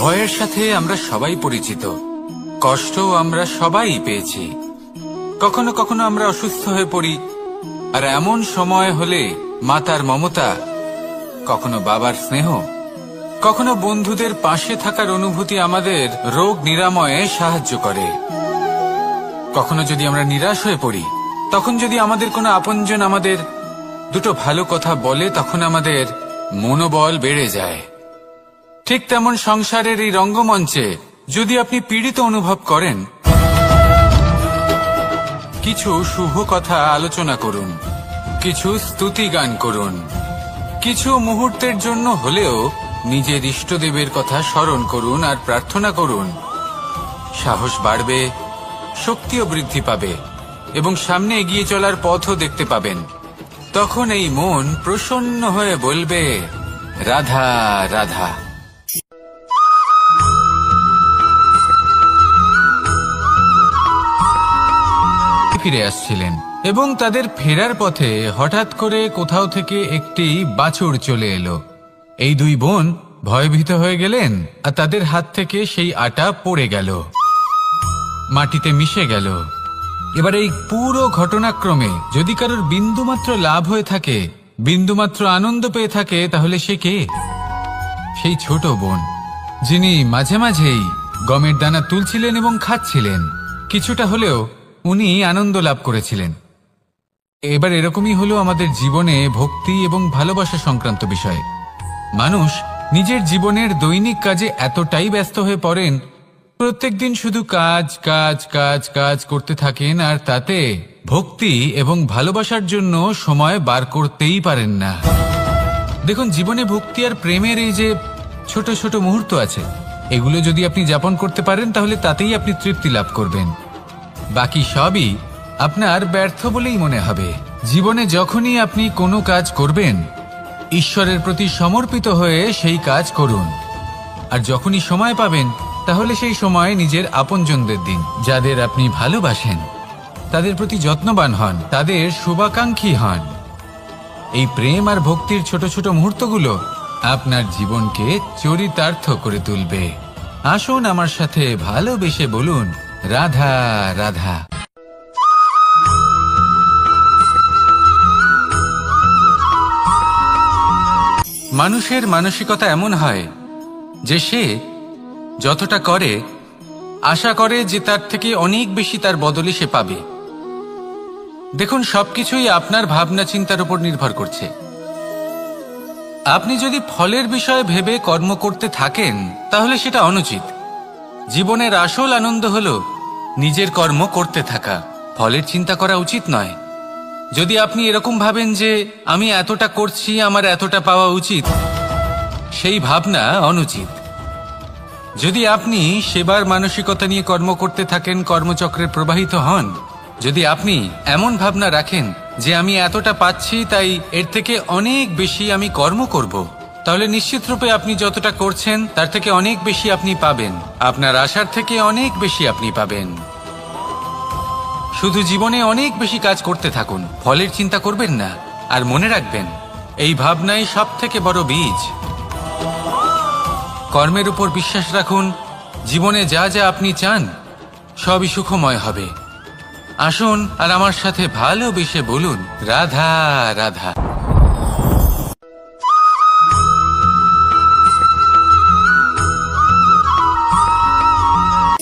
ভয়ের সাথে আমরা সবাই পরিচিত, কষ্টও আমরা সবাই পেয়েছি। কখনো কখনো আমরা অসুস্থ হয়ে পড়ি, আর এমন সময় হলে মাতার মমতা, কখনো বাবার স্নেহ, কখনো বন্ধুদের পাশে থাকার অনুভূতি আমাদের রোগ নিরাময়ে সাহায্য করে। কখনো যদি আমরা নিরাশ হয়ে পড়ি, তখন যদি আমাদের কোনো আপনজন আমাদের দুটো ভালো কথা বলে, তখন আমাদের মনোবল বেড়ে যায়। ঠিক তেমন সংসারের এই রঙ্গমঞ্চে যদি আপনি পীড়িত অনুভব করেন, কিছু শুভ কথা আলোচনা করুন, কিছু স্তুতি গান করুন, কিছু মুহূর্তের জন্য হলেও নিজের ইষ্টদেবের কথা স্মরণ করুন আর প্রার্থনা করুন। সাহস বাড়বে, শক্তিও বৃদ্ধি পাবে এবং সামনে এগিয়ে চলার পথও দেখতে পাবেন। তখন এই মন প্রসন্ন হয়ে বলবে, রাধা রাধা। ফিরে আসছিলেন এবং তাদের ফেরার পথে হঠাৎ করে কোথাও থেকে একটি বাছুর চলে এলো। এই দুই বোন ভয়ভীত হয়ে গেলেন আর তাদের হাত থেকে সেই আটা পড়ে গেল, মাটিতে মিশে গেল। এবার এই পুরো ঘটনাক্রমে যদি কারোর বিন্দুমাত্র লাভ হয়ে থাকে, বিন্দুমাত্র আনন্দ পেয়ে থাকে, তাহলে সে কে? সেই ছোট বোন, যিনি মাঝে মাঝেই গমের দানা তুলছিলেন এবং খাচ্ছিলেন। কিছুটা হলেও উনি আনন্দ লাভ করেছিলেন। এবার এরকমই হলো আমাদের জীবনে ভক্তি এবং ভালোবাসা সংক্রান্ত বিষয়ে। মানুষ নিজের জীবনের দৈনিক কাজে এতটাই ব্যস্ত হয়ে পড়েন, প্রত্যেকদিন শুধু কাজ কাজ কাজ কাজ করতে থাকেন, আর তাতে ভক্তি এবং ভালোবাসার জন্য সময় বার করতেই পারেন না। দেখুন, জীবনে ভক্তি আর প্রেমের এই যে ছোট ছোট মুহূর্ত আছে, এগুলো যদি আপনি যাপন করতে পারেন, তাহলে তাতেই আপনি তৃপ্তি লাভ করবেন। বাকি সবই আপনার ব্যর্থ বলেই মনে হবে। জীবনে যখনই আপনি কোনো কাজ করবেন, ঈশ্বরের প্রতি সমর্পিত হয়ে সেই কাজ করুন। আর যখনই সময় পাবেন, তাহলে সেই সময় নিজের আপনজনদের দিন, যাদের আপনি ভালোবাসেন, তাদের প্রতি যত্নবান হন, তাদের শুভাকাঙ্ক্ষী হন। এই প্রেম আর ভক্তির ছোট ছোট মুহূর্তগুলো আপনার জীবনকে চরিতার্থ করে তুলবে। আসুন আমার সাথে ভালোবেসে বলুন, রাধা রাধা। মানুষের মানসিকতা এমন হয় যে সে যতটা করে আশা করে যে তার থেকে অনেক বেশি তার বদলে সে পাবে। দেখুন, সবকিছুই আপনার ভাবনা চিন্তার উপর নির্ভর করছে। আপনি যদি ফলের বিষয়ে ভেবে কর্ম করতে থাকেন, তাহলে সেটা অনুচিত। জীবনের আসল আনন্দ হলো নিজের কর্ম করতে থাকা, ফলের চিন্তা করা উচিত নয়। যদি আপনি এরকম ভাবেন যে আমি এতটা করছি, আমার এতটা পাওয়া উচিত, সেই ভাবনা অনুচিত। যদি আপনি সেবার মানসিকতা নিয়ে কর্ম করতে থাকেন, কর্মচক্রে প্রবাহিত হন, যদি আপনি এমন ভাবনা রাখেন যে আমি এতটা পাচ্ছি, তাই এর থেকে অনেক বেশি আমি কর্ম করব, তাহলে নিশ্চিতরূপে আপনি যতটা করছেন তার থেকে অনেক বেশি আপনি পাবেন। আপনার আশার থেকে অনেক বেশি আপনি পাবেন। শুধু জীবনে অনেক বেশি কাজ করতে থাকুন, ফলের চিন্তা করবেন না। আর মনে রাখবেন, এই ভাবনাই সব থেকে বড় বীজ। কর্মের উপর বিশ্বাস রাখুন। জীবনে যা যা আপনি চান সবই সুখময় হবে। আসুন আর আমার সাথে ভালোবেসে বলুন, রাধা রাধা।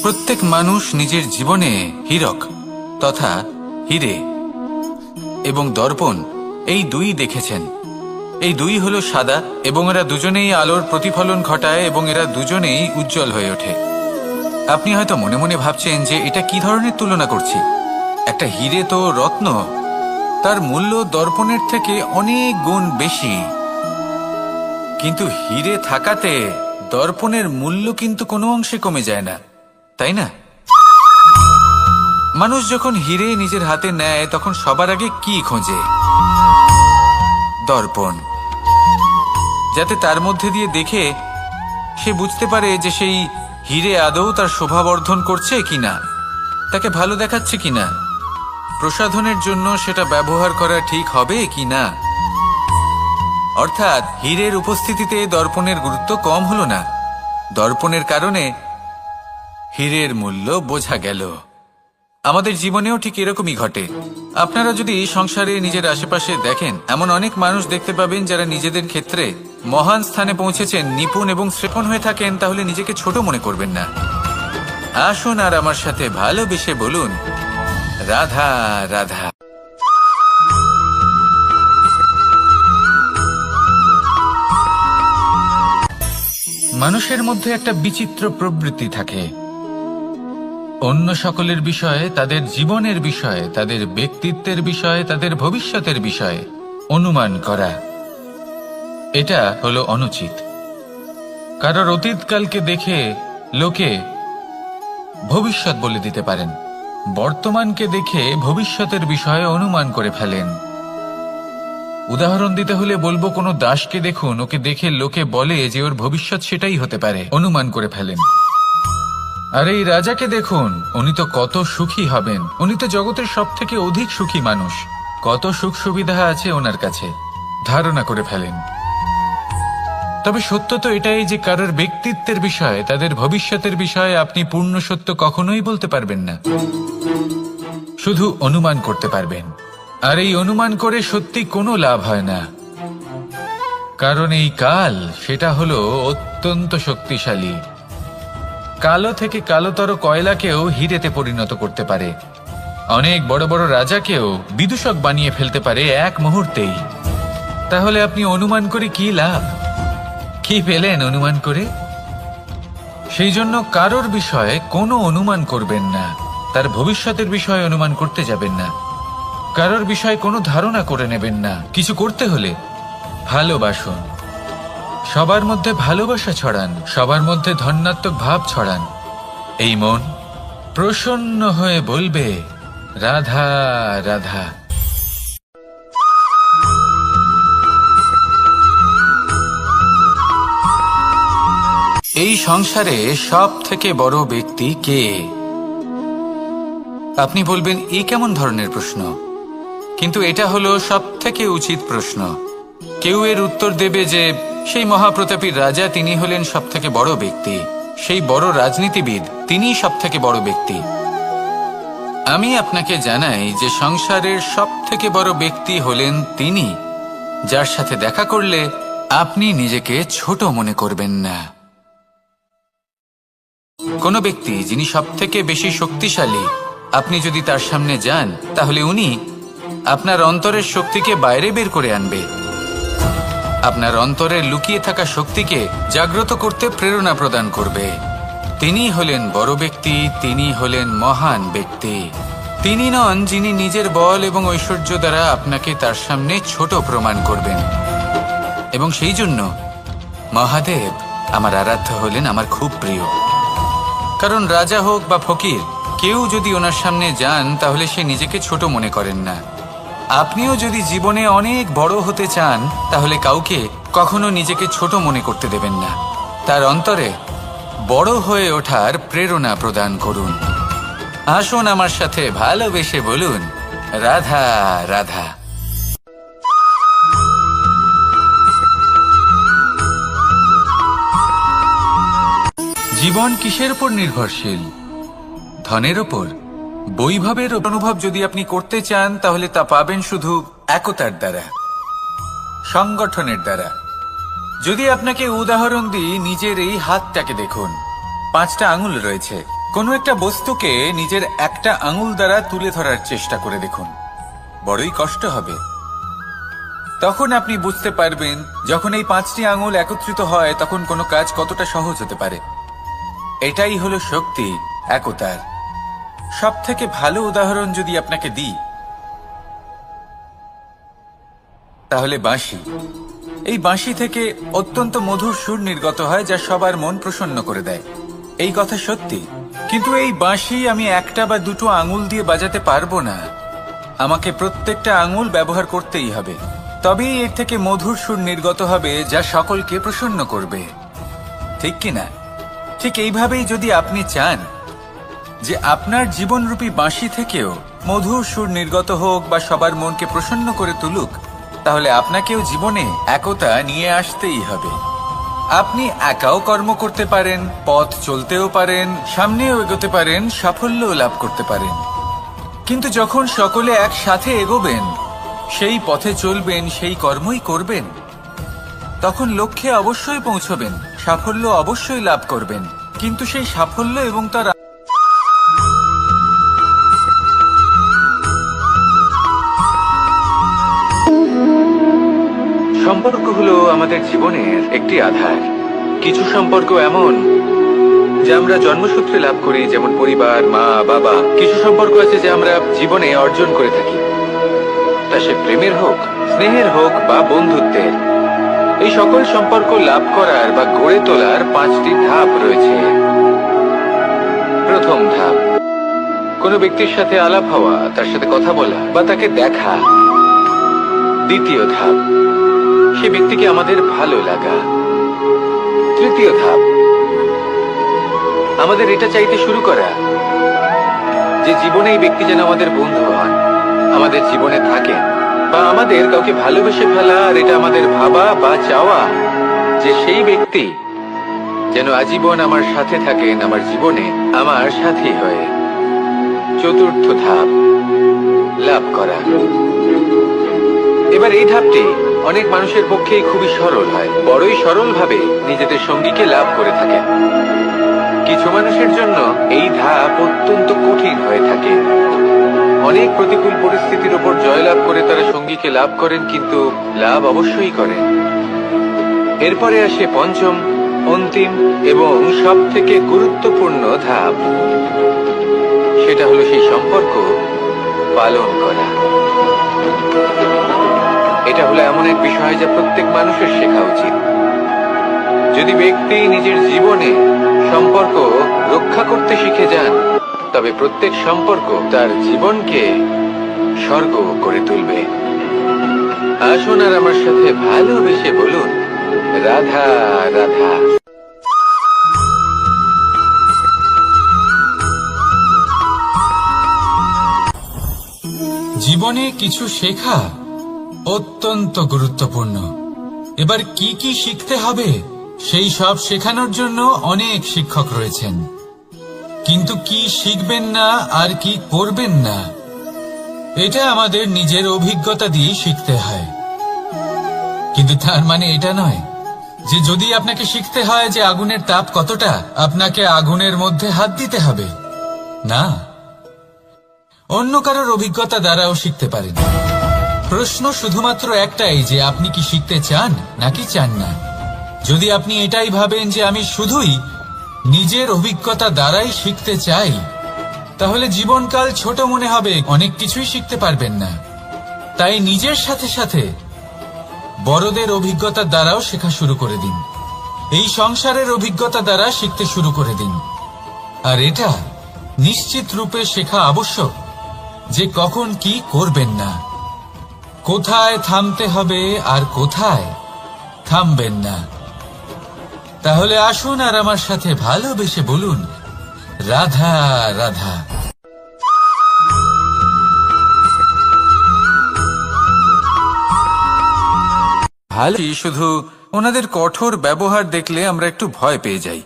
প্রত্যেক মানুষ নিজের জীবনে হীরক তথা হীরে এবং দর্পণ, এই দুই দেখেছেন। এই দুই হলো সাদা এবং এরা দুজনেই আলোর প্রতিফলন ঘটায় এবং এরা দুজনেই উজ্জ্বল হয়ে ওঠে। আপনি হয়তো মনে মনে ভাবছেন যে এটা কি ধরনের তুলনা করছি। একটা হীরে তো রত্ন, তার মূল্য দর্পণের থেকে অনেক গুণ বেশি। কিন্তু হীরে থাকাতে দর্পণের মূল্য কিন্তু কোনো অংশে কমে যায় না, তাই না? মানুষ যখন হীরে নিজের হাতে নেয়, তখন সবার আগে কি খোঁজে? দর্পণ, যাতে তার মধ্যে দিয়ে দেখে সে বুঝতে পারে যে সেই হীরে আদৌ তার শোভাবর্ধন করছে কিনা, তাকে ভালো দেখাচ্ছে কিনা, প্রসাধনের জন্য সেটা ব্যবহার করা ঠিক হবে কিনা। অর্থাৎ হীরের উপস্থিতিতে দর্পণের গুরুত্ব কম হলো না, দর্পণের কারণে হীরের মূল্য বোঝা গেল। আমাদের জীবনেও ঠিক এরকমই ঘটে। আপনারা যদি সংসারে নিজের আশেপাশে দেখেন, এমন অনেক মানুষ দেখতে পাবেন যারা নিজেদের ক্ষেত্রে মহান স্থানে পৌঁছেছেন, নিপুণ এবং শ্রেষ্ঠ হয়ে থাকেন, তাহলে নিজেকে ছোট মনে করবেন না। আসুন আর আমার সাথে ভালোবেসে বলুন, রাধা রাধা। মানুষের মধ্যে একটা বিচিত্র প্রবৃত্তি থাকে, অন্য সকলের বিষয়ে, তাদের জীবনের বিষয়ে, তাদের ব্যক্তিত্বের বিষয়ে, তাদের ভবিষ্যতের বিষয়ে অনুমান করা। এটা হলো অনুচিত। কারোর অতীতকালকে দেখে লোকে ভবিষ্যৎ বলে দিতে পারেন, বর্তমানকে দেখে ভবিষ্যতের বিষয়ে অনুমান করে ফেলেন। উদাহরণ দিতে হলে বলবো, কোনো দাসকে দেখুন, ওকে দেখে লোকে বলে যে ওর ভবিষ্যৎ সেটাই হতে পারে, অনুমান করে ফেলেন। আর এই রাজাকে দেখুন, উনি তো কত সুখী হবেন, উনি তো জগতের সব থেকে অধিক সুখী মানুষ, কত সুখ সুবিধা আছে ওনার কাছে, ধারণা করে ফেলেন। তবে সত্য তো এটাই যে কারোর ব্যক্তিত্বের বিষয়ে, তাদের ভবিষ্যতের বিষয়ে আপনি পূর্ণ সত্য কখনোই বলতে পারবেন না, শুধু অনুমান করতে পারবেন। আর এই অনুমান করে সত্যি কোনো লাভ হয় না, কারণ এই কাল সেটা হলো অত্যন্ত শক্তিশালী। কালো থেকে কালোতর কয়লাকেও হীরেতে পরিণত করতে পারে, অনেক বড় বড় রাজাকেও বিদূষক বানিয়ে ফেলতে পারে এক মুহূর্তেই। তাহলে আপনি অনুমান করে কি লাভ? কি পেলেন অনুমান করে? সেই জন্য কারোর বিষয়ে কোনো অনুমান করবেন না, তার ভবিষ্যতের বিষয়ে অনুমান করতে যাবেন না, কারোর বিষয়ে কোনো ধারণা করে নেবেন না। কিছু করতে হলে ভালোবাসুন, সবার মধ্যে ভালোবাসা ছড়ান, সবার মধ্যে ধন্যাত্মক ভাব ছড়ান। এই মন প্রসন্ন হয়ে বলবে, রাধা রাধা। এই সংসারে সব থেকে বড় ব্যক্তি কে? আপনি বলবেন, এ কেমন ধরনের প্রশ্ন? কিন্তু এটা হলো সব থেকে উচিত প্রশ্ন। কেউ এর উত্তর দেবে যে সেই মহাপ্রতাপী রাজা, তিনি হলেন সব থেকে বড় ব্যক্তি, সেই বড় রাজনীতিবিদ, তিনিই সব থেকে বড় ব্যক্তি। আমি আপনাকে জানাই যে সংসারের সব থেকে বড় ব্যক্তি হলেন তিনি, যার সাথে দেখা করলে আপনি নিজেকে ছোট মনে করবেন না। কোনো ব্যক্তি যিনি সব থেকে বেশি শক্তিশালী, আপনি যদি তার সামনে যান, তাহলে উনি আপনার অন্তরের শক্তিকে বাইরে বের করে আনবে, আপনার অন্তরে লুকিয়ে থাকা শক্তিকে জাগ্রত করতে প্রেরণা প্রদান করবে। তিনি হলেন বড় ব্যক্তি, তিনি হলেন মহান ব্যক্তি। তিনি নন যিনি নিজের বল এবং ঐশ্বর্য দ্বারা আপনাকে তার সামনে ছোট প্রমাণ করবেন। এবং সেই জন্য মহাদেব আমার আরাধ্য হলেন আমার খুব প্রিয়। কারণ রাজা হোক বা ফকির, কেউ যদি ওনার সামনে যান তাহলে সে নিজেকে ছোট মনে করেন না। আপনিও যদি জীবনে অনেক বড় হতে চান, তাহলে কাউকে কখনো নিজেকে ছোট মনে করতে দেবেন না, তার অন্তরে বড় হয়ে ওঠার প্রেরণা প্রদান করুন। আসুন আমার সাথে ভালোবেসে বলুন, রাধা রাধা। জীবন কিসের উপর নির্ভরশীল? ধনের ওপর, বৈভবের অনুভব যদি আপনি করতে চান, তাহলে তা পাবেন শুধু একতার দ্বারা, সংগঠনের দ্বারা। যদি আপনাকে উদাহরণ দিই, নিজের এই হাতটাকে দেখুন, 5টা আঙুল রয়েছে। কোনো একটা বস্তুকে নিজের একটা আঙুল দ্বারা তুলে ধরার চেষ্টা করে দেখুন, বড়ই কষ্ট হবে। তখন আপনি বুঝতে পারবেন, যখন এই 5টি আঙুল একত্রিত হয়, তখন কোনো কাজ কতটা সহজ হতে পারে। এটাই হলো শক্তি, একতার। সব থেকে ভালো উদাহরণ যদি আপনাকে দিই, তাহলে বাঁশি। এই বাঁশি থেকে অত্যন্ত মধুর সুর নির্গত হয়, যা সবার মন প্রসন্ন করে দেয়। এই কথা সত্যি। কিন্তু এই বাঁশি আমি একটা বা দুটো আঙুল দিয়ে বাজাতে পারবো না, আমাকে প্রত্যেকটা আঙুল ব্যবহার করতেই হবে, তবেই এর থেকে মধুর সুর নির্গত হবে, যা সকলকে প্রসন্ন করবে। ঠিক কিনা? ঠিক এইভাবেই যদি আপনি চান যে আপনার জীবনরূপী বাঁশি থেকেও মধুর সুর নির্গত হোক বা সবার মনকে প্রসন্ন করে তুলুক, তাহলে আপনাকেও জীবনে একতা নিয়ে আসতেই হবে। আপনি একাও কর্ম করতে পারেন, পথ চলতেও পারেন, সামনেও এগোতে পারেন, সাফল্যও লাভ করতে পারেন। কিন্তু যখন সকলে একসাথে এগোবেন, সেই পথে চলবেন, সেই কর্মই করবেন, তখন লক্ষ্যে অবশ্যই পৌঁছবেন, সাফল্য অবশ্যই লাভ করবেন। কিন্তু সেই সাফল্য এবং তার সম্পর্ক হলো আমাদের জীবনের একটি আধার। কিছু সম্পর্ক এমন যা আমরা জন্মসূত্রে লাভ করি, যেমন পরিবার, মা, বাবা। কিছু সম্পর্ক আছে যা আমরা জীবনে অর্জন করে থাকি, তা সে প্রেমের হোক, স্নেহের হোক বা বন্ধুত্বের। এই সকল সম্পর্ক লাভ করার বা গড়ে তোলার 5টি ধাপ রয়েছে। প্রথম ধাপ, কোনো ব্যক্তির সাথে আলাপ হওয়া, তার সাথে কথা বলা বা তাকে দেখা। দ্বিতীয় ধাপ, সে ব্যক্তিকে আমাদের ভালো লাগা। তৃতীয় ধাপ, আমাদের এটা চাইতে শুরু করা যে জীবনে এই ব্যক্তি যেন আমাদের বন্ধু হন, আমাদের জীবনে থাকেন, বা আমাদের কাউকে ভালোবেসে ফেলা। আর এটা আমাদের ভাবা বা চাওয়া যে সেই ব্যক্তি যেন আজীবন আমার সাথে থাকেন, আমার জীবনে আমার সাথী হয়ে। চতুর্থ ধাপ, লাভ করা। এবার এই ধাপটি অনেক মানুষের পক্ষেই খুবই সরল হয়, বড়ই সরলভাবে নিজেদের সঙ্গীকে লাভ করে থাকে। কিছু মানুষের জন্য এই ধাপ অত্যন্ত কঠিন হয়ে থাকে। অনেক প্রতিকূল পরিস্থিতির উপর জয়লাভ করে তারা সঙ্গীকে লাভ করেন, কিন্তু লাভ অবশ্যই করেন। এরপরে আসে পঞ্চম, অন্তিম এবং সব থেকে গুরুত্বপূর্ণ ধাপ। সেটা হলো সেই সম্পর্ক পালন করা। এটা হলো এমন এক বিষয় যা প্রত্যেক মানুষের শেখা উচিত। যদি ব্যক্তি নিজের জীবনে সম্পর্ক রক্ষা করতে শিখে যান, তবে প্রত্যেক সম্পর্ক তার জীবনকে স্বর্গ করে তুলবে। আসুন আর আমার সাথে ভালোবেসে বলুন, রাধা রাধা। জীবনে কিছু শেখা অত্যন্ত গুরুত্বপূর্ণ। এবার কি কি শিখতে হবে সেই সব শেখানোর জন্য অনেক শিক্ষক রয়েছেন, কিন্তু কি শিখবেন না আর কি করবেন না, এটা আমাদের নিজের অভিজ্ঞতা দিয়ে শিখতে হয়। কিন্তু তার মানে এটা নয় যে যদি আপনাকে শিখতে হয় যে আগুনের তাপ কতটা, আপনাকে আগুনের মধ্যে হাত দিতে হবে। না, অন্য কারোর অভিজ্ঞতা দ্বারাও শিখতে পারেন। প্রশ্ন শুধুমাত্র একটাই যে আপনি কি শিখতে চান নাকি চান না। যদি আপনি এটাই ভাবেন যে আমি শুধুই নিজের অভিজ্ঞতা দ্বারাই শিখতে চাই, তাহলে জীবনকাল ছোট মনে হবে, অনেক কিছুই শিখতে পারবেন না। তাই নিজের সাথে সাথে বড়দের অভিজ্ঞতা দ্বারাও শেখা শুরু করে দিন। এই সংসারের অভিজ্ঞতা দ্বারা শিখতে শুরু করে দিন। আর এটা নিশ্চিত রূপে শেখা আবশ্যক যে কখন কি করবেন না, কোথায় থামতে হবে আর কোথায় থামবেন না। তাহলে আসুন আর আমার সাথে ভালোবেসে বলুন, রাধা রাধা। ভালো, শুধু ওনাদের কঠোর ব্যবহার দেখলে আমরা একটু ভয় পেয়ে যাই।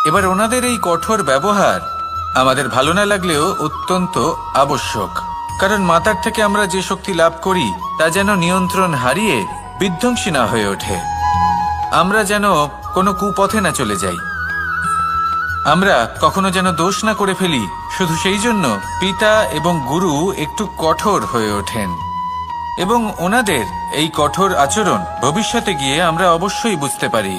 এবার ওনাদের এই কঠোর ব্যবহার আমাদের ভালো না লাগলেও অত্যন্ত আবশ্যক, কারণ মাতার থেকে আমরা যে শক্তি লাভ করি তা যেন নিয়ন্ত্রণ হারিয়ে বিধ্বংসী না হয়ে ওঠে। আমরা যেন কোনো কুপথে না চলে যাই, আমরা কখনো যেন দোষ না করে ফেলি। শুধু সেই জন্য পিতা এবং গুরু একটু কঠোর হয়ে ওঠেন, এবং ওনাদের এই কঠোর আচরণ ভবিষ্যতে গিয়ে আমরা অবশ্যই বুঝতে পারি।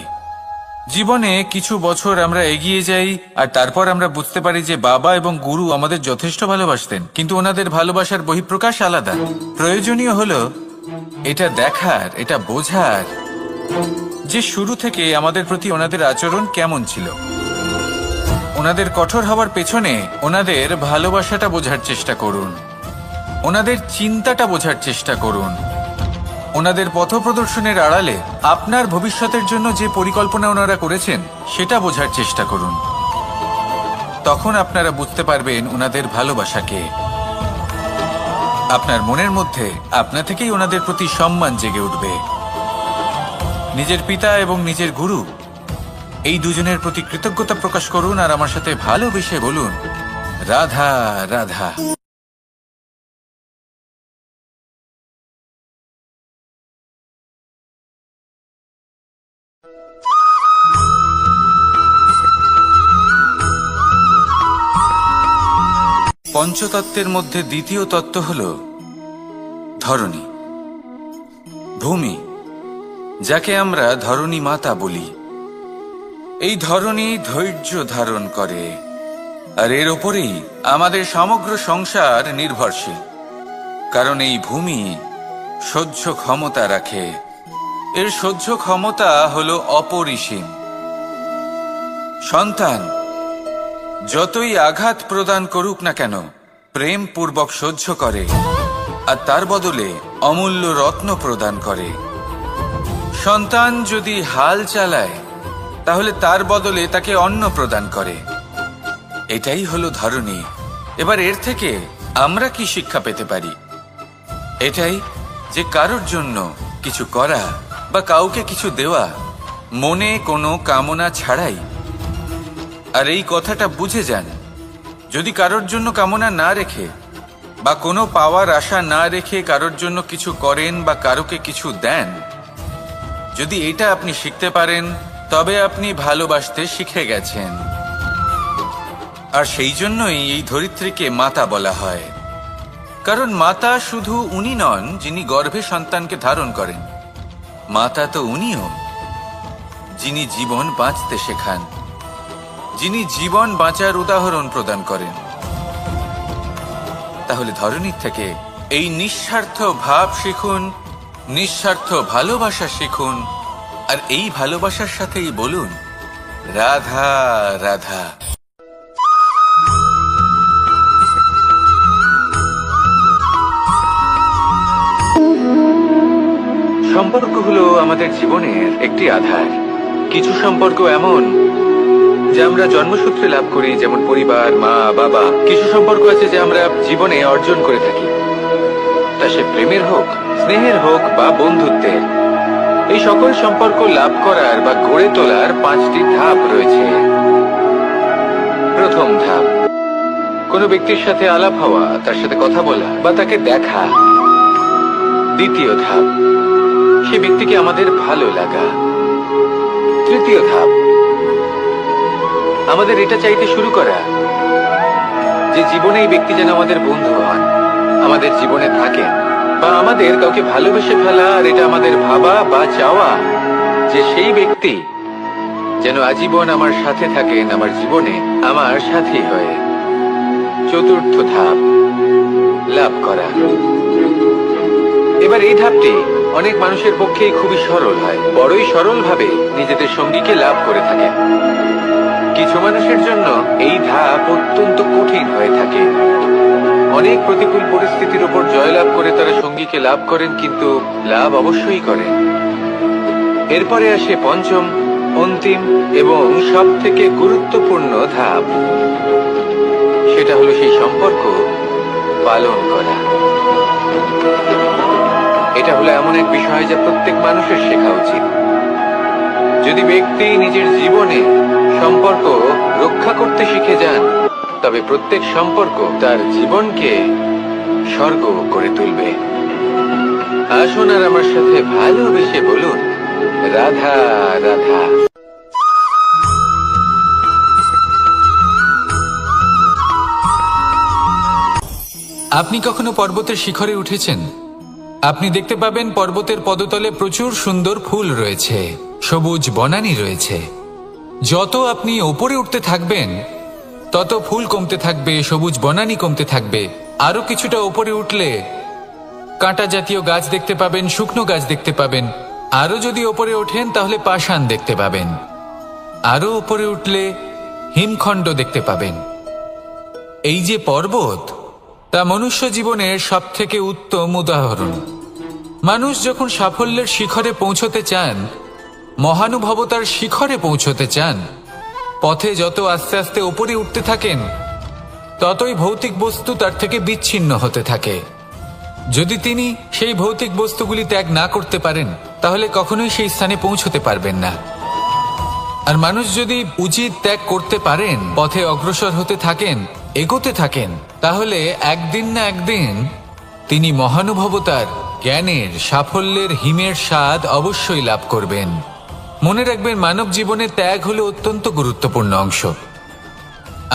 জীবনে কিছু বছর আমরা এগিয়ে যাই আর তারপর আমরা বুঝতে পারি যে বাবা এবং গুরু আমাদের যথেষ্ট ভালোবাসতেন, কিন্তু ওনাদের ভালোবাসার বহিঃপ্রকাশ আলাদা। প্রয়োজনীয় হলো এটা দেখার, এটা বোঝার যে শুরু থেকে আমাদের প্রতি ওনাদের আচরণ কেমন ছিল। ওনাদের কঠোর হওয়ার পেছনে ওনাদের ভালোবাসাটা বোঝার চেষ্টা করুন, ওনাদের চিন্তাটা বোঝার চেষ্টা করুন, ওনাদের পথপ্রদর্শনের আড়ালে আপনার ভবিষ্যতের জন্য যে পরিকল্পনা ওনারা করেছেন সেটা বোঝার চেষ্টা করুন। তখন আপনারা বুঝতে পারবেন ওনাদের ভালোবাসাকে। আপনার মনের মধ্যে আপনা থেকেই ওনাদের প্রতি সম্মান জেগে উঠবে। নিজের পিতা এবং নিজের গুরু এই দুজনের প্রতি কৃতজ্ঞতা প্রকাশ করুন আর আমার সাথে ভালোবেসে বলুন, রাধা রাধা। পঞ্চতত্ত্বের মধ্যে দ্বিতীয় তত্ত্ব হল ধরণী, ভূমি, যাকে আমরা ধরণী মাতা বলি। এই ধরণী ধৈর্য ধারণ করে, আর এর ওপরেই আমাদের সমগ্র সংসার নির্ভরশীল। কারণ এই ভূমি সহ্য ক্ষমতা রাখে, এর সহ্য ক্ষমতা হল অপরিসীম। সন্তান যতই আঘাত প্রদান করুক না কেন, প্রেম পূর্বক সহ্য করে, আর তার বদলে অমূল্য রত্ন প্রদান করে। সন্তান যদি হাল চালায়, তাহলে তার বদলে তাকে অন্ন প্রদান করে। এটাই হলো ধরণী। এবার এর থেকে আমরা কি শিক্ষা পেতে পারি? এটাই যে কারোর জন্য কিছু করা বা কাউকে কিছু দেওয়া মনে কোনো কামনা ছাড়াই। আর এই কথাটা বুঝে যান, যদি কারোর জন্য কামনা না রেখে বা কোনো পাওয়ার আশা না রেখে কারোর জন্য কিছু করেন বা কারোকে কিছু দেন, যদি এটা আপনি শিখতে পারেন, তবে আপনি ভালোবাসতে শিখে গেছেন। আর সেই জন্যই এই ধরিত্রীকে মাতা বলা হয়। কারণ মাতা শুধু উনি নন যিনি গর্ভে সন্তানকে ধারণ করেন, মাতা তো উনিও যিনি জীবন বাঁচতে শেখান, যিনি জীবন বাঁচার উদাহরণ প্রদান করেন। তাহলে ধরণীর থেকে এই নিঃস্বার্থ ভাব শিখুন, নিঃস্বার্থ ভালোবাসা শিখুন, আর এই ভালোবাসার সাথেই বলুন, রাধা রাধা। সম্পর্ক হলো আমাদের জীবনের একটি আধার। কিছু সম্পর্ক এমন যা আমরা জন্মসূত্রে লাভ করি, যেমন পরিবার, মা, বাবা। কিছু সম্পর্ক আছে যে আমরা জীবনে অর্জন করে থাকি, তা সে প্রেমের হোক, স্নেহের হোক বা বন্ধুত্বের। এই সকল সম্পর্ক লাভ করার বা গড়ে তোলার 5টি ধাপ রয়েছে। প্রথম ধাপ, কোনো ব্যক্তির সাথে আলাপ হওয়া, তার সাথে কথা বলা বা তাকে দেখা। দ্বিতীয় ধাপ, সে ব্যক্তিকে আমাদের ভালো লাগা। তৃতীয় ধাপ, আমাদের এটা চাইতে শুরু করা যে জীবনে এই ব্যক্তি যেন আমাদের বন্ধু হন, আমাদের জীবনে থাকেন, বা আমাদের কাউকে ভালোবেসে ফেলা। আর এটা আমাদের ভাবা বা চাওয়া যে সেই ব্যক্তি যেন আজীবন আমার সাথে থাকেন, আমার জীবনে আমার সাথী হয়ে। চতুর্থ ধাপ, লাভ করা। এবার এই ধাপটি অনেক মানুষের পক্ষেই খুবই সরল হয়, বড়ই সরলভাবে নিজেদের সঙ্গীকে লাভ করে থাকেন। কিছু মানুষের জন্য এই ধাপ অত্যন্ত কঠিন হয়ে থাকে। অনেক প্রতিকূল পরিস্থিতির উপর জয়লাভ করে তারা সঙ্গীকে লাভ করেন, কিন্তু লাভ অবশ্যই করেন। এরপরে আসে পঞ্চম, অন্তিম এবং সব থেকে গুরুত্বপূর্ণ ধাপ। সেটা হলো সেই সম্পর্ক পালন করা। এটা হলো এমন এক বিষয় যা প্রত্যেক মানুষের শেখা উচিত। যদি ব্যক্তি নিজের জীবনে সম্পর্ক রক্ষা করতে শিখে যান, তবে প্রত্যেক সম্পর্ক তার জীবনকে স্বর্গ করে তুলবে। আসুন আর আমার সাথে ভালোবেসে বলুন, রাধা রাধা। আপনি কখনো পর্বতের শিখরে উঠেছেন? আপনি দেখতে পাবেন পর্বতের পদতলে প্রচুর সুন্দর ফুল রয়েছে, সবুজ বনানী রয়েছে। যত আপনি ওপরে উঠতে থাকবেন, তত ফুল কমতে থাকবে, সবুজ বনানী কমতে থাকবে। আরো কিছুটা ওপরে উঠলে কাঁটা জাতীয় গাছ দেখতে পাবেন, শুকনো গাছ দেখতে পাবেন। আরো যদি ওপরে ওঠেন তাহলে পাষাণ দেখতে পাবেন। আরো ওপরে উঠলে হিমখণ্ড দেখতে পাবেন। এই যে পর্বত, তা মনুষ্য জীবনের সব থেকে উত্তম উদাহরণ। মানুষ যখন সাফল্যের শিখরে পৌঁছতে চান, মহানুভবতার শিখরে পৌঁছতে চান, পথে যত আস্তে আস্তে উপরে উঠতে থাকেন, ততই ভৌতিক বস্তু তার থেকে বিচ্ছিন্ন হতে থাকে। যদি তিনি সেই ভৌতিক বস্তুগুলি ত্যাগ না করতে পারেন, তাহলে কখনোই সেই স্থানে পৌঁছতে পারবেন না। আর মানুষ যদি উচিত ত্যাগ করতে পারেন, পথে অগ্রসর হতে থাকেন, এগোতে থাকেন, তাহলে একদিন না একদিন তিনি মহানুভবতার, জ্ঞানের, সাফল্যের হিমের স্বাদ অবশ্যই লাভ করবেন। মনে রাখবেন, মানব জীবনে ত্যাগ হলো অত্যন্ত গুরুত্বপূর্ণ অংশ।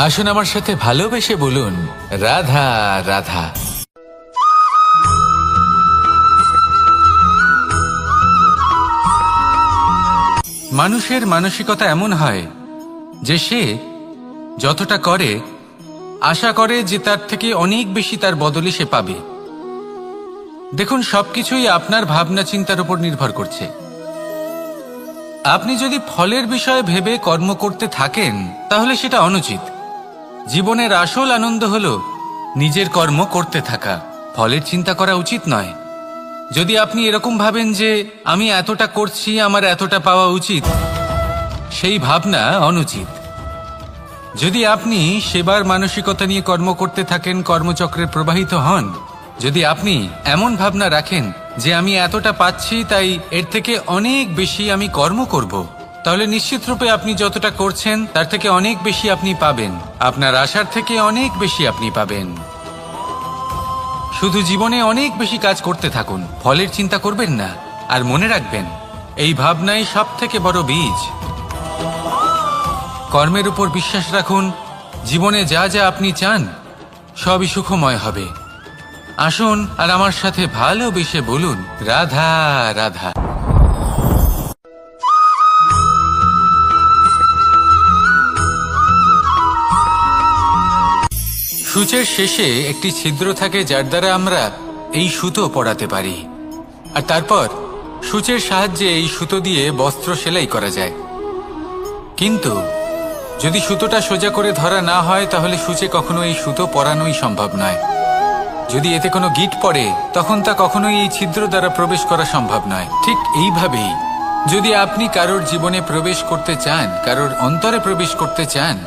আসুন আমার সাথে ভালোবেসে বলুন, রাধা রাধা। মানুষের মানসিকতা এমন হয় যে সে যতটা করে আশা করে যে তার থেকে অনেক বেশি তার বদলে সে পাবে। দেখুন, সবকিছুই আপনার ভাবনা চিন্তার উপর নির্ভর করছে। আপনি যদি ফলের বিষয়ে ভেবে কর্ম করতে থাকেন তাহলে সেটা অনুচিত। জীবনের আসল আনন্দ হলো নিজের কর্ম করতে থাকা, ফলের চিন্তা করা উচিত নয়। যদি আপনি এরকম ভাবেন যে আমি এতটা করছি, আমার এতটা পাওয়া উচিত, সেই ভাবনা অনুচিত। যদি আপনি সেবার মানসিকতা নিয়ে কর্ম করতে থাকেন, কর্মচক্রে প্রবাহিত হন, যদি আপনি এমন ভাবনা রাখেন যে আমি এতটা পাচ্ছি তাই এর থেকে অনেক বেশি আমি কর্ম করব, তাহলে নিশ্চিতরূপে আপনি যতটা করছেন তার থেকে অনেক বেশি আপনি পাবেন। আপনার আশার থেকে অনেক বেশি আপনি পাবেন। শুধু জীবনে অনেক বেশি কাজ করতে থাকুন, ফলের চিন্তা করবেন না। আর মনে রাখবেন, এই ভাবনাই সব থেকে বড় বীজ। কর্মের উপর বিশ্বাস রাখুন। জীবনে যা যা আপনি চান সবই সুখময় হবে। আসুন আর আমার সাথে ভালোবেসে বলুন, রাধা রাধা। সূচের শেষে একটি ছিদ্র থাকে যার দ্বারা আমরা এই সুতো পরাতে পারি, আর তারপর সূচের সাহায্যে এই সুতো দিয়ে বস্ত্র সেলাই করা যায়। কিন্তু যদি সুতোটা সোজা করে ধরা না হয় তাহলে সূচে কখনো এই সুতো পরানোই সম্ভব নয়। যদি এতে কোনো গিঁট পড়ে তখন তা কখনোই এই ছিদ্র দ্বারা প্রবেশ করা সম্ভব নয়। ঠিক এইভাবেই যদি আপনি কারোর জীবনে প্রবেশ করতে চান, কারোর অন্তরে প্রবেশ করতে চান,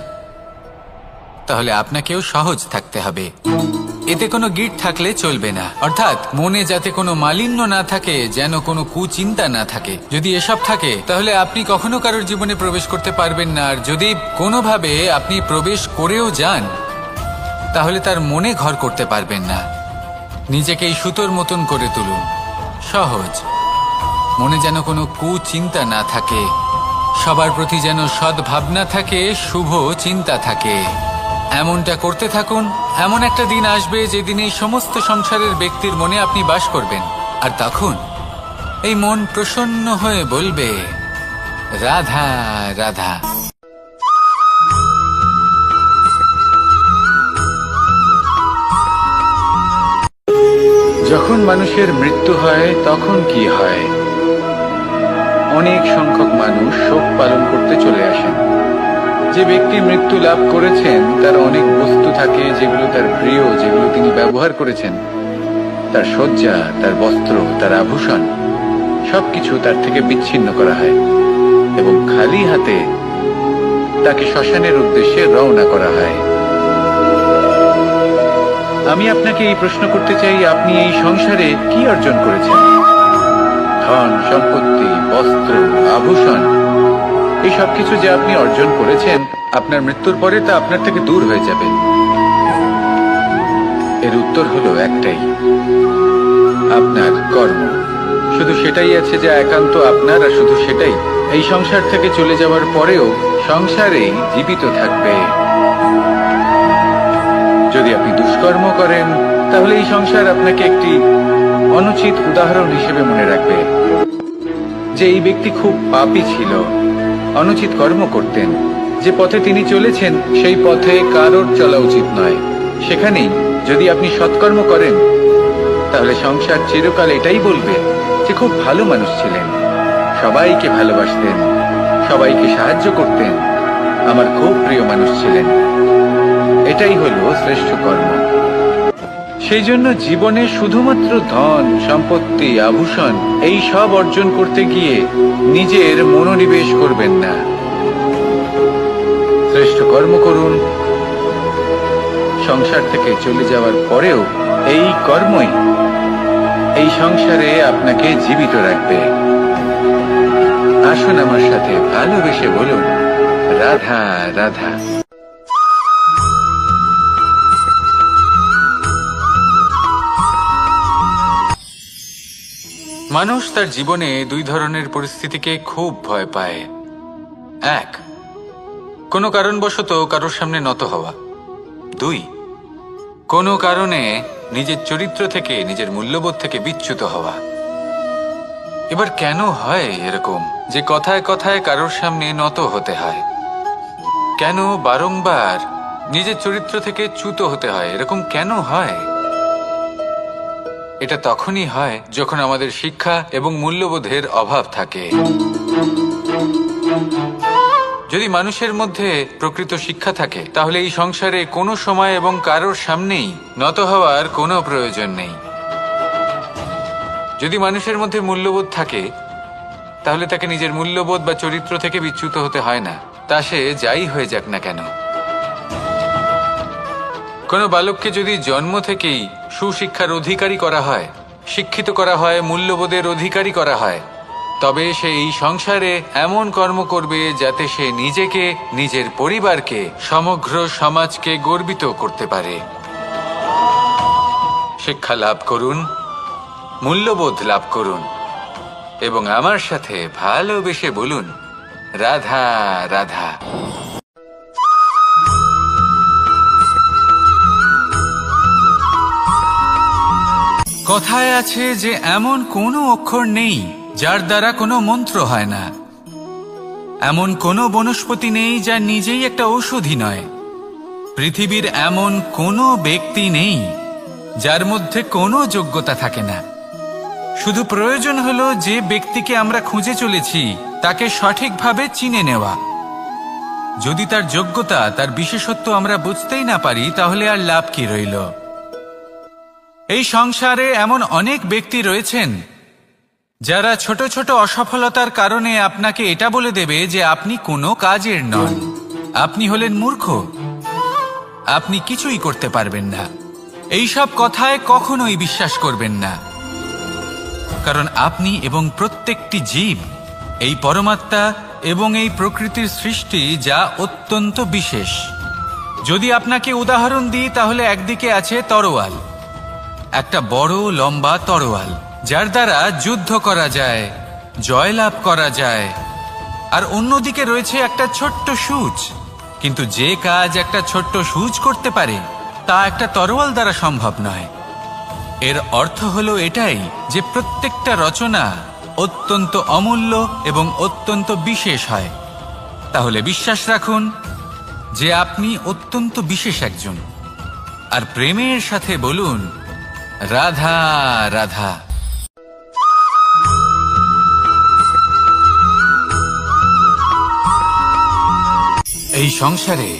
তাহলে আপনাকেও সহজ থাকতে হবে। এতে কোনো গিঁট থাকলে চলবে না, অর্থাৎ মনে যাতে কোনো মালিন্য না থাকে, যেন কোনো কুচিন্তা না থাকে। যদি এসব থাকে তাহলে আপনি কখনো কারোর জীবনে প্রবেশ করতে পারবেন না। আর যদি কোনোভাবে আপনি প্রবেশ করেও যান তাহলে তার মনে ঘর করতে পারবেন না। নিজেকে এই সুতোর মতন করে তুলুন, সহজ। মনে যেন কোনো কুচিন্তা না থাকে, সবার প্রতি যেন সদ্ভাবনা থাকে, শুভ চিন্তা থাকে। এমনটা করতে থাকুন। এমন একটা দিন আসবে যেদিন এই সমস্ত সংসারের ব্যক্তির মনে আপনি বাস করবেন, আর তখন এই মন প্রসন্ন হয়ে বলবে, রাধা রাধা। যখন মানুষের মৃত্যু হয় তখন কি হয়? অনেক সংখ্যক মানুষ শোক পালন করতে চলে আসেন। যে ব্যক্তি মৃত্যু লাভ করেছেন তার অনেক বস্তু থাকে যেগুলো তার প্রিয়, যেগুলো তিনি ব্যবহার করেছেন। তার শয্যা, তার বস্ত্র, তার আভূষণ সবকিছু তার থেকে বিচ্ছিন্ন করা হয় এবং খালি হাতে তাকে শ্মশানের উদ্দেশ্যে রওনা করা হয়। আমি আপনাকে এই প্রশ্ন করতে চাই, আপনি এই সংসারে কি অর্জন করেছেন? ধন সম্পত্তি, বস্ত্র, আভূষণ, এই সবকিছু যে আপনি অর্জন করেছেন, আপনার মৃত্যুর পরে তা আপনার থেকে দূর হয়ে যাবে। এর উত্তর হলো একটাই, আপনার কর্ম। শুধু সেটাই আছে যা একান্ত আপনার, আর শুধু সেটাই এই সংসার থেকে চলে যাওয়ার পরেও সংসারেই জীবিত থাকবে। যদি আপনি দুষ্কর্ম করেন তাহলে এই সংসার আপনাকে একটি অনুচিত উদাহরণ হিসেবে মনে রাখবে যে এই ব্যক্তি খুব পাপী ছিল, অনুচিত কর্ম করতেন। যে পথে তিনি চলেছেন সেই পথে কারোর চলা উচিত নয়। সেখানেই যদি আপনি সৎকর্ম করেন তাহলে সংসার চিরকাল এটাই বলবে যে খুব ভালো মানুষ ছিলেন, সবাইকে ভালোবাসতেন, সবাইকে সাহায্য করতেন, আমার খুব প্রিয় মানুষ ছিলেন। এটাই হলো শ্রেষ্ঠ কর্ম। সেই জন্য জীবনে শুধুমাত্র ধন সম্পত্তি, আভূষণ এই সব অর্জন করতে গিয়ে নিজের মনোনিবেশ করবেন না। শ্রেষ্ঠ কর্ম করুন। সংসার থেকে চলে যাওয়ার পরেও এই কর্মই এই সংসারে আপনাকে জীবিত রাখবে। আসুন আমার সাথে ভালোবেসে বলুন, রাধা রাধা। মানুষ তার জীবনে দুই ধরনের পরিস্থিতিকে খুব ভয় পায়। এক, কোনো কারণবশত কারোর সামনে নত হওয়া। দুই, কোনো কারণে নিজের চরিত্র থেকে, নিজের মূল্যবোধ থেকে বিচ্যুত হওয়া। এবার কেন হয় এরকম যে কথায় কথায় কারোর সামনে নত হতে হয়? কেন বারংবার নিজের চরিত্র থেকে চ্যুত হতে হয়? এরকম কেন হয়? এটা তখনই হয় যখন আমাদের শিক্ষা এবং মূল্যবোধের অভাব থাকে। যদি মানুষের মধ্যে প্রকৃত শিক্ষা থাকে, তাহলে এই সংসারে কোনো সময় এবং কারোর সামনেই নত হওয়ার কোনো প্রয়োজন নেই। যদি মানুষের মধ্যে মূল্যবোধ থাকে, তাহলে তাকে নিজের মূল্যবোধ বা চরিত্র থেকে বিচ্যুত হতে হয় না, তা সে যাই হয়ে যাক না কেন। কোনো বালককে যদি জন্ম থেকেই সুশিক্ষার অধিকারী করা হয়, শিক্ষিত করা হয়, মূল্যবোধের অধিকারী করা হয়, তবে সে এই সংসারে এমন কর্ম করবে যাতে সে নিজেকে, নিজের পরিবারকে, সমগ্র সমাজকে গর্বিত করতে পারে। শিক্ষা লাভ করুন, মূল্যবোধ লাভ করুন এবং আমার সাথে ভালোবেসে বলুন, রাধা রাধা। কথায় আছে যে এমন কোনো অক্ষর নেই যার দ্বারা কোনো মন্ত্র হয় না। এমন কোনো বনস্পতি নেই যা নিজেই একটা ঔষধি নয়। পৃথিবীর এমন কোনো ব্যক্তি নেই যার মধ্যে কোনো যোগ্যতা থাকে না। শুধু প্রয়োজন হলো যে ব্যক্তিকে আমরা খুঁজে চলেছি তাকে সঠিকভাবে চিনে নেওয়া। যদি তার যোগ্যতা, তার বিশেষত্ব আমরা বুঝতেই না পারি, তাহলে আর লাভ কি রইল? এই সংসারে এমন অনেক ব্যক্তি রয়েছেন যারা ছোট ছোট অসফলতার কারণে আপনাকে এটা বলে দেবে যে আপনি কোনো কাজের নন, আপনি হলেন মূর্খ, আপনি কিছুই করতে পারবেন না। এইসব কথায় কখনোই বিশ্বাস করবেন না, কারণ আপনি এবং প্রত্যেকটি জীব এই পরমাত্মা এবং এই প্রকৃতির সৃষ্টি, যা অত্যন্ত বিশেষ। যদি আপনাকে উদাহরণ দিই, তাহলে একদিকে আছে তরোয়াল, একটা বড় লম্বা তরোয়াল, যার দ্বারা যুদ্ধ করা যায়, জয়লাভ করা যায়। আর অন্যদিকে রয়েছে একটা ছোট্ট সূচ, কিন্তু যে কাজ একটা ছোট্ট সূচ করতে পারে তা একটা তরোয়াল দ্বারা সম্ভব নয়। এর অর্থ হলো এটাই যে প্রত্যেকটা রচনা অত্যন্ত অমূল্য এবং অত্যন্ত বিশেষ হয়। তাহলে বিশ্বাস রাখুন যে আপনি অত্যন্ত বিশেষ একজন, আর প্রেমের সাথে বলুন, রাধা রাধা। এই সংসারে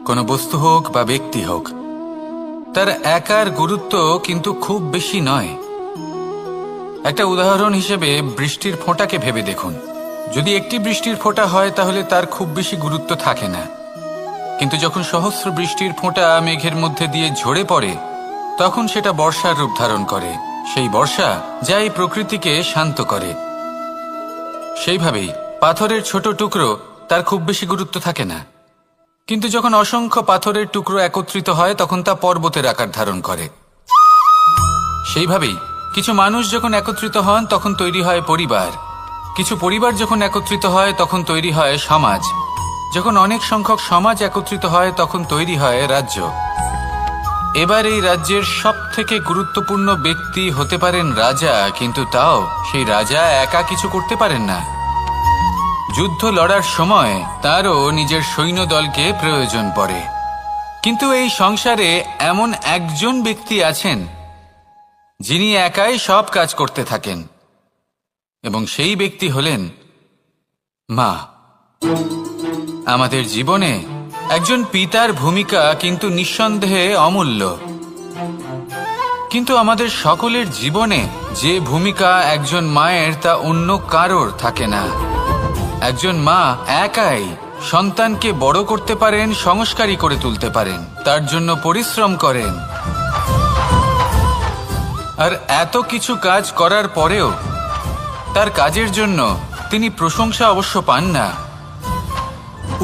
কোনো বস্তু হোক বা ব্যক্তি হোক, তার একার গুরুত্ব কিন্তু খুব বেশি নয়। একটা উদাহরণ হিসেবে বৃষ্টির ফোঁটাকে ভেবে দেখুন। যদি একটি বৃষ্টির ফোঁটা হয় তাহলে তার খুব বেশি গুরুত্ব থাকে না, কিন্তু যখন সহস্র বৃষ্টির ফোঁটা মেঘের মধ্যে দিয়ে ঝরে পড়ে, তখন সেটা বর্ষার রূপ ধারণ করে। সেই বর্ষা যা এই প্রকৃতিকে শান্ত করে। সেইভাবেই পাথরের ছোট টুকরো, তার খুব বেশি গুরুত্ব থাকে না, কিন্তু যখন অসংখ্য পাথরের টুকরো একত্রিত হয় তখন তা পর্বতের আকার ধারণ করে। সেইভাবেই কিছু মানুষ যখন একত্রিত হন তখন তৈরি হয় পরিবার, কিছু পরিবার যখন একত্রিত হয় তখন তৈরি হয় সমাজ, যখন অনেক সংখ্যক সমাজ একত্রিত হয় তখন তৈরি হয় রাজ্য। এবার এই রাজ্যের সবথেকে গুরুত্বপূর্ণ ব্যক্তি হতে পারেন রাজা, কিন্তু তাও সেই রাজা একা কিছু করতে পারেন না। যুদ্ধ লড়ার সময় তারও নিজের সৈন্যদলকে প্রয়োজন পড়ে। কিন্তু এই সংসারে এমন একজন ব্যক্তি আছেন যিনি একাই সব কাজ করতে থাকেন, এবং সেই ব্যক্তি হলেন মা। আমাদের জীবনে একজন পিতার ভূমিকা কিন্তু নিঃসন্দেহে অমূল্য, কিন্তু আমাদের সকলের জীবনে যে ভূমিকা একজন মায়ের তা অন্য কারোর থাকে না। একজন মা একাই সন্তানকে বড় করতে পারেন, সংস্কারী করে তুলতে পারেন, তার জন্য পরিশ্রম করেন। আর এত কিছু কাজ করার পরেও তার কাজের জন্য তিনি প্রশংসা অবশ্য পান না।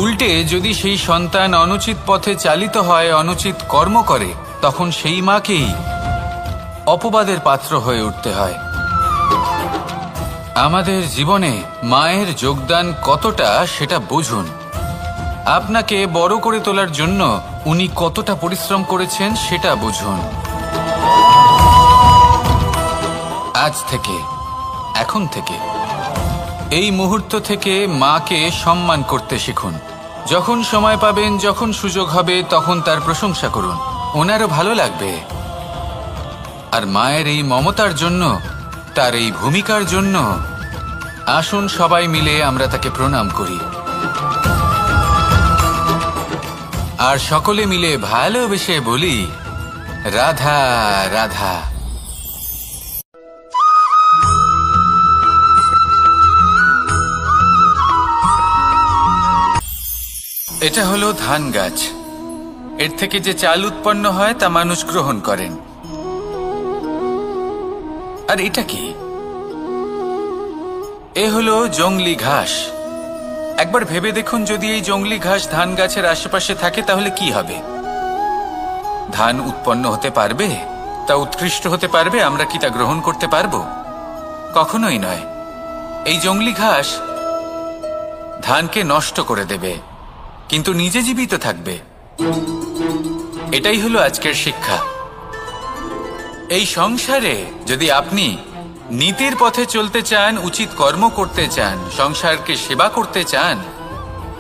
উল্টে যদি সেই সন্তান অনুচিত পথে চালিত হয়, অনুচিত কর্ম করে, তখন সেই মাকেই অপবাদের পাত্র হয়ে উঠতে হয়। আমাদের জীবনে মায়ের যোগদান কতটা সেটা বুঝুন। আপনাকে বড় করে তোলার জন্য উনি কতটা পরিশ্রম করেছেন সেটা বুঝুন। আজ থেকে, এখন থেকে, এই মুহূর্ত থেকে মাকে সম্মান করতে শিখুন। যখন সময় পাবেন, যখন সুযোগ হবে, তখন তার প্রশংসা করুন। ওনারও ভালো লাগবে। আর মায়ের এই মমতার জন্য, তার এই ভূমিকার জন্য আসুন সবাই মিলে আমরা তাকে প্রণাম করি, আর সকলে মিলে ভালোবেসে বলি, রাধা রাধা। এটা হলো ধান গাছ। এর থেকে যে চাল উৎপন্ন হয় তা মানুষ গ্রহণ করেন। আর এটা কি? এ হলো জংলি ঘাস। একবার ভেবে দেখুন, যদি এই জংলি ঘাস ধান গাছের আশেপাশে থাকে তাহলে কি হবে? ধান উৎপন্ন হতে পারবে? তা উৎকৃষ্ট হতে পারবে? আমরা কি তা গ্রহণ করতে পারবো? কখনোই নয়। এই জংলি ঘাস ধানকে নষ্ট করে দেবে, কিন্তু নিজে জীবিত থাকবে। এটাই হলো আজকের শিক্ষা। এই সংসারে যদি আপনি নীতির পথে চলতে চান, উচিত কর্ম করতে চান, সংসারকে সেবা করতে চান,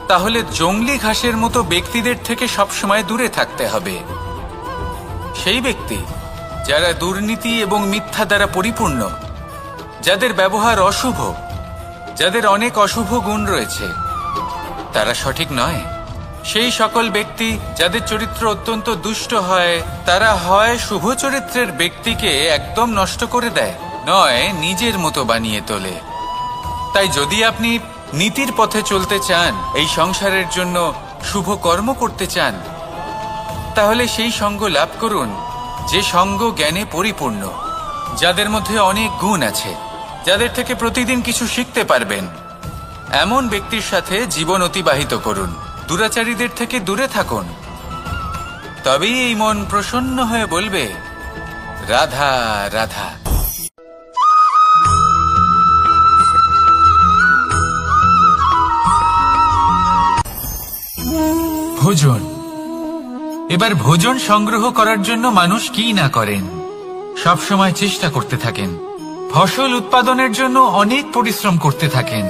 তাহলে জংলি ঘাসের মতো ব্যক্তিদের থেকে সবসময় দূরে থাকতে হবে। সেই ব্যক্তি যারা দুর্নীতি এবং মিথ্যা দ্বারা পরিপূর্ণ, যাদের ব্যবহার অশুভ, যাদের অনেক অশুভ গুণ রয়েছে, তারা সঠিক নয়। সেই সকল ব্যক্তি যাদের চরিত্র অত্যন্ত দুষ্ট হয়, তারা হয় শুভ চরিত্রের ব্যক্তিকে একদম নষ্ট করে দেয়, নয় নিজের মতো বানিয়ে তোলে। তাই যদি আপনি নীতির পথে চলতে চান, এই সংসারের জন্য শুভ কর্ম করতে চান, তাহলে সেই সঙ্গ লাভ করুন যে সঙ্গ জ্ঞানে পরিপূর্ণ, যাদের মধ্যে অনেক গুণ আছে, যাদের থেকে প্রতিদিন কিছু শিখতে পারবেন। এমন ব্যক্তির সাথে জীবন অতিবাহিত করুন। দুরাচারীদের থেকে দূরে থাকুন। তবেই এই মন প্রসন্ন হয়ে বলবে, রাধা রাধা। ভোজন। এবার ভোজন সংগ্রহ করার জন্য মানুষ কি না করেন, সব সময় চেষ্টা করতে থাকেন। ফসল উৎপাদনের জন্য অনেক পরিশ্রম করতে থাকেন,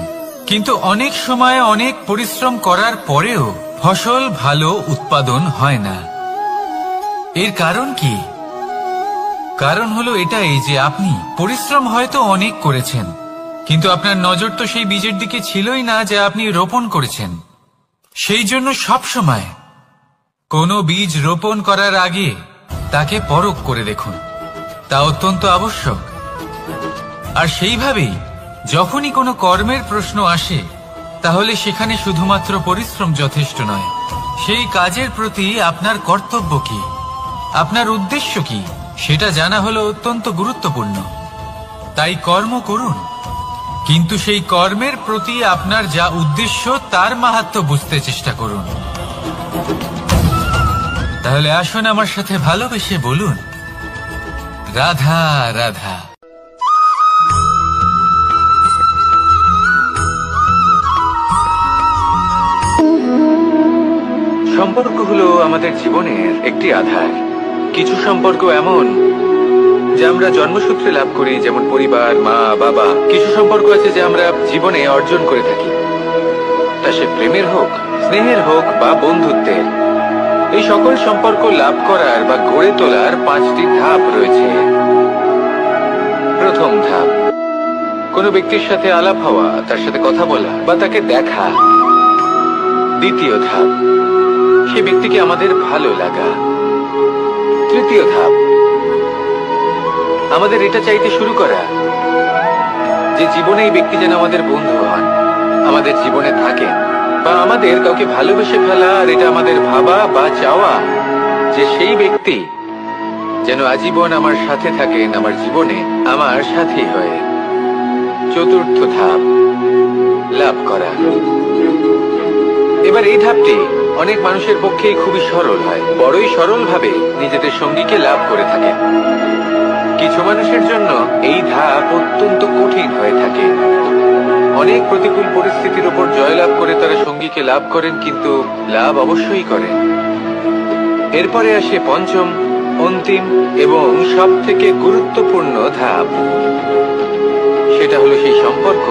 কিন্তু অনেক সময় অনেক পরিশ্রম করার পরেও ফসল ভালো উৎপাদন হয় না। এর কারণ কি? কারণ হলো এটাই যে আপনি পরিশ্রম হয়তো অনেক করেছেন, কিন্তু আপনার নজর তো সেই বীজের দিকে ছিলই না যা আপনি রোপণ করেছেন। সেই জন্য সব সময় কোনো বীজ রোপণ করার আগে তাকে পরখ করে দেখুন। তা অত্যন্ত আবশ্যক। আর সেইভাবেই যখনই কোনো কর্মের প্রশ্ন আসে, তাহলে সেখানে শুধুমাত্র পরিশ্রম যথেষ্ট নয়। সেই কাজের প্রতি আপনার কর্তব্য কি, আপনার উদ্দেশ্য কি, সেটা জানা হলো অত্যন্ত গুরুত্বপূর্ণ। তাই কর্ম করুন, কিন্তু সেই কর্মের প্রতি আপনার যা উদ্দেশ্য তার মাহাত্ম্য বুঝতে চেষ্টা করুন। তাহলে আসুন আমার সাথে ভালোবেসে বলুন, রাধা রাধা। সম্পর্ক হলো আমাদের জীবনের একটি আধার। কিছু সম্পর্ক এমন যা আমরা জন্মসূত্রে লাভ করি, যেমন পরিবার, মা, বাবা। কিছু সম্পর্ক আছে যা আমরা জীবনে অর্জন করে থাকি, তা সে প্রেমের হোক, স্নেহের হোক বা বন্ধুত্বের। এই সকল সম্পর্ক লাভ করার বা গড়ে তোলার 5টি ধাপ রয়েছে। প্রথম ধাপ, কোনো ব্যক্তির সাথে আলাপ হওয়া, তার সাথে কথা বলা বা তাকে দেখা। দ্বিতীয় ধাপ, সে ব্যক্তিকে আমাদের ভালো লাগা। তৃতীয় ধাপ, আমাদের এটা চাইতে শুরু করা যে জীবনে এই ব্যক্তি যেন আমাদের বন্ধু হন, আমাদের জীবনে থাকেন, বা আমাদের কাউকে ভালোবেসে ফেলা। আর এটা আমাদের ভাবা বা চাওয়া যে সেই ব্যক্তি যেন আজীবন আমার সাথে থাকেন, আমার জীবনে আমার সাথী হয়ে। চতুর্থ ধাপ, লাভ করা। এবার এই ধাপটি অনেক মানুষের পক্ষেই খুবই সরল হয়, বড়ই সরলভাবে নিজেদের সঙ্গীকে লাভ করে থাকে। কিছু মানুষের জন্য এই ধাপ অত্যন্ত কঠিন হয়ে থাকে। অনেক প্রতিকূল পরিস্থিতির উপর জয়লাভ করে তারা সঙ্গীকে লাভ করেন, কিন্তু লাভ অবশ্যই করেন। এরপরে আসে পঞ্চম, অন্তিম এবং সব থেকে গুরুত্বপূর্ণ ধাপ। সেটা হলো সেই সম্পর্ক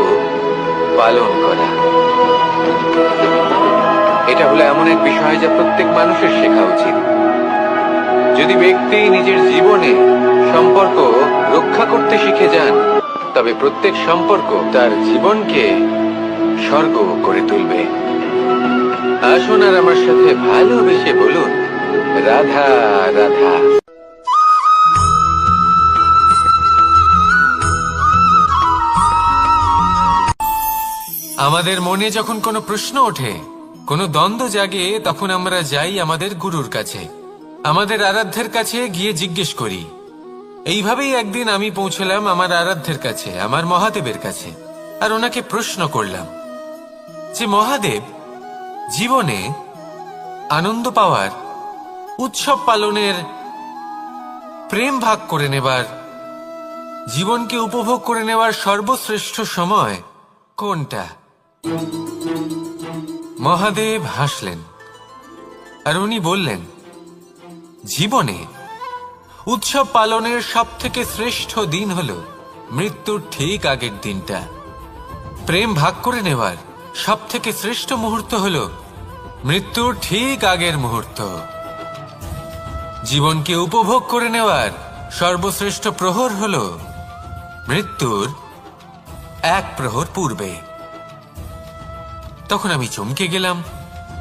পালন করা। এটা হলো এমন এক বিষয় যা প্রত্যেক মানুষের শেখা উচিত। যদি ব্যক্তি নিজের জীবনে সম্পর্ক রক্ষা করতে শিখে যান, তবে প্রত্যেক সম্পর্ক তার জীবনকে স্বর্গ করে তুলবে। আসুন আর আমার সাথে ভালোবেসে বলুন, রাধা রাধা। আমাদের মনে যখন কোনো প্রশ্ন ওঠে, কোনো দ্বন্দ্ব জাগে, তখন আমরা যাই আমাদের গুরুর কাছে, আমাদের আরাধ্যের কাছে গিয়ে জিজ্ঞেস করি। এইভাবেই একদিন আমি পৌঁছলাম আমার আরাধ্যের কাছে, আমার মহাদেবের কাছে, আর ওনাকে প্রশ্ন করলাম যে মহাদেব, জীবনে আনন্দ পাওয়ার, উৎসব পালনের, প্রেম ভাগ করে নেবার, জীবনকে উপভোগ করে নেওয়ার সর্বশ্রেষ্ঠ সময় কোনটা? মহাদেব হাসলেন আর উনি বললেন, জীবনে উৎসব পালনের সব থেকে শ্রেষ্ঠ দিন হলো মৃত্যুর ঠিক আগের দিনটা। প্রেম ভাগ করে নেওয়ার সব থেকে শ্রেষ্ঠ মুহূর্ত হলো মৃত্যুর ঠিক আগের মুহূর্ত। জীবনকে উপভোগ করে নেওয়ার সর্বশ্রেষ্ঠ প্রহর হলো মৃত্যুর এক প্রহর পূর্বে। তখন আমি চমকে গেলাম।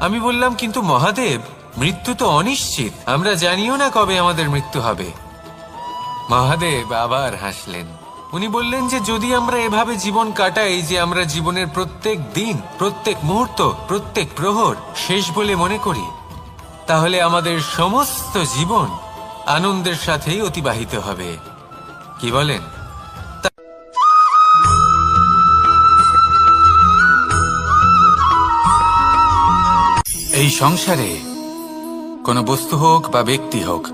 আমি বললাম, কিন্তু মহাদেব, মৃত্যু তো অনিশ্চিত, আমরা জানিও না কবে আমাদের মৃত্যু হবে। মহাদেব আবার হাসলেন। উনি বললেন যে যদি আমরা এভাবে জীবন কাটাই যে আমরা জীবনের প্রত্যেক দিন, প্রত্যেক মুহূর্ত, প্রত্যেক প্রহর শেষ বলে মনে করি, তাহলে আমাদের সমস্ত জীবন আনন্দের সাথেই অতিবাহিত হবে। কি বলেন? এই সংসারে কোনো বস্তু হোক বা ব্যক্তি হোক,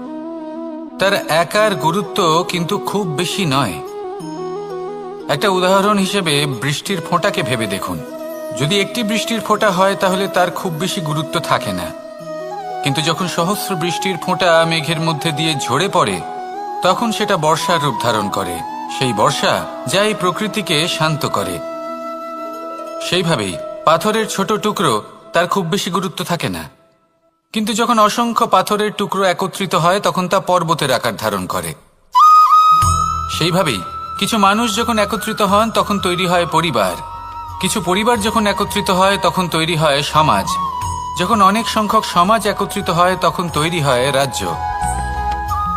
তার একার গুরুত্ব কিন্তু খুব বেশি নয়। একটা উদাহরণ হিসেবে বৃষ্টির ফোঁটাকে ভেবে দেখুন। যদি একটি বৃষ্টির ফোঁটা হয় তাহলে তার খুব বেশি গুরুত্ব থাকে না, কিন্তু যখন সহস্র বৃষ্টির ফোঁটা মেঘের মধ্যে দিয়ে ঝরে পড়ে, তখন সেটা বর্ষার রূপ ধারণ করে। সেই বর্ষা যা এই প্রকৃতিকে শান্ত করে। সেইভাবেই পাথরের ছোট টুকরো, তার খুব বেশি গুরুত্ব থাকে না, কিন্তু যখন অসংখ্য পাথরের টুকরো একত্রিত হয় তখন তা পর্বতের আকার ধারণ করে। সেইভাবেই কিছু মানুষ যখন একত্রিত হন তখন তৈরি হয় পরিবার, কিছু পরিবার যখন একত্রিত হয় তখন তৈরি হয় সমাজ, যখন অনেক সংখ্যক সমাজ একত্রিত হয় তখন তৈরি হয় রাজ্য।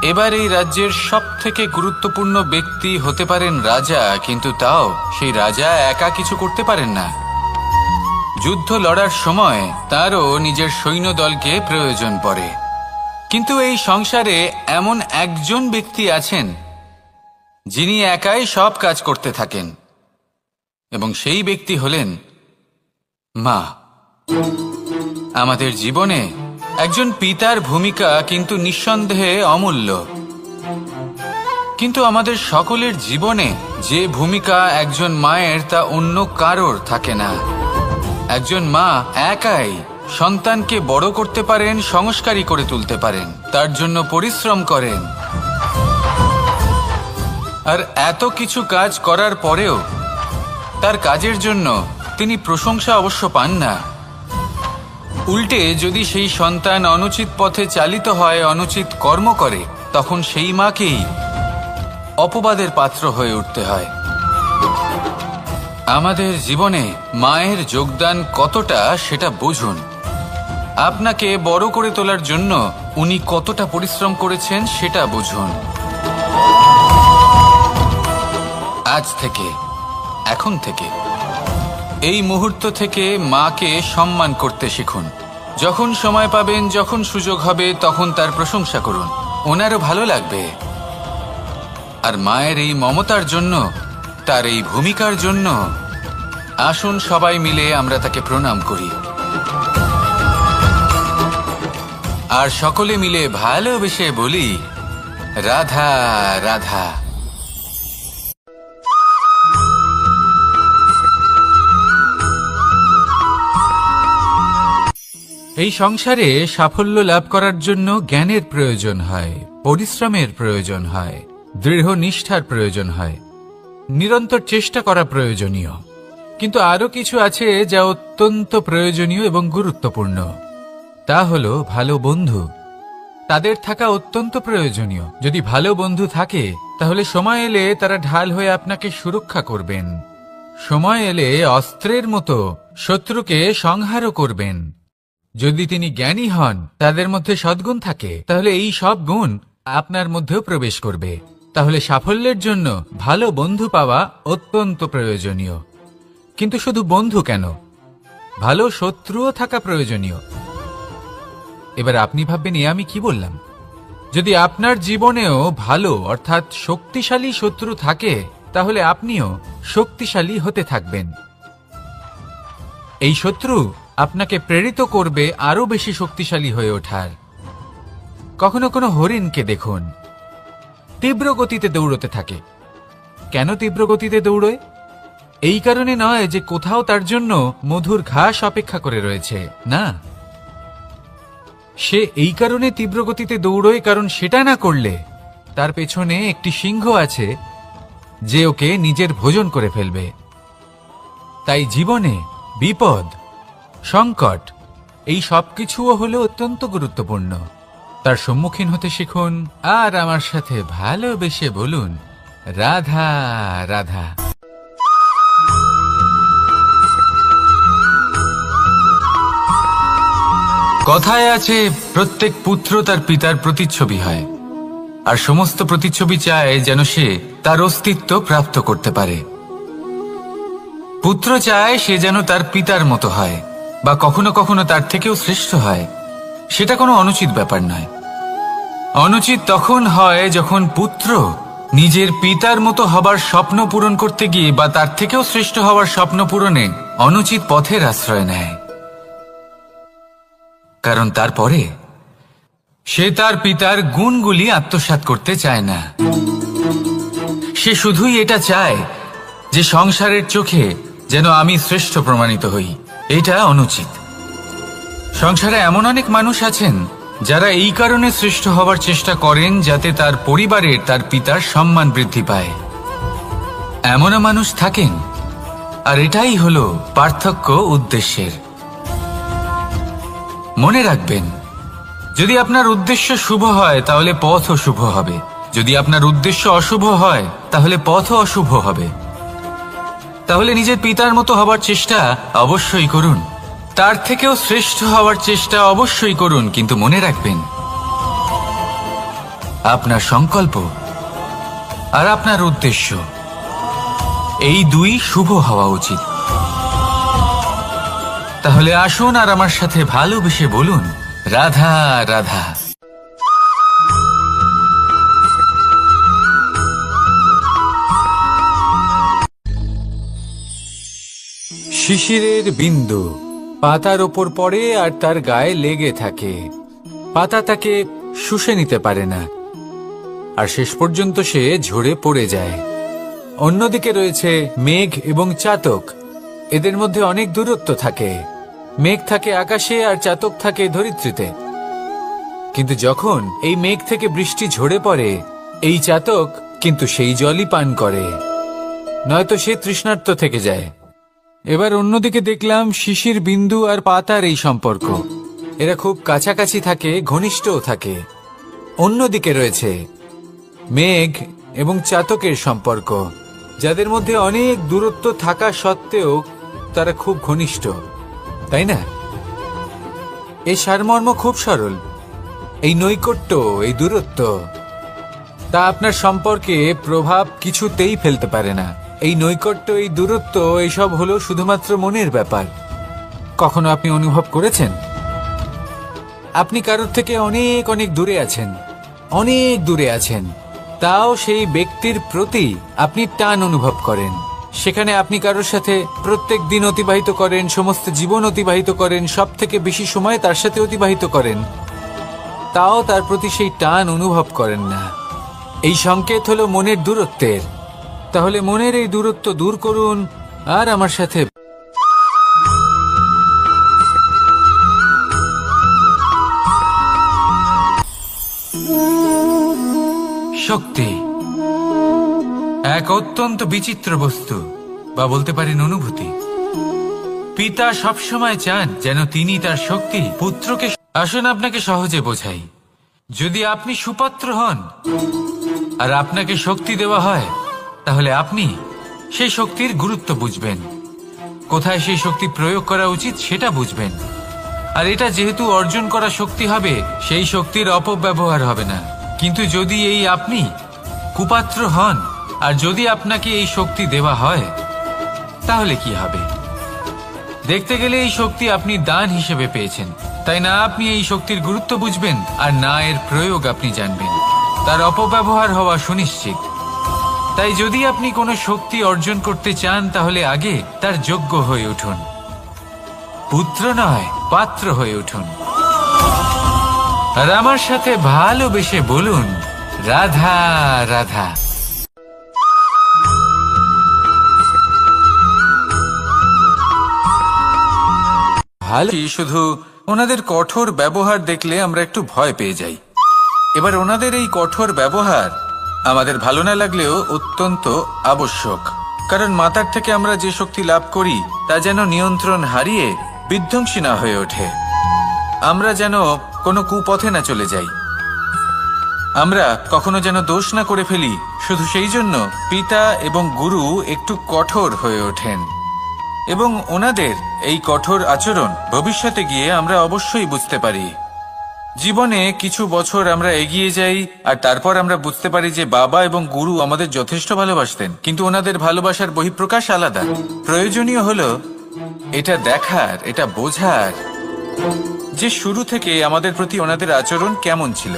এবার এই রাজ্যের সব থেকে গুরুত্বপূর্ণ ব্যক্তি হতে পারেন রাজা, কিন্তু তাও সেই রাজা একা কিছু করতে পারেন না। যুদ্ধ লড়ার সময় তারও নিজের সৈন্যদলকে প্রয়োজন পড়ে। কিন্তু এই সংসারে এমন একজন ব্যক্তি আছেন যিনি একাই সব কাজ করতে থাকেন, এবং সেই ব্যক্তি হলেন মা। আমাদের জীবনে একজন পিতার ভূমিকা কিন্তু নিঃসন্দেহে অমূল্য, কিন্তু আমাদের সকলের জীবনে যে ভূমিকা একজন মায়ের তা অন্য কারোর থাকে না। একজন মা একাই সন্তানকে বড় করতে পারেন, সংস্কারী করে তুলতে পারেন, তার জন্য পরিশ্রম করেন। আর এত কিছু কাজ করার পরেও তার কাজের জন্য তিনি প্রশংসা অবশ্য পান না। উল্টে যদি সেই সন্তান অনুচিত পথে চালিত হয়, অনুচিত কর্ম করে, তখন সেই মাকেই অপবাদের পাত্র হয়ে উঠতে হয়। আমাদের জীবনে মায়ের যোগদান কতটা সেটা বুঝুন। আপনাকে বড় করে তোলার জন্য উনি কতটা পরিশ্রম করেছেন সেটা বুঝুন। আজ থেকে, এখন থেকে, এই মুহূর্ত থেকে মাকে সম্মান করতে শিখুন। যখন সময় পাবেন, যখন সুযোগ হবে, তখন তার প্রশংসা করুন, ওনারও ভালো লাগবে। আর মায়ের এই মমতার জন্য, তার এই ভূমিকার জন্য আসুন সবাই মিলে আমরা তাকে প্রণাম করি আর সকলে মিলে ভালোবেসে বলি, রাধা রাধা। এই সংসারে সাফল্য লাভ করার জন্য জ্ঞানের প্রয়োজন হয়, পরিশ্রমের প্রয়োজন হয়, দৃঢ় নিষ্ঠার প্রয়োজন হয়, নিরন্তর চেষ্টা করা প্রয়োজনীয়। কিন্তু আরো কিছু আছে যা অত্যন্ত প্রয়োজনীয় এবং গুরুত্বপূর্ণ। তা হলো ভালো বন্ধু। তাদের থাকা অত্যন্ত প্রয়োজনীয়। যদি ভালো বন্ধু থাকে তাহলে সময় এলে তারা ঢাল হয়ে আপনাকে সুরক্ষা করবেন। সময় এলে অস্ত্রের মতো শত্রুকে সংহারও করবেন। যদি তিনি জ্ঞানী হন, তাদের মধ্যে সদ্গুণ থাকে, তাহলে এই সব গুণ আপনার মধ্যেও প্রবেশ করবে। তাহলে সাফল্যের জন্য ভালো বন্ধু পাওয়া অত্যন্ত প্রয়োজনীয়। কিন্তু শুধু বন্ধু কেন, ভালো শত্রুও থাকা প্রয়োজনীয়। এবার আপনি ভাববেন, এ আমি কি বললাম? যদি আপনার জীবনেও ভালো অর্থাৎ শক্তিশালী শত্রু থাকে, তাহলে আপনিও শক্তিশালী হতে থাকবেন। এই শত্রু আপনাকে প্রেরিত করবে আরো বেশি শক্তিশালী হয়ে ওঠার। কখনো কোনো হরিণকে দেখুন, তীব্র গতিতে দৌড়তে থাকে। কেন তীব্র গতিতে দৌড়য়? এই কারণে নয় যে কোথাও তার জন্য মধুর ঘাস অপেক্ষা করে রয়েছে, না। সে এই কারণে তীব্র গতিতে দৌড়য় কারণ সেটা না করলে তার পেছনে একটি সিংহ আছে যে ওকে নিজের ভোজন করে ফেলবে। তাই জীবনে বিপদ, সংকট, এই সবকিছুও হলো অত্যন্ত গুরুত্বপূর্ণ। তার সম্মুখীন হতে শিখুন আর আমার সাথে ভালোবেসে বলুন, রাধা রাধা। কথায় আছে, প্রত্যেক পুত্র তার পিতার প্রতিচ্ছবি হয়, আর সমস্ত প্রতিচ্ছবি চায় যেন সে তার অস্তিত্ব প্রাপ্ত করতে পারে। পুত্র চায় সে যেন তার পিতার মতো হয়, বা কখনো কখনো তার থেকেও শ্রেষ্ঠ হয়। সেটা কোনো অনুচিত ব্যাপার নয়। অনুচিত তখন হয় যখন পুত্র নিজের পিতার মতো হবার স্বপ্ন পূরণ করতে গিয়ে বা তার থেকেও শ্রেষ্ঠ হওয়ার স্বপ্ন পূরণে অনুচিত পথের আশ্রয় নেয়। কারণ তারপরে সে তার পিতার গুণগুলি আত্মসাৎ করতে চায় না। সে শুধুই এটা চায় যে সংসারের চোখে যেন আমি শ্রেষ্ঠ প্রমাণিত হই। এটা অনুচিত। সংসারে এমন অনেক মানুষ আছেন যারা এই কারণে শ্রেষ্ঠ হওয়ার চেষ্টা করেন যাতে তার পরিবারের তার পিতার সম্মান বৃদ্ধি পায়। এমনও মানুষ থাকেন, আর এটাই হলো পার্থক্য উদ্দেশ্যের। মনে রাখবেন, যদি আপনার উদ্দেশ্য শুভ হয় তাহলে পথও শুভ হবে। যদি আপনার উদ্দেশ্য অশুভ হয় তাহলে পথও অশুভ হবে। তাহলে নিজের পিতার মতো হবার চেষ্টা অবশ্যই করুন, তার থেকেও শ্রেষ্ঠ হওয়ার চেষ্টা অবশ্যই করুন, কিন্তু মনে রাখবেন আপনার সংকল্প আর আপনার উদ্দেশ্য এই দুই শুভ হওয়া উচিত। তাহলে আসুন আর আমার সাথে ভালোবেসে বলুন, রাধা রাধা। শিশিরের বিন্দু পাতার ওপর পড়ে আর তার গায়ে লেগে থাকে। পাতা তাকে শুষে নিতে পারে না, আর শেষ পর্যন্ত সে ঝরে পড়ে যায়। অন্যদিকে রয়েছে মেঘ এবং চাতক। এদের মধ্যে অনেক দূরত্ব থাকে। মেঘ থাকে আকাশে আর চাতক থাকে ধরিত্রীতে। কিন্তু যখন এই মেঘ থেকে বৃষ্টি ঝরে পড়ে, এই চাতক কিন্তু সেই জলই পান করে, নয়তো সে তৃষ্ণার্ত থেকে যায়। এবার অন্যদিকে দেখলাম শিশির বিন্দু আর পাতার এই সম্পর্ক। এরা খুব কাছাকাছি থাকে, ঘনিষ্ঠও থাকে। অন্যদিকে রয়েছে মেঘ এবং চাতকের সম্পর্ক, যাদের মধ্যে অনেক দূরত্ব থাকা সত্ত্বেও তারা খুব ঘনিষ্ঠ, তাই না? এই সারমর্ম খুব সরল। এই নৈকট্য, এই দূরত্ব, তা আপনার সম্পর্কে প্রভাব কিছুতেই ফেলতে পারে না। এই নৈকট্য, এই দূরত্ব, এইসব হলো শুধুমাত্র মনের ব্যাপার। কখনো আপনি অনুভব করেছেন আপনি কারোর থেকে অনেক অনেক দূরে আছেন, অনেক দূরে আছেন, তাও সেই ব্যক্তির প্রতি আপনি টান অনুভব করেন? সেখানে আপনি কারোর সাথে প্রত্যেক দিন অতিবাহিত করেন, সমস্ত জীবন অতিবাহিত করেন, সব থেকে বেশি সময় তার সাথে অতিবাহিত করেন, তাও তার প্রতি সেই টান অনুভব করেন না। এই সংকেত হলো মনের দূরত্বের। তাহলে মনের এই দূরত্ব দূর করুন আর আমার সাথে শক্তি এক অত্যন্ত বিচিত্র বস্তু, বা বলতে পারেন অনুভূতি। পিতা সবসময় চান যেন তিনি তার শক্তি পুত্রকে। আসুন আপনাকে সহজে বোঝাই। যদি আপনি সুপাত্র হন আর আপনাকে শক্তি দেওয়া হয়, তাহলে আপনি সেই শক্তির গুরুত্ব বুঝবেন, কোথায় সেই শক্তি প্রয়োগ করা উচিত সেটা বুঝবেন। আর এটা যেহেতু অর্জন করা শক্তি হবে, সেই শক্তির অপব্যবহার হবে না। কিন্তু যদি এই আপনি কুপাত্র হন আর যদি আপনাকে এই শক্তি দেওয়া হয়, তাহলে কি হবে? দেখতে গেলে এই শক্তি আপনি দান হিসেবে পেয়েছেন, তাই না আপনি এই শক্তির গুরুত্ব বুঝবেন আর না এর প্রয়োগ আপনি জানবেন। তার অপব্যবহার হওয়া সুনিশ্চিত। তাই যদি আপনি কোনো শক্তি অর্জন করতে চান, তাহলে আগে তার যোগ্য হয়ে উঠুন। পুত্র নয়, পাত্র হয়ে উঠুন। আর আমার সাথে ভালোবেসে বলুন, রাধা রাধা। শুধু ওনাদের কঠোর ব্যবহার দেখলে আমরা একটু ভয় পেয়ে যাই। এবার ওনাদের এই কঠোর ব্যবহার আমাদের ভালো না লাগলেও অত্যন্ত আবশ্যক, কারণ মাতার থেকে আমরা যে শক্তি লাভ করি তা যেন নিয়ন্ত্রণ হারিয়ে বিধ্বংসী না হয়ে ওঠে। আমরা যেন কোনো কুপথে না চলে যাই, আমরা কখনো যেন দোষ না করে ফেলি। শুধু সেই জন্য পিতা এবং গুরু একটু কঠোর হয়ে ওঠেন, এবং ওনাদের এই কঠোর আচরণ ভবিষ্যতে গিয়ে আমরা অবশ্যই বুঝতে পারি। জীবনে কিছু বছর আমরা এগিয়ে যাই আর তারপর আমরা বুঝতে পারি যে বাবা এবং গুরু আমাদের যথেষ্ট ভালোবাসতেন, কিন্তু ওনাদের ভালোবাসার বহিঃপ্রকাশ আলাদা। প্রয়োজনীয় হলো এটা দেখার, এটা বোঝার যে শুরু থেকে আমাদের প্রতি ওনাদের আচরণ কেমন ছিল।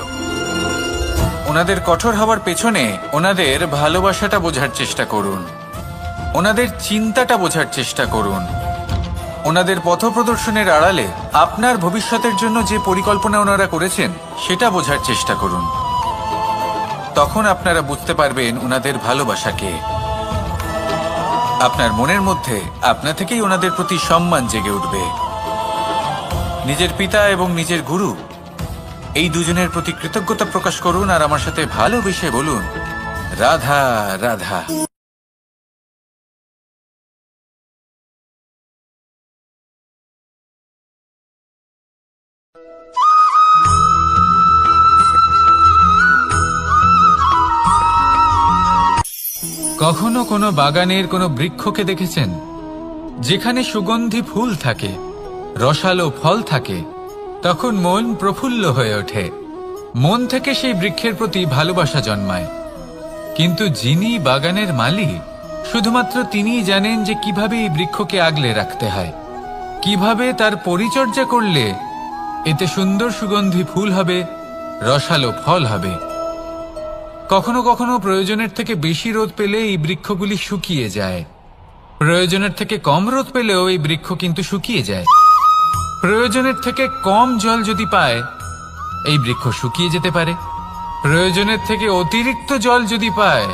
ওনাদের কঠোর হওয়ার পেছনে ওনাদের ভালোবাসাটা বোঝার চেষ্টা করুন, ওনাদের চিন্তাটা বোঝার চেষ্টা করুন, ওনাদের পথপ্রদর্শনের আড়ালে আপনার ভবিষ্যতের জন্য যে পরিকল্পনা ওনারা করেছেন সেটা বোঝার চেষ্টা করুন। তখন আপনারা বুঝতে পারবেন ওনাদের ভালোবাসাকে। আপনার মনের মধ্যে আপনা থেকেই ওনাদের প্রতি সম্মান জেগে উঠবে। নিজের পিতা এবং নিজের গুরু এই দুজনের প্রতি কৃতজ্ঞতা প্রকাশ করুন আর আমার সাথে ভালোবেসে বলুন, রাধা রাধা। কখনো কোনো বাগানের কোনো বৃক্ষকে দেখেছেন যেখানে সুগন্ধি ফুল থাকে, রসালো ফল থাকে? তখন মন প্রফুল্ল হয়ে ওঠে, মন থেকে সেই বৃক্ষের প্রতি ভালোবাসা জন্মায়। কিন্তু যিনি বাগানের মালিক, শুধুমাত্র তিনিই জানেন যে কিভাবে এই বৃক্ষকে আগলে রাখতে হয়, কিভাবে তার পরিচর্যা করলে এতে সুন্দর সুগন্ধি ফুল হবে, রসালো ফল হবে। কখনো কখনো প্রয়োজনের থেকে বেশি রোদ পেলে এই বৃক্ষগুলি শুকিয়ে যায়, প্রয়োজনের থেকে কম রোদ পেলেও এই বৃক্ষ কিন্তু শুকিয়ে যায়। প্রয়োজনের থেকে কম জল যদি পায়, এই বৃক্ষ শুকিয়ে যেতে পারে। প্রয়োজনের থেকে অতিরিক্ত জল যদি পায়,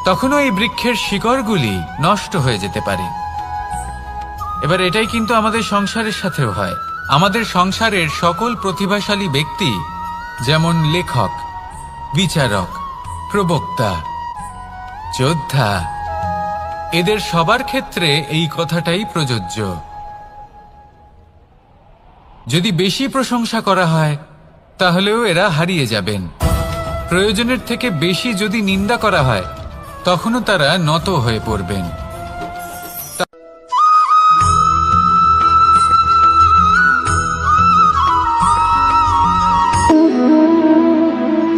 তখনও এই বৃক্ষের শিকড়গুলি নষ্ট হয়ে যেতে পারে। এবার এটাই কিন্তু আমাদের সংসারের সাথেও হয়। আমাদের সংসারের সকল প্রতিভাশালী ব্যক্তি, যেমন লেখক, বিচারক, প্রবক্তা, যোদ্ধা, এদের সবার ক্ষেত্রে এই কথাটাই প্রযোজ্য। যদি বেশি প্রশংসা করা হয়, তাহলেও এরা হারিয়ে যাবেন। প্রয়োজনের থেকে বেশি যদি নিন্দা করা হয়, তখনও তারা নত হয়ে পড়বেন।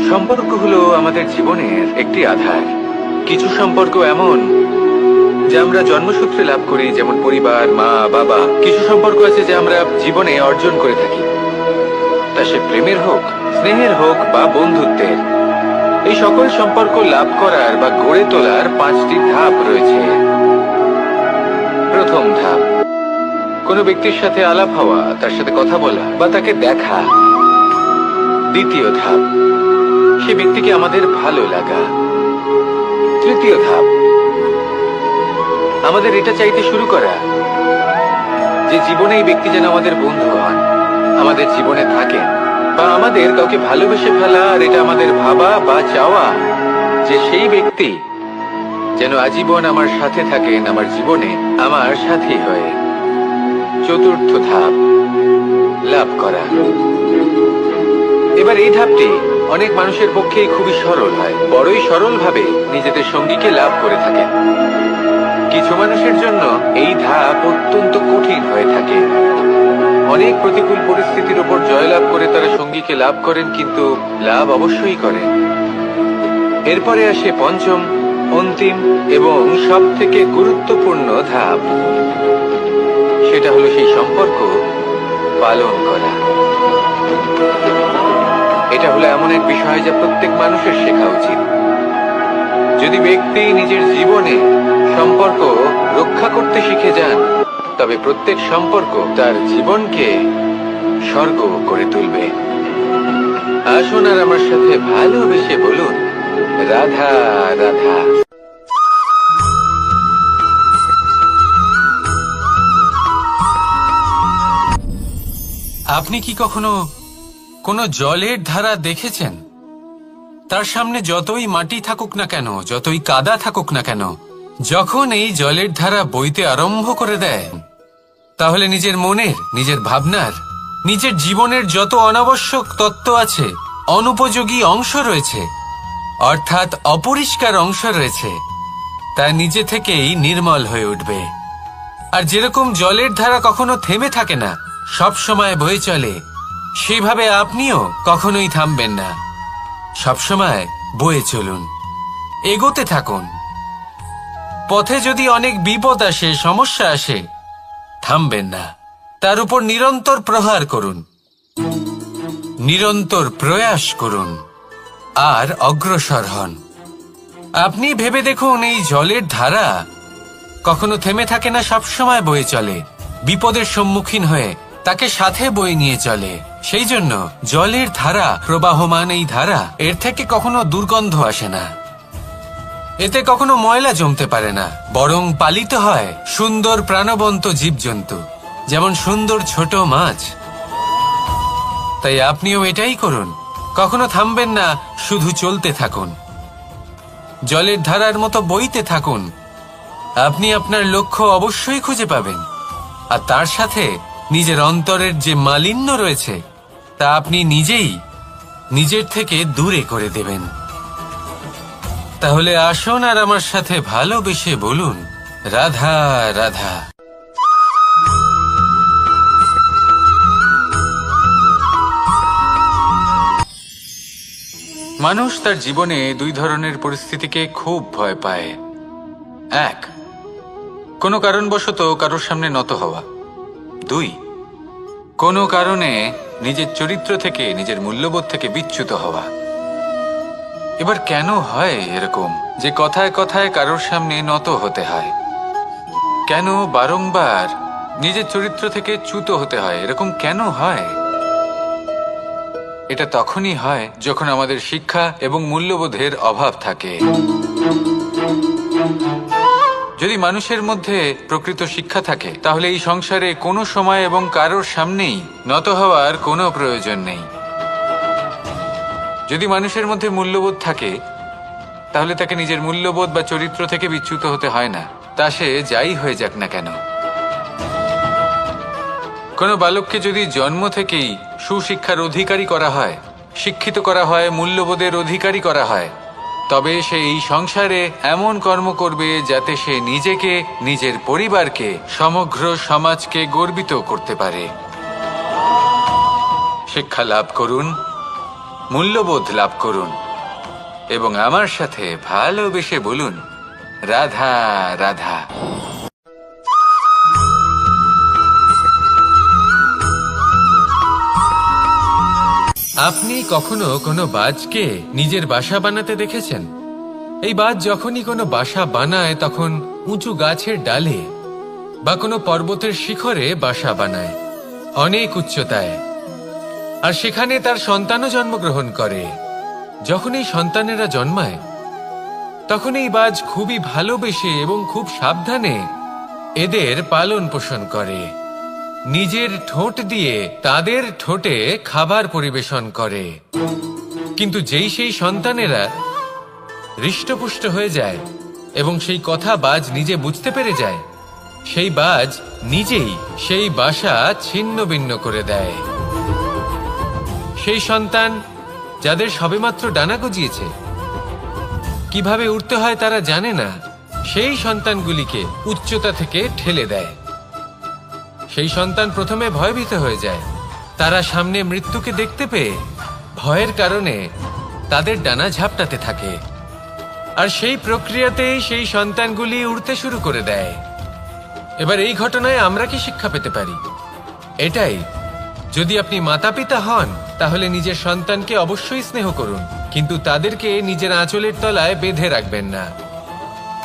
সম্পর্ক হলো আমাদের জীবনের একটি আধার। কিছু সম্পর্ক এমন যা আমরা জন্মসূত্রে লাভ করি, যেমন পরিবার, মা, বাবা। কিছু সম্পর্ক আছে যা আমরা জীবনে অর্জন করে থাকি, তা সে প্রেমের হোক, স্নেহের হোক বা বন্ধুত্বের। এই সকল সম্পর্ক লাভ করার বা গড়ে তোলার 5টি ধাপ রয়েছে। প্রথম ধাপ। কোনো ব্যক্তির সাথে আলাপ হওয়া, তার সাথে কথা বলা বা তাকে দেখা। দ্বিতীয় ধাপ, সে ব্যক্তিকে আমাদের ভালো লাগা। তৃতীয় ধাপ, আমাদের এটা চাইতে শুরু করা যে জীবনে এই ব্যক্তি যেন আমাদের বন্ধু হন, আমাদের জীবনে থাকেন, বা আমাদের কাউকে ভালোবেসে ফেলা। আর এটা আমাদের ভাবা বা চাওয়া যে সেই ব্যক্তি যেন আজীবন আমার সাথে থাকেন, আমার জীবনে আমার সাথী হয়ে। চতুর্থ ধাপ, লাভ করা। এবার এই ধাপটি অনেক মানুষের পক্ষেই খুবই সরল হয়, বড়ই সরলভাবে নিজেদের সঙ্গীকে লাভ করে থাকেন। কিছু মানুষের জন্য এই ধাপ অত্যন্ত কঠিন হয়ে থাকে। অনেক প্রতিকূল পরিস্থিতির উপর জয়লাভ করে তারা সঙ্গীকে লাভ করেন, কিন্তু লাভ অবশ্যই করেন। এরপরে আসে পঞ্চম, অন্তিম এবং সব থেকে গুরুত্বপূর্ণ ধাপ। সেটা হলো সেই সম্পর্ক পালন করা। এটা হলো এমন এক বিষয় যা প্রত্যেক মানুষের শেখা উচিত। যদি ব্যক্তি নিজের জীবনে সম্পর্ক রক্ষা করতে শিখে যান, তবে প্রত্যেক সম্পর্ক তার জীবনকে স্বর্গ করে তুলবে। আসুন আর আমার সাথে ভালোবেসে বলুন, রাধা রাধা। আপনি কি কখনো কোনো জলের ধারা দেখেছেন? তার সামনে যতই মাটি থাকুক না কেন, যতই কাদা থাকুক না কেন, যখন এই জলের ধারা বইতে আরম্ভ করে দেয়, তাহলে নিজের মনের, নিজের ভাবনার, নিজের জীবনের যত অনাবশ্যক তত্ত্ব আছে, অনুপযোগী অংশ রয়েছে, অর্থাৎ অপরিষ্কার অংশ রয়েছে, তা নিজে থেকেই নির্মল হয়ে উঠবে। আর যেরকম জলের ধারা কখনো থেমে থাকে না, সব সময় বয়ে চলে, সেইভাবে আপনিও কখনোই থামবেন না। সবসময় বয়ে চলুন, এগোতে থাকুন। পথে যদি অনেক বিপদ আসে, সমস্যা আসে, থামবেন না, তার উপর নিরন্তর প্রহার করুন, নিরন্তর প্রয়াস করুন আর অগ্রসর হন। আপনি ভেবে দেখুন, এই জলের ধারা কখনো থেমে থাকে না, সবসময় বয়ে চলে, বিপদের সম্মুখীন হয়ে তাকে সাথে বয়ে নিয়ে চলে। সেই জন্য জলের ধারা, প্রবাহমান এই ধারা, এর থেকে কখনো দুর্গন্ধ আসে না, এতে কখনো ময়লা জমতে পারে না, বরং পালিত হয় সুন্দর প্রাণবন্ত জীবজন্তু, যেমন সুন্দর ছোট মাছ। তাই আপনিও এটাই করুন, কখনো থামবেন না, শুধু চলতে থাকুন, জলের ধারার মতো বইতে থাকুন। আপনি আপনার লক্ষ্য অবশ্যই খুঁজে পাবেন, আর তার সাথে নিজের অন্তরের যে মালিন্য রয়েছে তা আপনি নিজেই নিজের থেকে দূরে করে দেবেন। তাহলে আসুন আর আমার সাথে ভালোবেসে বলুন, রাধা রাধা। মানুষ তার জীবনে দুই ধরনের পরিস্থিতিকে খুব ভয় পায়। এক, কোনো কারণবশত কারোর সামনে নত হওয়া। দুই, কোনো কারণে নিজের চরিত্র থেকে, নিজের মূল্যবোধ থেকে বিচ্যুত হওয়া। এবার কেন হয় এরকম যে কথায় কথায় কারোর সামনে নত হতে হয়? কেন বারংবার নিজের চরিত্র থেকে চ্যুত হতে হয়? এরকম কেন হয়? এটা তখনই হয় যখন আমাদের শিক্ষা এবং মূল্যবোধের অভাব থাকে। যদি মানুষের মধ্যে প্রকৃত শিক্ষা থাকে, তাহলে এই সংসারে কোনো সময় এবং কারোর সামনেই নত হওয়ার কোনো প্রয়োজন নেই। যদি মানুষের মধ্যে মূল্যবোধ থাকে, তাহলে তাকে নিজের মূল্যবোধ বা চরিত্র থেকে বিচ্যুত হতে হয় না, তা সে যাই হয়ে যাক না কেন। কোনো বালককে যদি জন্ম থেকেই সুশিক্ষার অধিকারী করা হয়, শিক্ষিত করা হয়, মূল্যবোধের অধিকারী করা হয়, তবে সে এই সংসারে এমন কর্ম করবে যাতে সে নিজেকে, নিজের পরিবারকে, সমগ্র সমাজকে গর্বিত করতে পারে। শিক্ষা লাভ করুন, মূল্যবোধ লাভ করুন এবং আমার সাথে ভালোবেসে বলুন, রাধা রাধা। আপনি কখনো কোনো বাজকে নিজের বাসা বানাতে দেখেছেন? এই বাজ যখনই কোনো বাসা বানায়, তখন উঁচু গাছের ডালে বা কোনো পর্বতের শিখরে বাসা বানায় অনেক উচ্চতায়, আর সেখানে তার সন্তানও জন্মগ্রহণ করে। যখন এই সন্তানেরা জন্মায় তখন এই বাজ খুবই ভালোবেসে এবং খুব সাবধানে এদের পালন পোষণ করে। নিজের ঠোঁট দিয়ে তাদের ঠোঁটে খাবার পরিবেশন করে। কিন্তু যেই সেই সন্তানেরা হৃষ্টপুষ্ট হয়ে যায় এবং সেই কথা বাজ নিজে বুঝতে পেরে যায়, সেই বাজ নিজেই সেই বাসা ছিন্ন ভিন্ন করে দেয়। সেই সন্তান যাদের সবেমাত্র ডানা গজিয়েছে, কিভাবে উড়তে হয় তারা জানে না, সেই সন্তানগুলিকে উচ্চতা থেকে ঠেলে দেয়। সেই সন্তান প্রথমে ভয়ভীত হয়ে যায়। তারা সামনে মৃত্যুকে দেখতে পেয়ে ভয়ের কারণে তাদের ডানা ঝাপটাতে থাকে, আর সেই প্রক্রিয়াতেই সেই সন্তানগুলি উড়তে শুরু করে দেয়। এবার এই ঘটনায় আমরা কি শিক্ষা পেতে পারি? এটাই, যদি আপনি মাতা পিতা হন তাহলে নিজের সন্তানকে অবশ্যই স্নেহ করুন, কিন্তু তাদেরকে নিজের আঁচলের তলায় বেঁধে রাখবেন না।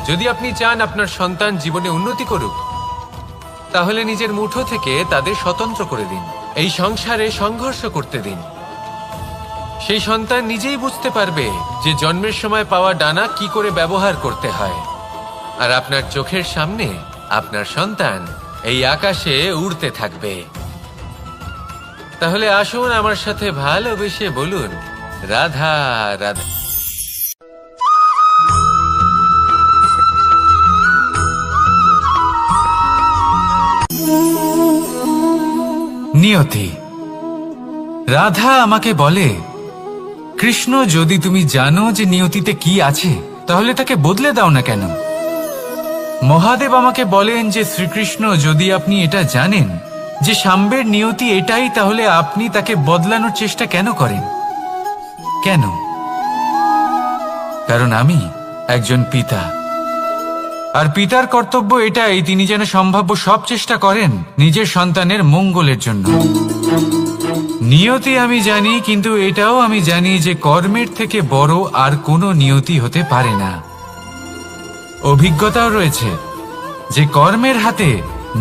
যদি আপনি চান আপনার সন্তান জীবনে উন্নতি করুক, তাহলে নিজের মুঠো থেকে তাদের স্বতন্ত্র করে দিন। এই সংসারে সংঘর্ষ করতে দিন। সেই সন্তান নিজেই বুঝতে পারবে যে জন্মের সময় পাওয়া ডানা কি করে ব্যবহার করতে হয়। আর আপনার চোখের সামনে আপনার সন্তান এই আকাশে উড়তে থাকবে। তাহলে আসুন আমার সাথে ভালোবেসে বলুন, রাধা রাধা। নিয়তি। রাধা আমাকে বলে, কৃষ্ণ, যদি তুমি জানো যে নিয়তিতে কি আছে তাহলে তাকে বদলে দাও না কেন? মহাদেব আমাকে বলেন যে শ্রীকৃষ্ণ, যদি আপনি এটা জানেন যে সাম্বের নিয়তি এটাই, তাহলে আপনি তাকে বদলানোর চেষ্টা কেন করেন? কেন? কারণ আমি একজন পিতা, আর পিতার কর্তব্য এটাই, তিনি যেন সম্ভাব্য সব চেষ্টা করেন নিজের সন্তানের মঙ্গলের জন্য। নিয়তি আমি জানি, কিন্তু এটাও আমি জানি যে কর্মের থেকে বড় আর কোনো নিয়তি হতে পারে না। অভিজ্ঞতাও রয়েছে যে কর্মের হাতে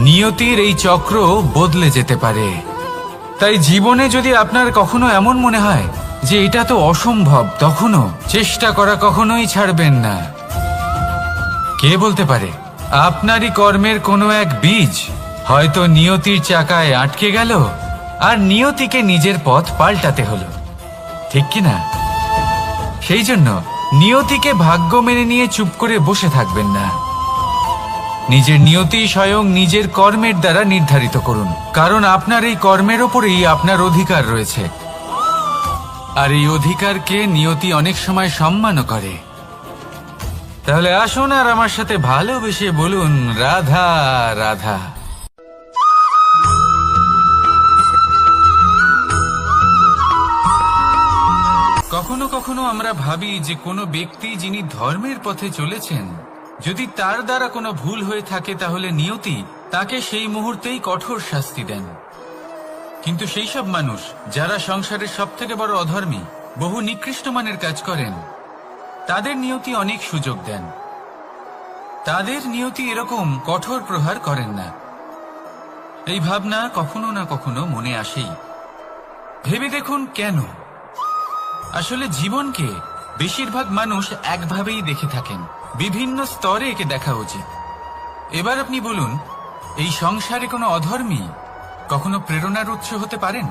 নিয়তির এই চক্র বদলে যেতে পারে। তাই জীবনে যদি আপনার কখনো এমন মনে হয় যে এটা তো অসম্ভব, তখনও চেষ্টা করা কখনোই ছাড়বেন না। কে বলতে পারে আপনারই কর্মের কোনো এক বীজ হয়তো নিয়তির চাকায় আটকে গেল, আর নিয়তিকে নিজের পথ পাল্টাতে হলো, ঠিক কিনা? সেই জন্য নিয়তিকে ভাগ্য মেনে নিয়ে চুপ করে বসে থাকবেন না। নিজের নিয়তি স্বয়ং নিজের কর্মের দ্বারা নির্ধারিত করুন, কারণ আপনার এই কর্মের ওপরেই আপনার অধিকার রয়েছে, আর এই অধিকারকে নিয়তি অনেক সময় সম্মানও করে। তাহলে আসুন আর আমার সাথে ভালোবেসে বলুন, রাধা রাধা। কখনো কখনো আমরা ভাবি যে কোনো ব্যক্তি যিনি ধর্মের পথে চলেছেন, যদি তার দ্বারা কোনো ভুল হয়ে থাকে তাহলে নিয়তি তাকে সেই মুহূর্তেই কঠোর শাস্তি দেন। কিন্তু সেই সব মানুষ যারা সংসারের সবথেকে বড় অধর্মী, বহু নিকৃষ্ট মানের কাজ করেন, তাদের নিয়তি অনেক সুযোগ দেন। তাদের নিয়তি এরকম কঠোর প্রহার করেন না। এই ভাবনা কখনো না কখনো মনে আসেই। ভেবে দেখুন কেন? আসলে জীবনকে বেশিরভাগ মানুষ একভাবেই দেখে থাকেন, বিভিন্ন স্তরে একে দেখা উচিত। এবার আপনি বলুন, এই সংসারে কোনো অধর্মী কখনো প্রেরণার উৎস হতে পারেন?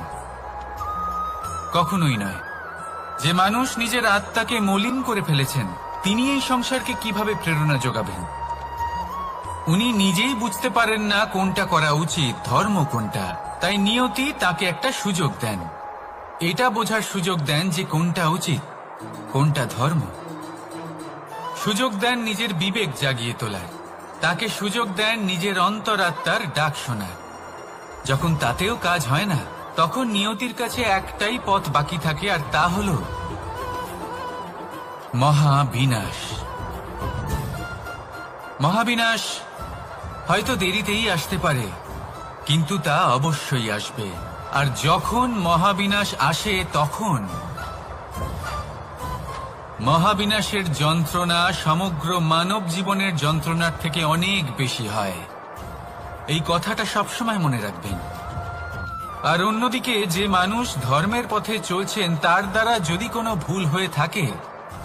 কখনোই নয়। যে মানুষ নিজের আত্মাকে মলিন করে ফেলেছেন, তিনি এই সংসারকে কিভাবে প্রেরণা যোগাবেন? উনি নিজেই বুঝতে পারেন না কোনটা করা উচিত, ধর্ম কোনটা। তাই নিয়তি তাকে একটা সুযোগ দেন, এটা বোঝার সুযোগ দেন যে কোনটা উচিত, কোনটা ধর্ম। সুযোগ দেন নিজের বিবেক জাগিয়ে তোলার, তাকে সুযোগ দেন নিজের অন্তরাত্মার ডাক শোনার। যখন তাতেও কাজ হয় না, তখন নিয়তির কাছে একটাই পথ বাকি থাকে, আর তা হল মহাবিনাশ। মহাবিনাশ হয়তো দেরিতেই আসতে পারে, কিন্তু তা অবশ্যই আসবে। আর যখন মহাবিনাশ আসে, তখন মহাবিনাশের যন্ত্রণা সমগ্র মানব জীবনের যন্ত্রণার থেকে অনেক বেশি হয়। এই কথাটা সবসময় মনে রাখবেন। আর অন্যদিকে যে মানুষ ধর্মের পথে চলছেন তার দ্বারা যদি কোনো ভুল হয়ে থাকে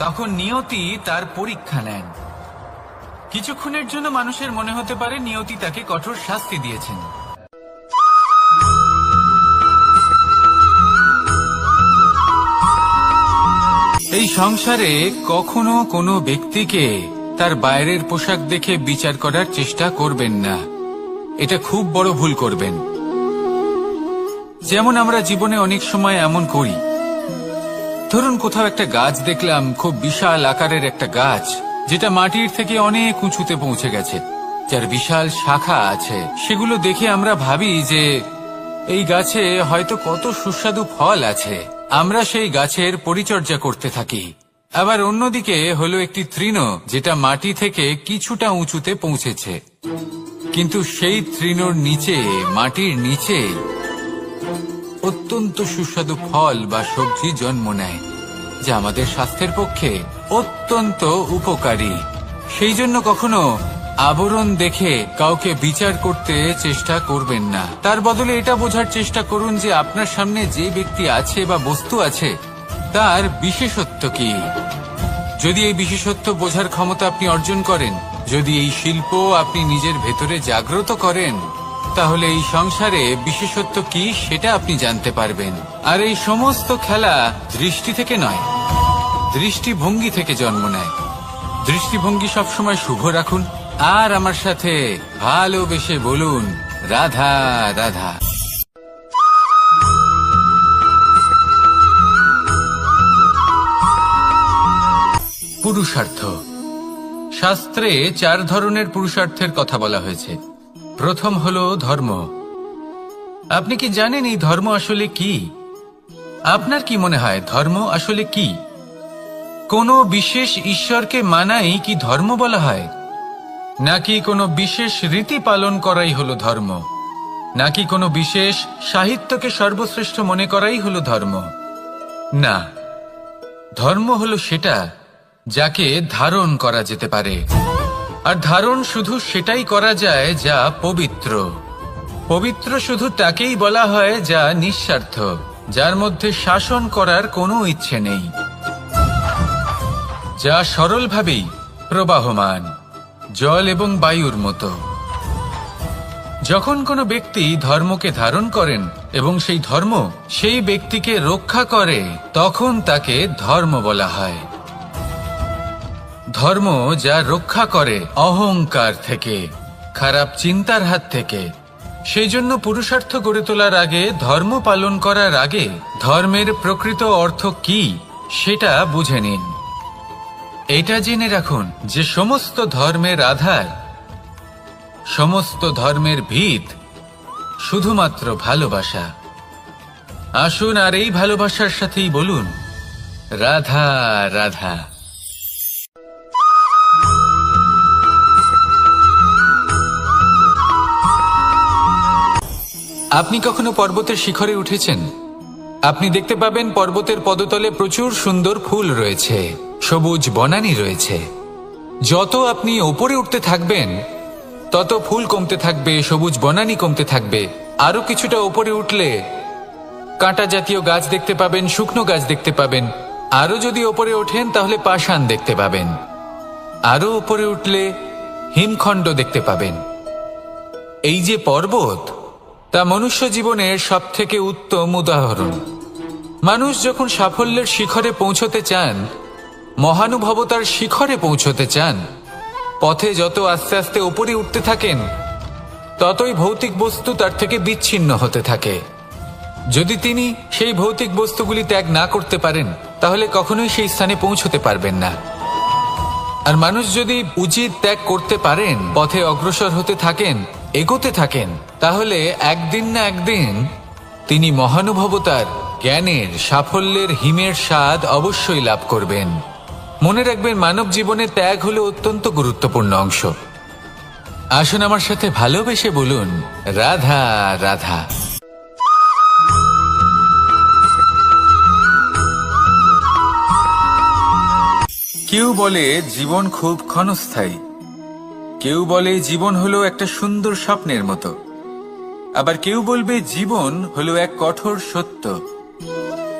তখন নিয়তি তার পরীক্ষা নেন। কিছুক্ষণের জন্য মানুষের মনে হতে পারে নিয়তি তাকে কঠোর শাস্তি দিয়েছেন। এই সংসারে কখনো কোনো ব্যক্তিকে তার বাইরের পোশাক দেখে বিচার করার চেষ্টা করবেন না। এটা খুব বড় ভুল করবেন। যেমন আমরা জীবনে অনেক সময় এমন করি, ধরুন কোথাও একটা গাছ দেখলাম, খুব বিশাল আকারের একটা গাছ, যেটা মাটির থেকে অনেক উঁচুতে পৌঁছে গেছে, যার বিশাল শাখা আছে। সেগুলো দেখে আমরা ভাবি যে এই গাছে হয়তো কত সুস্বাদু ফল আছে। আমরা সেই গাছের পরিচর্যা করতে থাকি। আবার অন্যদিকে হলো একটি তৃণ, যেটা মাটি থেকে কিছুটা উঁচুতে পৌঁছেছে, কিন্তু সেই তৃণর নিচে, মাটির নিচে অত্যন্ত সুস্বাদু ফল বা সবজি জন্ম নেয়, যা আমাদের স্বাস্থ্যের পক্ষে অত্যন্ত উপকারী। সেই জন্য কখনো আবরণ দেখে কাউকে বিচার করতে চেষ্টা করবেন না। তার বদলে এটা বোঝার চেষ্টা করুন যে আপনার সামনে যে ব্যক্তি আছে বা বস্তু আছে তার বিশেষত্ব কি। যদি এই বিশেষত্ব বোঝার ক্ষমতা আপনি অর্জন করেন, যদি এই শিল্প আপনি নিজের ভেতরে জাগ্রত করেন, তাহলে এই সংসারে বিশেষত্ব কি সেটা আপনি জানতে পারবেন। আর এই সমস্ত খেলা দৃষ্টি থেকে নয়, দৃষ্টিভঙ্গি থেকে জন্ম নেয়। দৃষ্টিভঙ্গি সবসময় শুভ রাখুন আর আমার সাথে ভালোবেসে বলুন, রাধা রাধা। পুরুষার্থ। শাস্ত্রে 4 ধরনের পুরুষার্থের কথা বলা হয়েছে। প্রথম হলো ধর্ম। আপনি কি জানেন এই ধর্ম আসলে কি? আপনার কি মনে হয় ধর্ম আসলে কি? কোনো বিশেষ ঈশ্বরকে মানাই কি ধর্ম বলা হয়? নাকি কোনো বিশেষ রীতি পালন করাই হলো ধর্ম? নাকি কোনো বিশেষ সাহিত্যকে সর্বশ্রেষ্ঠ মনে করাই হলো ধর্ম? না, ধর্ম হলো সেটা যাকে ধারণ করা যেতে পারে। আর ধারণ শুধু সেটাই করা যায় যা পবিত্র। পবিত্র শুধু তাকেই বলা হয় যা নিঃস্বার্থ, যার মধ্যে শাসন করার কোনো ইচ্ছে নেই, যা সরলভাবেই প্রবাহমান, জল এবং বায়ুর মতো। যখন কোনো ব্যক্তি ধর্মকে ধারণ করেন এবং সেই ধর্ম সেই ব্যক্তিকে রক্ষা করে, তখন তাকে ধর্ম বলা হয়। ধর্ম যা রক্ষা করে অহংকার থেকে, খারাপ চিন্তার হাত থেকে। সেই জন্য পুরুষার্থ গড়ে তোলার আগে, ধর্ম পালন করার আগে ধর্মের প্রকৃত অর্থ কি সেটা বুঝে নিন। এটা জেনে রাখুন যে সমস্ত ধর্মের আধার, সমস্ত ধর্মের ভিত শুধুমাত্র ভালোবাসা। আসুন আর এই ভালোবাসার সাথেই বলুন, রাধা রাধা। আপনি কখনো পর্বতের শিখরে উঠেছেন? আপনি দেখতে পাবেন পর্বতের পদতলে প্রচুর সুন্দর ফুল রয়েছে, সবুজ বনানী রয়েছে। যত আপনি ওপরে উঠতে থাকবেন তত ফুল কমতে থাকবে, সবুজ বনানী কমতে থাকবে। আরো কিছুটা ওপরে উঠলে কাঁটা জাতীয় গাছ দেখতে পাবেন, শুকনো গাছ দেখতে পাবেন। আরো যদি ওপরে ওঠেন তাহলে পাষাণ দেখতে পাবেন। আরো ওপরে উঠলে হিমখণ্ড দেখতে পাবেন। এই যে পর্বত, তা মনুষ্য জীবনের সবথেকে উত্তম উদাহরণ। মানুষ যখন সাফল্যের শিখরে পৌঁছতে চান, মহানুভবতার শিখরে পৌঁছতে চান, পথে যত আস্তে আস্তে উপরে উঠতে থাকেন, ততই ভৌতিক বস্তু তার থেকে বিচ্ছিন্ন হতে থাকে। যদি তিনি সেই ভৌতিক বস্তুগুলি ত্যাগ না করতে পারেন, তাহলে কখনোই সেই স্থানে পৌঁছতে পারবেন না। আর মানুষ যদি উচিত ত্যাগ করতে পারেন, পথে অগ্রসর হতে থাকেন, এগোতে থাকেন, তাহলে একদিন না একদিন তিনি মহানুভবতার, জ্ঞানের, সাফল্যের হিমের স্বাদ অবশ্যই লাভ করবেন। মনে রাখবেন, মানব জীবনে ত্যাগ হলো অত্যন্ত গুরুত্বপূর্ণ অংশ। আসুন আমার সাথে ভালোবেসে বলুন, রাধা রাধা। কেউ বলে জীবন খুব ক্ষণস্থায়ী, কেউ বলে জীবন হলো একটা সুন্দর স্বপ্নের মতো, আবার কেউ বলবে জীবন হলো এক কঠোর সত্য।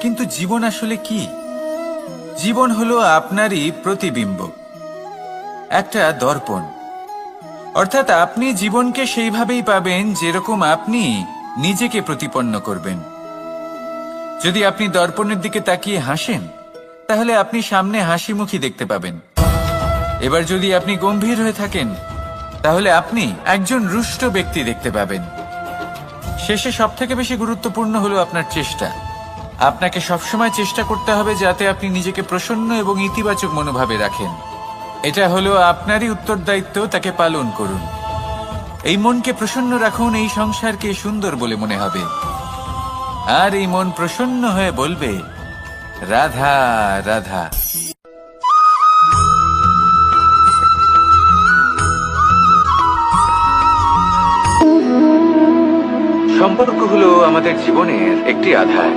কিন্তু জীবন আসলে কি? জীবন হলো আপনারই প্রতিবিম্ব, একটা দর্পণ। অর্থাৎ আপনি জীবনকে সেইভাবেই পাবেন যেরকম আপনি নিজেকে প্রতিপন্ন করবেন। যদি আপনি দর্পণের দিকে তাকিয়ে হাসেন, তাহলে আপনি সামনে হাসিমুখী দেখতে পাবেন। এবার যদি আপনি গম্ভীর হয়ে থাকেন, তাহলে আপনি একজন রুষ্ট ব্যক্তি দেখতে পাবেন। শেষে সবথেকে বেশি গুরুত্বপূর্ণ হলো আপনার চেষ্টা। আপনাকে সবসময় চেষ্টা করতে হবে যাতে আপনি নিজেকে প্রসন্ন এবং ইতিবাচক মনোভাবে রাখেন। এটা হলো আপনারই উত্তরদায়িত্ব, তাকে পালন করুন। এই মনকে প্রসন্ন রাখুন, এই সংসারকে সুন্দর বলে মনে হবে। আর এই মন প্রসন্ন হয়ে বলবে, রাধা রাধা। সম্পর্ক হলো আমাদের জীবনের একটি আধার।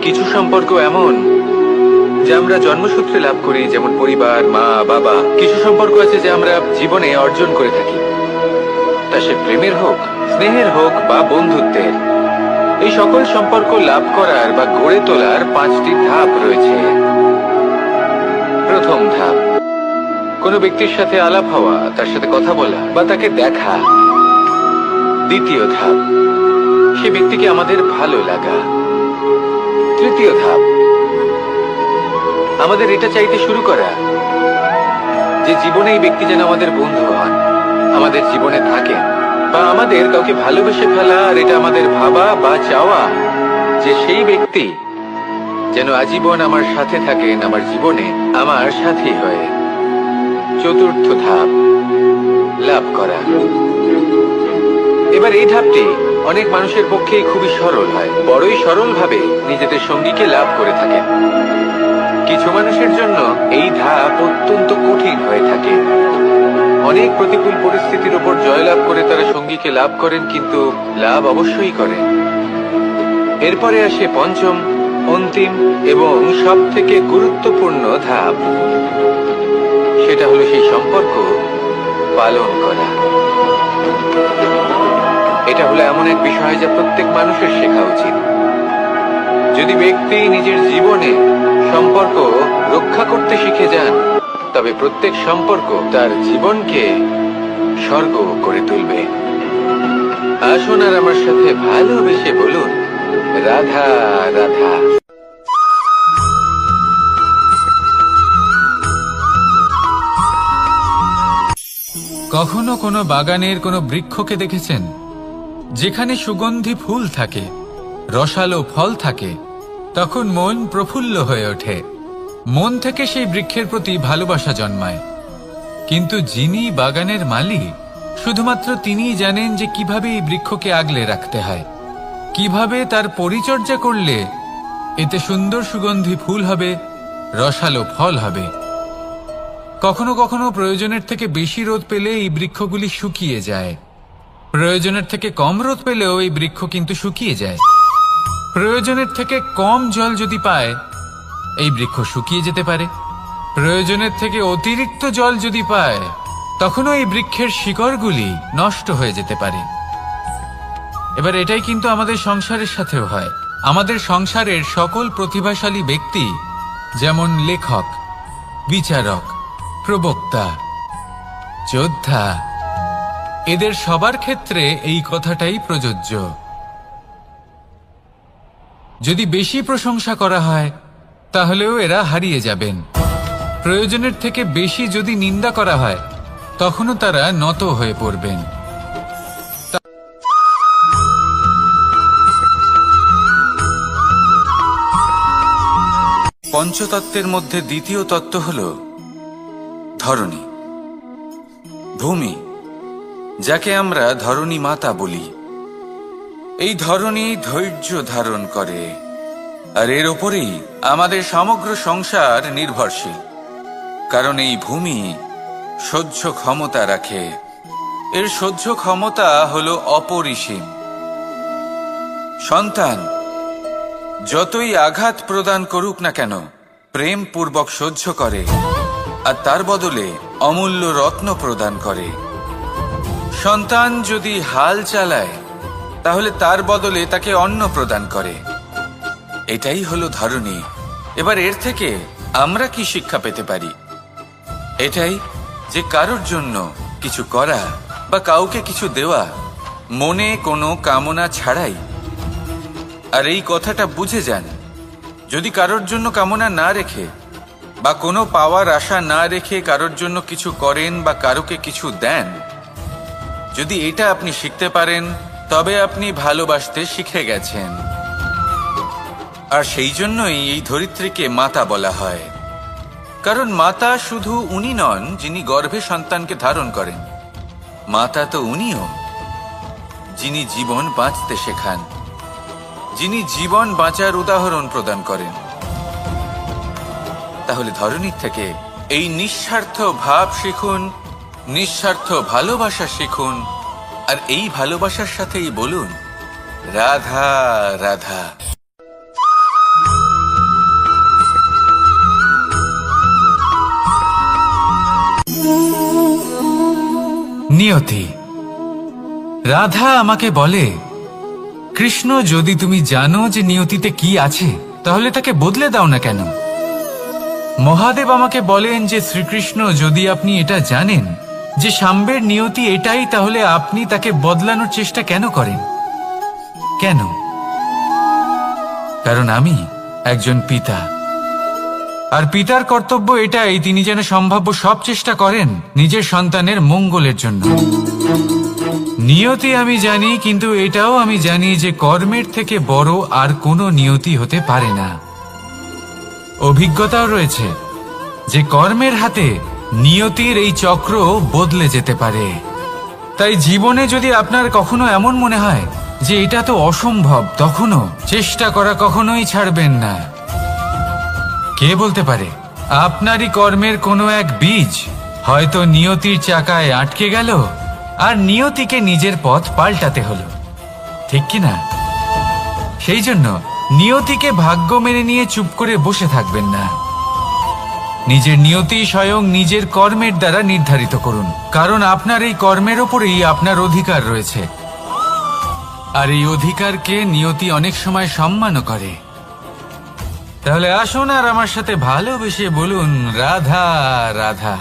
কিছু সম্পর্ক এমন যা আমরা জন্মসূত্রে লাভ করি, যেমন পরিবার, মা, বাবা। কিছু সম্পর্ক আছে যা আমরা জীবনে অর্জন করে থাকি, তা সে প্রেমের হোক, স্নেহের হোক বা বন্ধুত্বের। এই সকল সম্পর্ক লাভ করার বা গড়ে তোলার 5টি ধাপ রয়েছে। প্রথম ধাপ, কোনো ব্যক্তির সাথে আলাপ হওয়া, তার সাথে কথা বলা বা তাকে দেখা। দ্বিতীয় ধাপ, সে ব্যক্তিকে আমাদের ভালো লাগা। তৃতীয় ধাপ, আমাদের এটা চাইতে শুরু করা যে জীবনে এই ব্যক্তি যেন আমাদের বন্ধু হন, আমাদের জীবনে থাকেন, বা আমাদের কাউকে ভালোবেসে ফেলা। আর এটা আমাদের ভাবা বা চাওয়া যে সেই ব্যক্তি যেন আজীবন আমার সাথে থাকেন, আমার জীবনে আমার সাথী হয়ে। চতুর্থ ধাপ, লাভ করা। এবার এই ধাপটি অনেক মানুষের পক্ষেই খুবই সরল হয়, বড়ই সরল ভাবে নিজেদের সঙ্গীকে লাভ করে থাকেন। কিছু মানুষের জন্য এই ধাপ অত্যন্ত কঠিন হয়ে থাকে। অনেক প্রতিকূল পরিস্থিতির উপর জয়লাভ করে তারা সঙ্গীকে লাভ করেন, কিন্তু লাভ অবশ্যই করেন। এরপরে আসে পঞ্চম, অন্তিম এবং সব থেকে গুরুত্বপূর্ণ ধাপ। সেটা হলো সেই সম্পর্ক পালন করা। এটা হলো এমন এক বিষয় যা প্রত্যেক মানুষের শেখা উচিত। যদি ব্যক্তি নিজের জীবনে সম্পর্ক রক্ষা করতে শিখে যান, তবে প্রত্যেক সম্পর্ক তার জীবনকে স্বর্গ করে তুলবে। আসুন আর আমার সাথে ভালোবেসে বলুন, রাধা রাধা। কখনো কোনো বাগানের কোনো বৃক্ষকে দেখেছেন যেখানে সুগন্ধি ফুল থাকে, রসালো ফল থাকে? তখন মন প্রফুল্ল হয়ে ওঠে, মন থেকে সেই বৃক্ষের প্রতি ভালোবাসা জন্মায়। কিন্তু যিনি বাগানের মালিক, শুধুমাত্র তিনিই জানেন যে কিভাবে এই বৃক্ষকে আগলে রাখতে হয়, কিভাবে তার পরিচর্যা করলে এতে সুন্দর সুগন্ধি ফুল হবে, রসালো ফল হবে। কখনো কখনো প্রয়োজনের থেকে বেশি রোদ পেলে এই বৃক্ষগুলি শুকিয়ে যায়, প্রয়োজনের থেকে কম রোদ পেলেও এই বৃক্ষ কিন্তু শুকিয়ে যায়। প্রয়োজনের থেকে কম জল যদি পায়, এই বৃক্ষ শুকিয়ে যেতে পারে। প্রয়োজনের থেকে অতিরিক্ত জল যদি পায়, তখনও এই বৃক্ষের শিকড়গুলি নষ্ট হয়ে যেতে পারে। এবার এটাই কিন্তু আমাদের সংসারের সাথেও হয়। আমাদের সংসারের সকল প্রতিভাশালী ব্যক্তি, যেমন লেখক, বিচারক, প্রবক্তা, যোদ্ধা, এদের সবার ক্ষেত্রে এই কথাটাই প্রযোজ্য। যদি বেশি প্রশংসা করা হয়, তাহলেও এরা হারিয়ে যাবেন। প্রয়োজনের থেকে বেশি যদি নিন্দা করা হয়, তখনও তারা নত হয়ে পড়বেন। পঞ্চতত্ত্বের মধ্যে দ্বিতীয় তত্ত্ব হল ধরণী, ভূমি, যাকে আমরা ধরণী মাতা বলি। এই ধরণী ধৈর্য ধারণ করে, আর এর ওপরেই আমাদের সমগ্র সংসার নির্ভরশীল। কারণ এই ভূমি সহ্য ক্ষমতা রাখে, এর সহ্য ক্ষমতা হলো অপরিসীম। সন্তান যতই আঘাত প্রদান করুক না কেন, প্রেম পূর্বক সহ্য করে, আর তার বদলে অমূল্য রত্ন প্রদান করে। সন্তান যদি হাল চালায় তাহলে তার বদলে তাকে অন্ন প্রদান করে। এটাই হলো ধরনী। এবার এর থেকে আমরা কি শিক্ষা পেতে পারি? এটাই যে কারোর জন্য কিছু করা বা কাউকে কিছু দেওয়া মনে কোনো কামনা ছাড়াই। আর এই কথাটা বুঝে যান, যদি কারোর জন্য কামনা না রেখে বা কোনো পাওয়ার আশা না রেখে কারোর জন্য কিছু করেন বা কারোকে কিছু দেন, যদি এটা আপনি শিখতে পারেন তবে আপনি ভালোবাসতে শিখে গেছেন। আর সেই জন্যই এই ধরিত্রীকে মাতা বলা হয়। কারণ মাতা শুধু উনি নন যিনি গর্ভে সন্তানকে ধারণ করেন, মাতা তো উনিও যিনি জীবন বাঁচতে শেখান, যিনি জীবন বাঁচার উদাহরণ প্রদান করেন। তাহলে ধরনীর থেকে এই নিঃস্বার্থ ভাব শিখুন, নিঃস্বার্থ ভালোবাসা শিখুন, আর এই ভালোবাসার সাথেই বলুন রাধা রাধা। নিয়তি। রাধা আমাকে বলে, কৃষ্ণ, যদি তুমি জানো যে নিয়তিতে কি আছে তাহলে তাকে বদলে দাও না কেন? মহাদেব আমাকে বলেন যে শ্রীকৃষ্ণ, যদি আপনি এটা জানেন যে সাম্বের নিয়তি এটাই, তাহলে আপনি তাকে বদলানোর চেষ্টা কেন করেন? কেন? কারণ আমি একজন পিতা, আর পিতার কর্তব্য এটাই তিনি যেন সম্ভাব্য সব চেষ্টা করেন নিজের সন্তানের মঙ্গলের জন্য। নিয়তি আমি জানি, কিন্তু এটাও আমি জানি যে কর্মের থেকে বড় আর কোনো নিয়তি হতে পারে না। অভিজ্ঞতাও রয়েছে যে কর্মের হাতে নিয়তির এই চক্র বদলে যেতে পারে। তাই জীবনে যদি আপনার কখনো এমন মনে হয় যে এটা তো অসম্ভব, তখনও চেষ্টা করা কখনোই ছাড়বেন না। কে বলতে পারে আপনারই কর্মের কোনো এক বীজ হয়তো নিয়তির চাকায় আটকে গেল আর নিয়তিকে নিজের পথ পাল্টাতে হলো, ঠিক কিনা? সেই জন্য নিয়তিকে ভাগ্য মেনে নিয়ে চুপ করে বসে থাকবেন না। নিজের নিয়তি স্বয়ং নিজের কর্মের দ্বারা নির্ধারিত করুন, কারণ আপনার এই কর্মের ওপরেই আপনার অধিকার রয়েছে। আর এই অধিকারকে নিয়তি অনেক সময় সম্মানও করে। তাহলে আসুন আর আমার সাথে ভালোবেসে বলুন রাধা রাধা।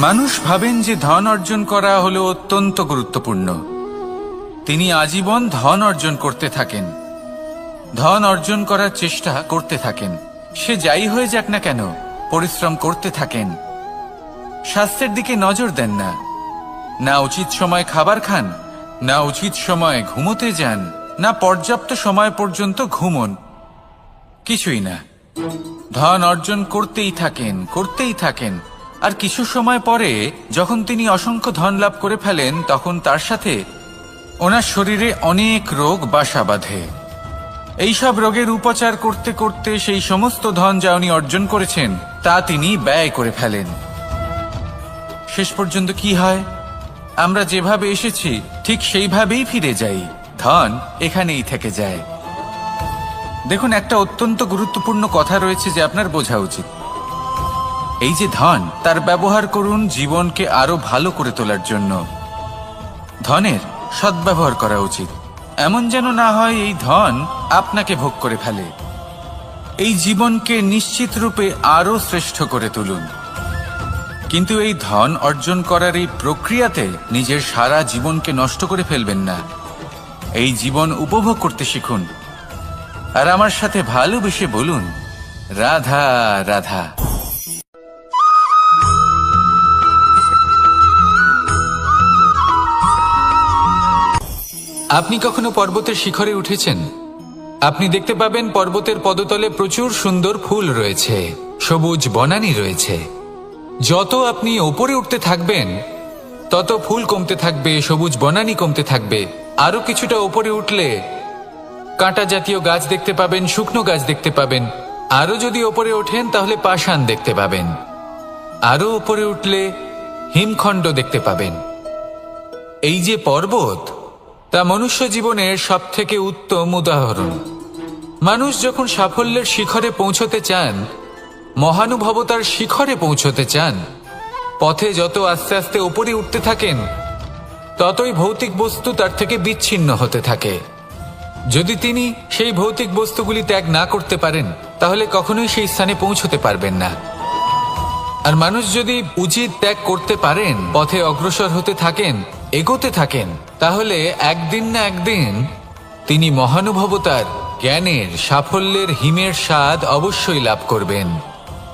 মানুষ ভাবেন যে ধন অর্জন করা হলো অত্যন্ত গুরুত্বপূর্ণ। তিনি আজীবন ধন অর্জন করতে থাকেন, ধন অর্জন করার চেষ্টা করতে থাকেন। সে যাই হয়ে যাক না কেন, পরিশ্রম করতে থাকেন। স্বাস্থ্যের দিকে নজর দেন না, না উচিত সময় খাবার খান, না উচিত সময় ঘুমোতে যান, না পর্যাপ্ত সময় পর্যন্ত ঘুমন, কিছুই না। ধন অর্জন করতেই থাকেন, করতেই থাকেন। আর কিছু সময় পরে যখন তিনি অসংখ্য ধন লাভ করে ফেলেন, তখন তার সাথে ওনার শরীরে অনেক রোগ বাসা বাঁধে। এইসব রোগের উপচার করতে করতে সেই সমস্ত ধন যা উনি অর্জন করেছেন তা তিনি ব্যয় করে ফেলেন। শেষ পর্যন্ত কি হয়? আমরা যেভাবে এসেছি ঠিক সেইভাবেই ফিরে যাই, ধন এখানেই থেকে যায়। দেখুন, একটা অত্যন্ত গুরুত্বপূর্ণ কথা রয়েছে যে আপনার বোঝা উচিত। এই যে ধন, তার ব্যবহার করুন জীবনকে আরো ভালো করে তোলার জন্য। ধনের সদ্ব্যবহার করা উচিত, এমন যেন না হয় এই ধন আপনাকে ভোগ করে ফেলে। এই জীবনকে নিশ্চিত রূপে আরো শ্রেষ্ঠ করে তুলুন। কিন্তু এই ধন অর্জন করার এই প্রক্রিয়াতে নিজের সারা জীবনকে নষ্ট করে ফেলবেন না। এই জীবন উপভোগ করতে শিখুন, আর আমার সাথে ভালোবেসে বলুন রাধা রাধা। আপনি কখনো পর্বতের শিখরে উঠেছেন? আপনি দেখতে পাবেন পর্বতের পদতলে প্রচুর সুন্দর ফুল রয়েছে, সবুজ বনানী রয়েছে। যত আপনি ওপরে উঠতে থাকবেন তত ফুল কমতে থাকবে, সবুজ বনানী কমতে থাকবে। আরো কিছুটা ওপরে উঠলে কাঁটা জাতীয় গাছ দেখতে পাবেন, শুকনো গাছ দেখতে পাবেন। আরো যদি ওপরে ওঠেন তাহলে পাষাণ দেখতে পাবেন। আরো ওপরে উঠলে হিমখণ্ড দেখতে পাবেন। এই যে পর্বত, তা মনুষ্য জীবনের সবথেকে উত্তম উদাহরণ। মানুষ যখন সাফল্যের শিখরে পৌঁছতে চান মহানুভবতার শিখরে পৌঁছতে চান, পথে যত আস্তে আস্তে উপরে উঠতে থাকেন, ততই ভৌতিক বস্তু তার থেকে বিচ্ছিন্ন হতে থাকে। যদি তিনি সেই ভৌতিক বস্তুগুলি ত্যাগ না করতে পারেন, তাহলে কখনোই সেই স্থানে পৌঁছতে পারবেন না। আর মানুষ যদি উচিত ত্যাগ করতে পারেন, পথে অগ্রসর হতে থাকেন, এগোতে থাকেন, তাহলে একদিন না একদিন তিনি মহানুভবতার, জ্ঞানের, সাফল্যের হিমের স্বাদ অবশ্যই লাভ করবেন।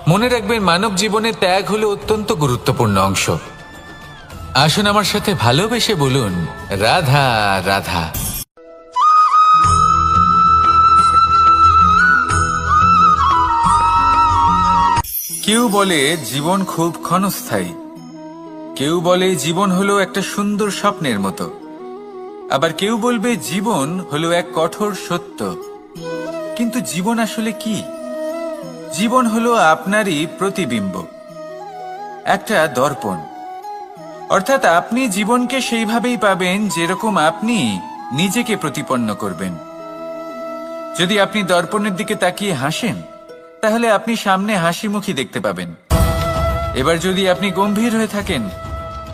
মনে রাখবেন, মানব জীবনে ত্যাগ হলো অত্যন্ত গুরুত্বপূর্ণ অংশ। আসুন আমার সাথে ভালোবেসে বলুন, রাধা রাধা। কেউ বলে জীবন খুব ক্ষণস্থায়ী, কেউ বলে জীবন হলো একটা সুন্দর স্বপ্নের মতো, আবার কেউ বলবে জীবন হলো এক কঠোর সত্য। কিন্তু জীবন আসলে কি? জীবন হলো আপনারই প্রতিবিম্ব, একটা দর্পণ। অর্থাৎ আপনি জীবনকে সেইভাবেই পাবেন যেরকম আপনি নিজেকে প্রতিপন্ন করবেন। যদি আপনি দর্পণের দিকে তাকিয়ে হাসেন, তাহলে আপনি সামনে হাসি মুখী দেখতে পাবেন। এবার যদি আপনি গম্ভীর হয়ে থাকেন,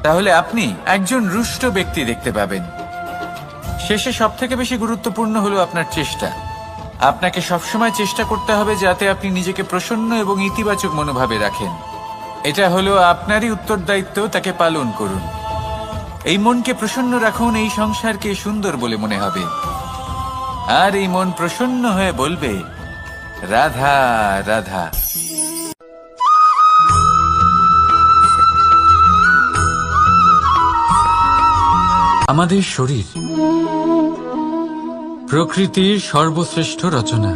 তাহলে আপনি একজন রুষ্ট ব্যক্তি দেখতে পাবেন। শেষে সবথেকে বেশি গুরুত্বপূর্ণ হলো আপনার চেষ্টা। আপনাকে সবসময় চেষ্টা করতে হবে যাতে আপনি নিজেকে প্রসন্ন এবং ইতিবাচক মনোভাবে রাখেন। এটা হলো আপনারই উত্তরদায়িত্ব, তাকে পালন করুন। এই মনকে প্রসন্ন রাখুন, এই সংসারকে সুন্দর বলে মনে হবে। আর এই মন প্রসন্ন হয়ে বলবে, রাধা রাধা। আমাদের শরীর প্রকৃতির সর্বশ্রেষ্ঠ রচনা।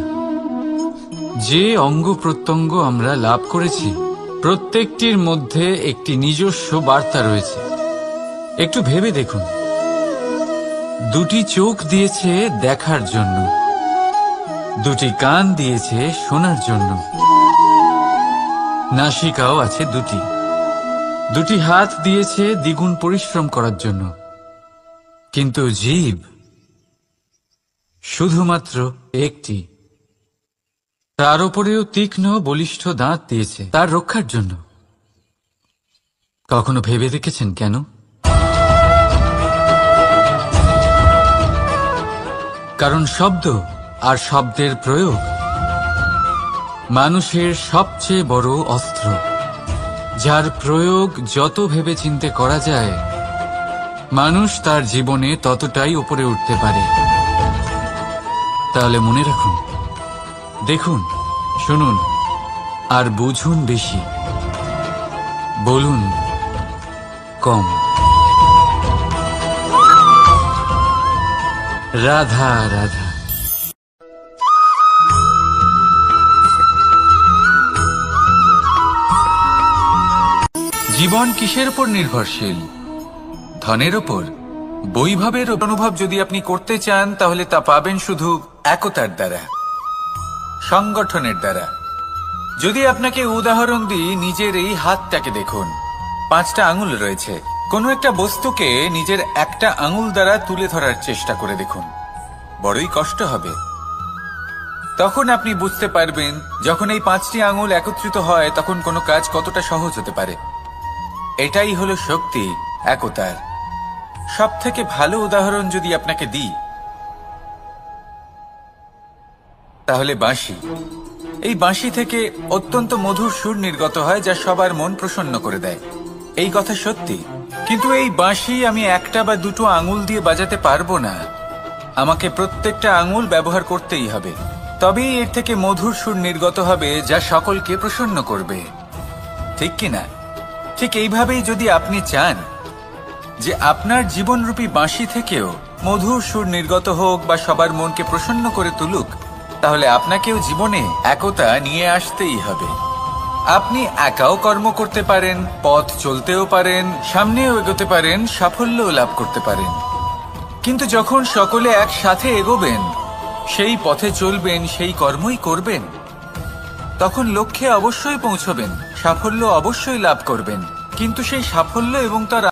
যে অঙ্গ প্রত্যঙ্গ আমরা লাভ করেছি, প্রত্যেকটির মধ্যে একটি নিজস্ব বার্তা রয়েছে। একটু ভেবে দেখুন, দুটি চোখ দিয়েছে দেখার জন্য, দুটি কান দিয়েছে শোনার জন্য, নাসিকাও আছে দুটি, দুটি হাত দিয়েছে দ্বিগুণ পরিশ্রম করার জন্য। কিন্তু জীব শুধুমাত্র একটি, তার উপরেও তীক্ষ্ণ বলিষ্ঠ দাঁত দিয়েছে তার রক্ষার জন্য। কখনো ভেবে দেখেছেন কেন? কারণ শব্দ আর শব্দের প্রয়োগ মানুষের সবচেয়ে বড় অস্ত্র, যার প্রয়োগ যত ভেবেচিন্তে করা যায়, মানুষ তার জীবনে ততটাই উপরে উঠতে পারে। তাহলে মনে রাখুন, দেখুন, শুনুন আর বুঝুন বেশি, বলুন কম। রাধা রাধা। জীবন কিসের উপর নির্ভরশীল? ধনের ওপর? বৈভবের অনুভব যদি আপনি করতে চান, তাহলে তা পাবেন শুধু একতার দ্বারা, সংগঠনের দ্বারা। যদি আপনাকে উদাহরণ দিই, নিজের এই হাতটাকে দেখুন, 5টা আঙুল রয়েছে। কোনো একটা বস্তুকে নিজের একটা আঙুল দ্বারা তুলে ধরার চেষ্টা করে দেখুন, বড়ই কষ্ট হবে। তখন আপনি বুঝতে পারবেন, যখন এই 5টি আঙুল একত্রিত হয়, তখন কোনো কাজ কতটা সহজ হতে পারে। এটাই হলো শক্তি একতার। সব থেকে ভালো উদাহরণ যদি আপনাকে দিই, তাহলে বাঁশি। এই বাঁশি থেকে অত্যন্ত মধুর সুর নির্গত হয়, যা সবার মন প্রসন্ন করে দেয়। এই কথা সত্যি। কিন্তু এই বাঁশি আমি একটা বা দুটো আঙুল দিয়ে বাজাতে পারবো না। আমাকে প্রত্যেকটা আঙুল ব্যবহার করতেই হবে, তবেই এর থেকে মধুর সুর নির্গত হবে, যা সকলকে প্রসন্ন করবে। ঠিক কিনা? ঠিক এইভাবেই যদি আপনি চান যে আপনার জীবনরূপী বাঁশি থেকেও মধুর সুর নির্গত হোক বা সবার মনকে প্রসন্ন করে তুলুক, তাহলে আপনাকেও জীবনে একতা নিয়ে আসতেই হবে। আপনি একাও কর্ম করতে পারেন, পথ চলতেও পারেন, সামনেও এগোতে পারেন, সাফল্যও লাভ করতে পারেন। কিন্তু যখন সকলে একসাথে এগোবেন, সেই পথে চলবেন, সেই কর্মই করবেন, তখন লক্ষ্যে অবশ্যই পৌঁছবেন, সাফল্য অবশ্যই লাভ করবেন। কিন্তু সেই সাফল্য এবং তার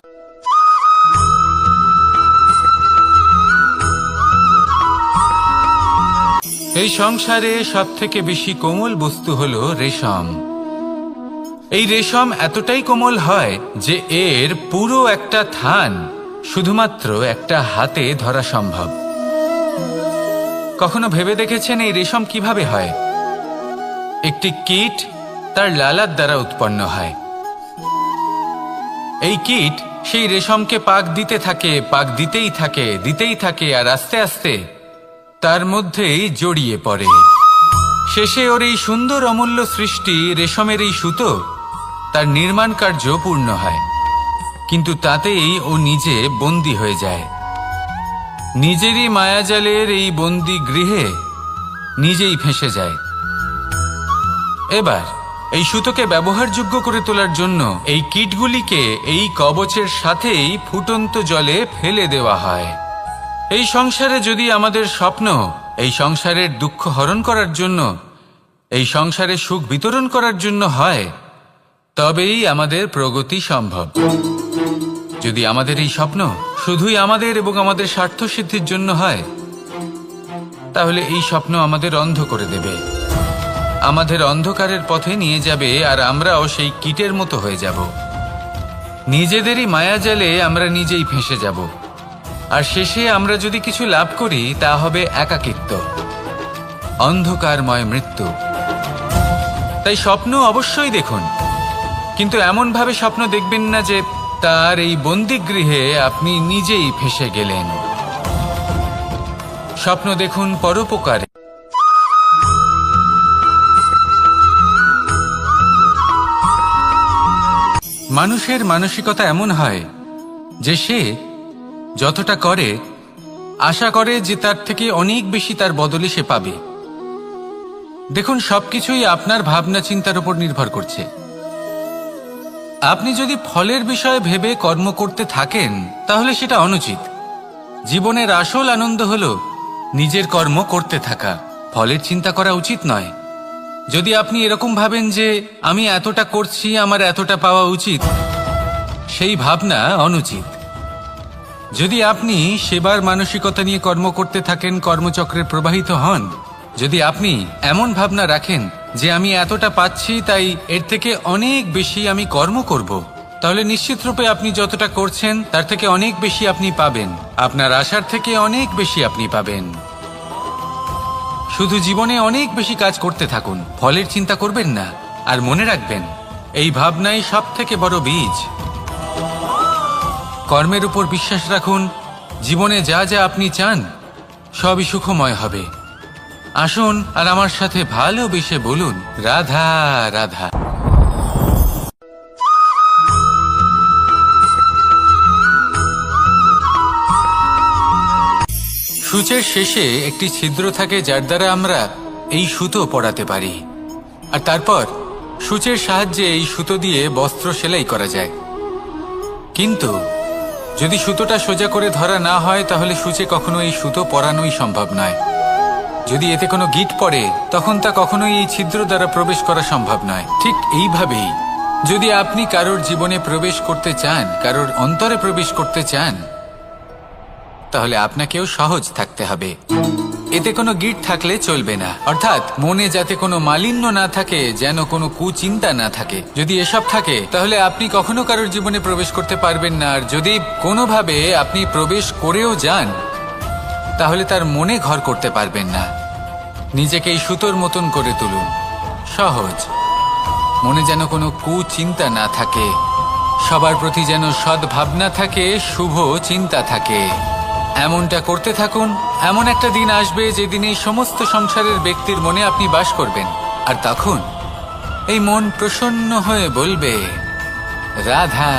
এই সংসারে সবথেকে বেশি কোমল বস্তু হলো রেশম। এই রেশম এতটাই কোমল হয় যে এর পুরো একটা থান শুধুমাত্র একটা হাতে ধরা সম্ভব। কখনো ভেবে দেখেছেন এই রেশম কিভাবে হয়? একটি কীট তার লালার দ্বারা উৎপন্ন হয়। এই কীট সেই রেশমকে পাক দিতে থাকে, পাক দিতেই থাকে আর আস্তে আস্তে তার মধ্যেই জড়িয়ে পড়ে। শেষে ওর এই সুন্দর অমূল্য সৃষ্টি রেশমের এই সুতো তার নির্মাণ কার্য পূর্ণ হয়, কিন্তু তাতেই ও নিজে বন্দী হয়ে যায়। নিজেরই মায়াজালের এই বন্দী গৃহে নিজেই ফেঁসে যায়। এবার এই সুতোকে ব্যবহারযোগ্য করে তোলার জন্য এই কীটগুলিকে এই কবচের সাথেই ফুটন্ত জলে ফেলে দেওয়া হয়। এই সংসারে যদি আমাদের স্বপ্ন এই সংসারের দুঃখ হরণ করার জন্য, এই সংসারে সুখ বিতরণ করার জন্য হয়, তবেই আমাদের প্রগতি সম্ভব। যদি আমাদের এই স্বপ্ন শুধুই আমাদের এবং আমাদের স্বার্থ সিদ্ধির জন্য হয়, তাহলে এই স্বপ্ন আমাদের অন্ধ করে দেবে, আমাদের অন্ধকারের পথে নিয়ে যাবে, আর আমরাও সেই কীটের মতো হয়ে যাব। নিজেদেরই মায়াজালে আমরা নিজেই ফেঁসে যাব, আর শেষে আমরা যদি কিছু লাভ করি তা হবে একাকিত্ব, অন্ধকারময় মৃত্যু। তাই স্বপ্ন অবশ্যই দেখুন, কিন্তু এমনভাবে স্বপ্ন দেখবেন না যে তার এই বন্দিগৃহে আপনি নিজেই ফেঁসে গেলেন। স্বপ্ন দেখুন পরোপকারে। মানুষের মানসিকতা এমন হয় যে সে যতটা করে আশা করে যে তার থেকে অনেক বেশি তার বদলে সে পাবে। দেখুন, সবকিছুই আপনার ভাবনা চিন্তার উপর নির্ভর করছে। আপনি যদি ফলের বিষয়ে ভেবে কর্ম করতে থাকেন তাহলে সেটা অনুচিত। জীবনের আসল আনন্দ হলো নিজের কর্ম করতে থাকা, ফলের চিন্তা করা উচিত নয়। যদি আপনি এরকম ভাবেন যে আমি এতটা করছি, আমার এতটা পাওয়া উচিত, সেই ভাবনা অনুচিত। যদি আপনি সেবার মানসিকতা নিয়ে কর্ম করতে থাকেন, কর্মচক্রে প্রবাহিত হন, যদি আপনি এমন ভাবনা রাখেন যে আমি এতটা পাচ্ছি তাই এর থেকে অনেক বেশি আমি কর্ম করব, তাহলে নিশ্চিত রূপে আপনি যতটা করছেন তার থেকে অনেক বেশি আপনি পাবেন, আপনার আশার থেকে অনেক বেশি আপনি পাবেন। শুধু জীবনে অনেক বেশি কাজ করতে থাকুন, ফলের চিন্তা করবেন না। আর মনে রাখবেন, এই ভাবনাই সব থেকে বড় বীজ। কর্মের উপর বিশ্বাস রাখুন, জীবনে যা যা আপনি চান সবই সুখময় হবে। আসুন আর আমার সাথে ভালোবেসে বলুন, রাধা রাধা। সূচের শেষে একটি ছিদ্র থাকে যার দ্বারা আমরা এই সুতো পরাতে পারি, আর তারপর সূচের সাহায্যে এই সুতো দিয়ে বস্ত্র সেলাই করা যায়। কিন্তু যদি সুতোটা সোজা করে ধরা না হয় তাহলে সূচে কখনো এই সুতো পরানোই সম্ভব নয়। যদি এতে কোনো গিঁট পড়ে তখন তা কখনোই এই ছিদ্র দ্বারা প্রবেশ করা সম্ভব নয়। ঠিক এইভাবেই যদি আপনি কারোর জীবনে প্রবেশ করতে চান, কারোর অন্তরে প্রবেশ করতে চান, তাহলে আপনাকেও সহজ থাকতে হবে। এতে কোনো গিঁট থাকলে চলবে না, অর্থাৎ মনে যাতে কোনো মালিন্য না থাকে, যেন কোনো কুচিন্তা না থাকে। যদি এসব থাকে তাহলে আপনি কখনো কারোর জীবনে প্রবেশ করতে পারবেন না। আর যদি কোনোভাবে আপনি প্রবেশ করেও যান তাহলে তার মনে ঘর করতে পারবেন না। নিজেকে এই সুতোর মতন করে তুলুন, সহজ। মনে যেন কোনো কুচিন্তা না থাকে, সবার প্রতি যেন সদ্ভাবনা থাকে, শুভ চিন্তা থাকে। এমনটা করতে থাকুন। এমন একটা দিন আসবে যেদিন এই সমস্ত সংসারের ব্যক্তির মনে আপনি বাস করবেন, আর তখন এই মন প্রসন্ন হয়ে বলবে, রাধা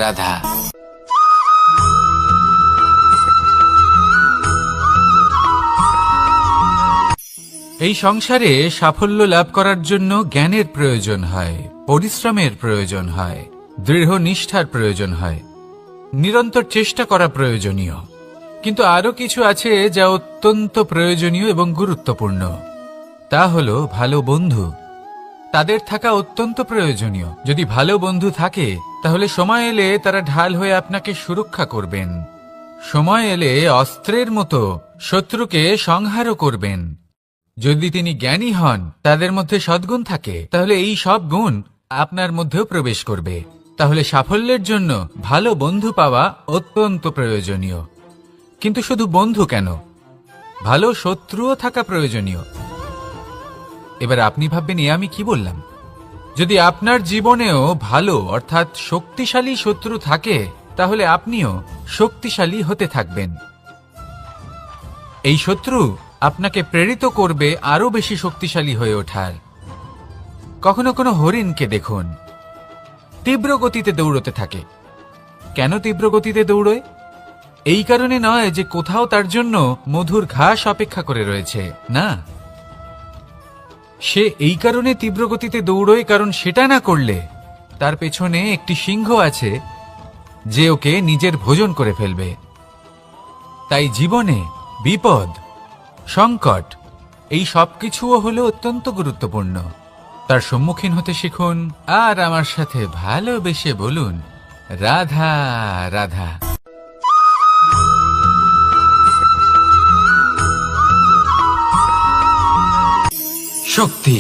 রাধা। এই সংসারে সাফল্য লাভ করার জন্য জ্ঞানের প্রয়োজন হয়, পরিশ্রমের প্রয়োজন হয়, দৃঢ় নিষ্ঠার প্রয়োজন হয়, নিরন্তর চেষ্টা করা প্রয়োজনীয়। কিন্তু আরো কিছু আছে যা অত্যন্ত প্রয়োজনীয় এবং গুরুত্বপূর্ণ। তা হলো ভালো বন্ধু। তাদের থাকা অত্যন্ত প্রয়োজনীয়। যদি ভালো বন্ধু থাকে তাহলে সময় এলে তারা ঢাল হয়ে আপনাকে সুরক্ষা করবেন। সময় এলে অস্ত্রের মতো শত্রুকে সংহারও করবেন। যদি তিনি জ্ঞানী হন, তাদের মধ্যে সদ্গুণ থাকে, তাহলে এই সব গুণ আপনার মধ্যেও প্রবেশ করবে। তাহলে সাফল্যের জন্য ভালো বন্ধু পাওয়া অত্যন্ত প্রয়োজনীয়। কিন্তু শুধু বন্ধু কেন, ভালো শত্রুও থাকা প্রয়োজনীয়। এবার আপনি ভাববেন, এ আমি কি বললাম? যদি আপনার জীবনেও ভালো অর্থাৎ শক্তিশালী শত্রু থাকে, তাহলে আপনিও শক্তিশালী হতে থাকবেন। এই শত্রু আপনাকে প্রেরিত করবে আরো বেশি শক্তিশালী হয়ে ওঠার। কখনো কোনো হরিণকে দেখুন, তীব্র গতিতে দৌড়তে থাকে। কেন তীব্র গতিতে দৌড়য়? এই কারণে নয় যে কোথাও তার জন্য মধুর ঘাস অপেক্ষা করে রয়েছে, না। সে এই কারণে তীব্র গতিতে দৌড়য় কারণ সেটা না করলে তার পেছনে একটি সিংহ আছে যে ওকে নিজের ভোজন করে ফেলবে। তাই জীবনে বিপদ, সংকট, এই সবকিছুও হলো অত্যন্ত গুরুত্বপূর্ণ। তার সম্মুখীন হতে শিখুন আর আমার সাথে ভালোবেসে বলুন, রাধা রাধা। শক্তি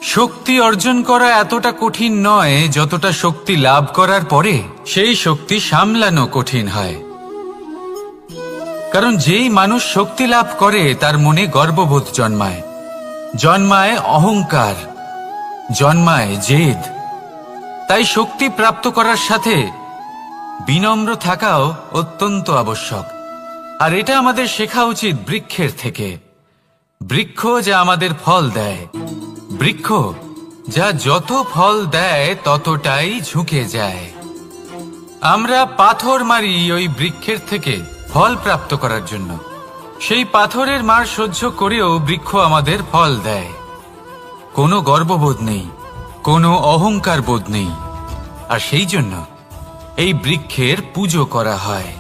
শক্তি অর্জন করা এতটা কঠিন নয় যতটা শক্তি লাভ করার পরে সেই শক্তি সামলানো কঠিন হয়। কারণ যেই মানুষ শক্তি লাভ করে তার মনে গর্ববোধ জন্মায়, জন্মায় অহংকার, জন্মায় জেদ। তাই শক্তি প্রাপ্ত করার সাথে বিনম্র থাকাও অত্যন্ত আবশ্যক। আর এটা আমাদের শেখা উচিত বৃক্ষের থেকে। বৃক্ষ যা আমাদের ফল দেয়, বৃক্ষ যা যত ফল দেয় ততটাই ঝুঁকে যায়। আমরা পাথর মারি ওই বৃক্ষের থেকে ফল প্রাপ্ত করার জন্য। সেই পাথরের মার সহ্য করেও বৃক্ষ আমাদের ফল দেয়। কোনো গর্ববোধ নেই, কোনো অহংকার বোধ নেই। আর সেই জন্য এই বৃক্ষের পুজো করা হয়।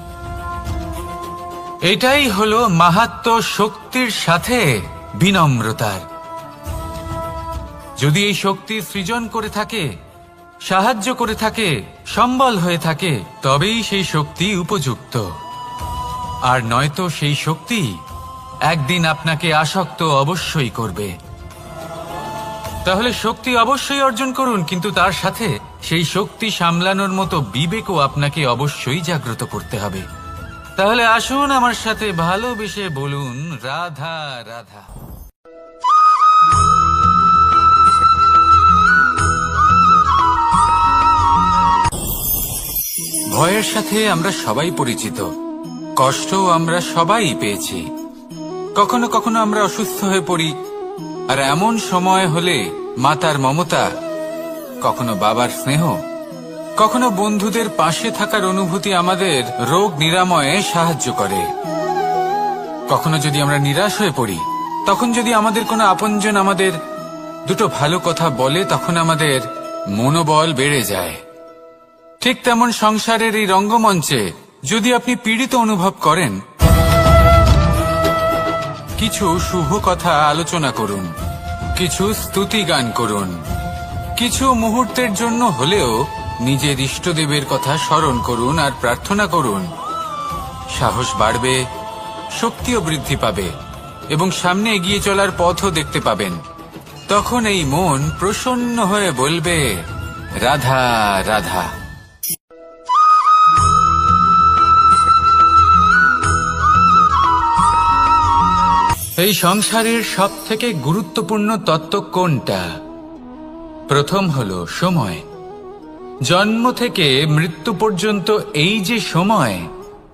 এটাই হলো মাহাত্ম্য শক্তির সাথে বিনম্রতার। যদি এই শক্তি সৃজন করে থাকে, সাহায্য করে থাকে, সম্বল হয়ে থাকে, তবেই সেই শক্তি উপযুক্ত। আর নয়তো সেই শক্তি একদিন আপনাকে আসক্ত অবশ্যই করবে। তাহলে শক্তি অবশ্যই অর্জন করুন, কিন্তু তার সাথে সেই শক্তি সামলানোর মতো বিবেকও আপনাকে অবশ্যই জাগ্রত করতে হবে। তাহলে আসুন আমার সাথে ভালোবেসে বলুন, রাধা রাধা। ভয়ের সাথে আমরা সবাই পরিচিত, কষ্টও আমরা সবাই পেয়েছি। কখনো কখনো আমরা অসুস্থ হয়ে পড়ি, আর এমন সময় হলে মাতার মমতা, কখনো বাবার স্নেহ, কখনো বন্ধুদের পাশে থাকার অনুভূতি আমাদের রোগ নিরাময়ে সাহায্য করে। কখনো যদি আমরা নিরাশ হয়ে পড়ি, তখন যদি আমাদের কোনো আপনজন আমাদের দুটো ভালো কথা বলে, তখন আমাদের মনোবল বেড়ে যায়। ঠিক তেমন সংসারের এই রঙ্গমঞ্চে যদি আপনি পীড়িত অনুভব করেন, কিছু শুভ কথা আলোচনা করুন, কিছু স্তুতি গান করুন, কিছু মুহূর্তের জন্য হলেও নিজের ইষ্টদেবের কথা স্মরণ করুন আর প্রার্থনা করুন। সাহস বাড়বে, শক্তিও বৃদ্ধি পাবে এবং সামনে এগিয়ে চলার পথও দেখতে পাবেন। তখন এই মন প্রসন্ন হয়ে বলবে, রাধা রাধা। এই সংসারের সবথেকে গুরুত্বপূর্ণ তত্ত্ব কোনটা? প্রথম হলো সময়। জন্ম থেকে মৃত্যু পর্যন্ত এই যে সময়,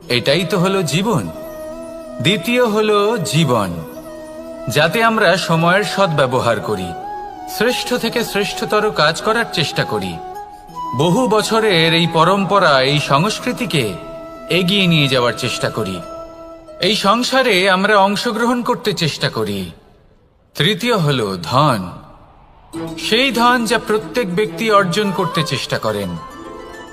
এটাই তো হলো জীবন। দ্বিতীয় হলো জীবন, যাতে আমরা সময়ের সদ্ব্যবহার করি, শ্রেষ্ঠ থেকে শ্রেষ্ঠতর কাজ করার চেষ্টা করি। বহু বছরের এই পরম্পরা, এই সংস্কৃতিকে এগিয়ে নিয়ে যাওয়ার চেষ্টা করি। এই সংসারে আমরা অংশগ্রহণ করতে চেষ্টা করি। তৃতীয় হলো ধন, সেই ধন যা প্রত্যেক ব্যক্তি অর্জন করতে চেষ্টা করেন।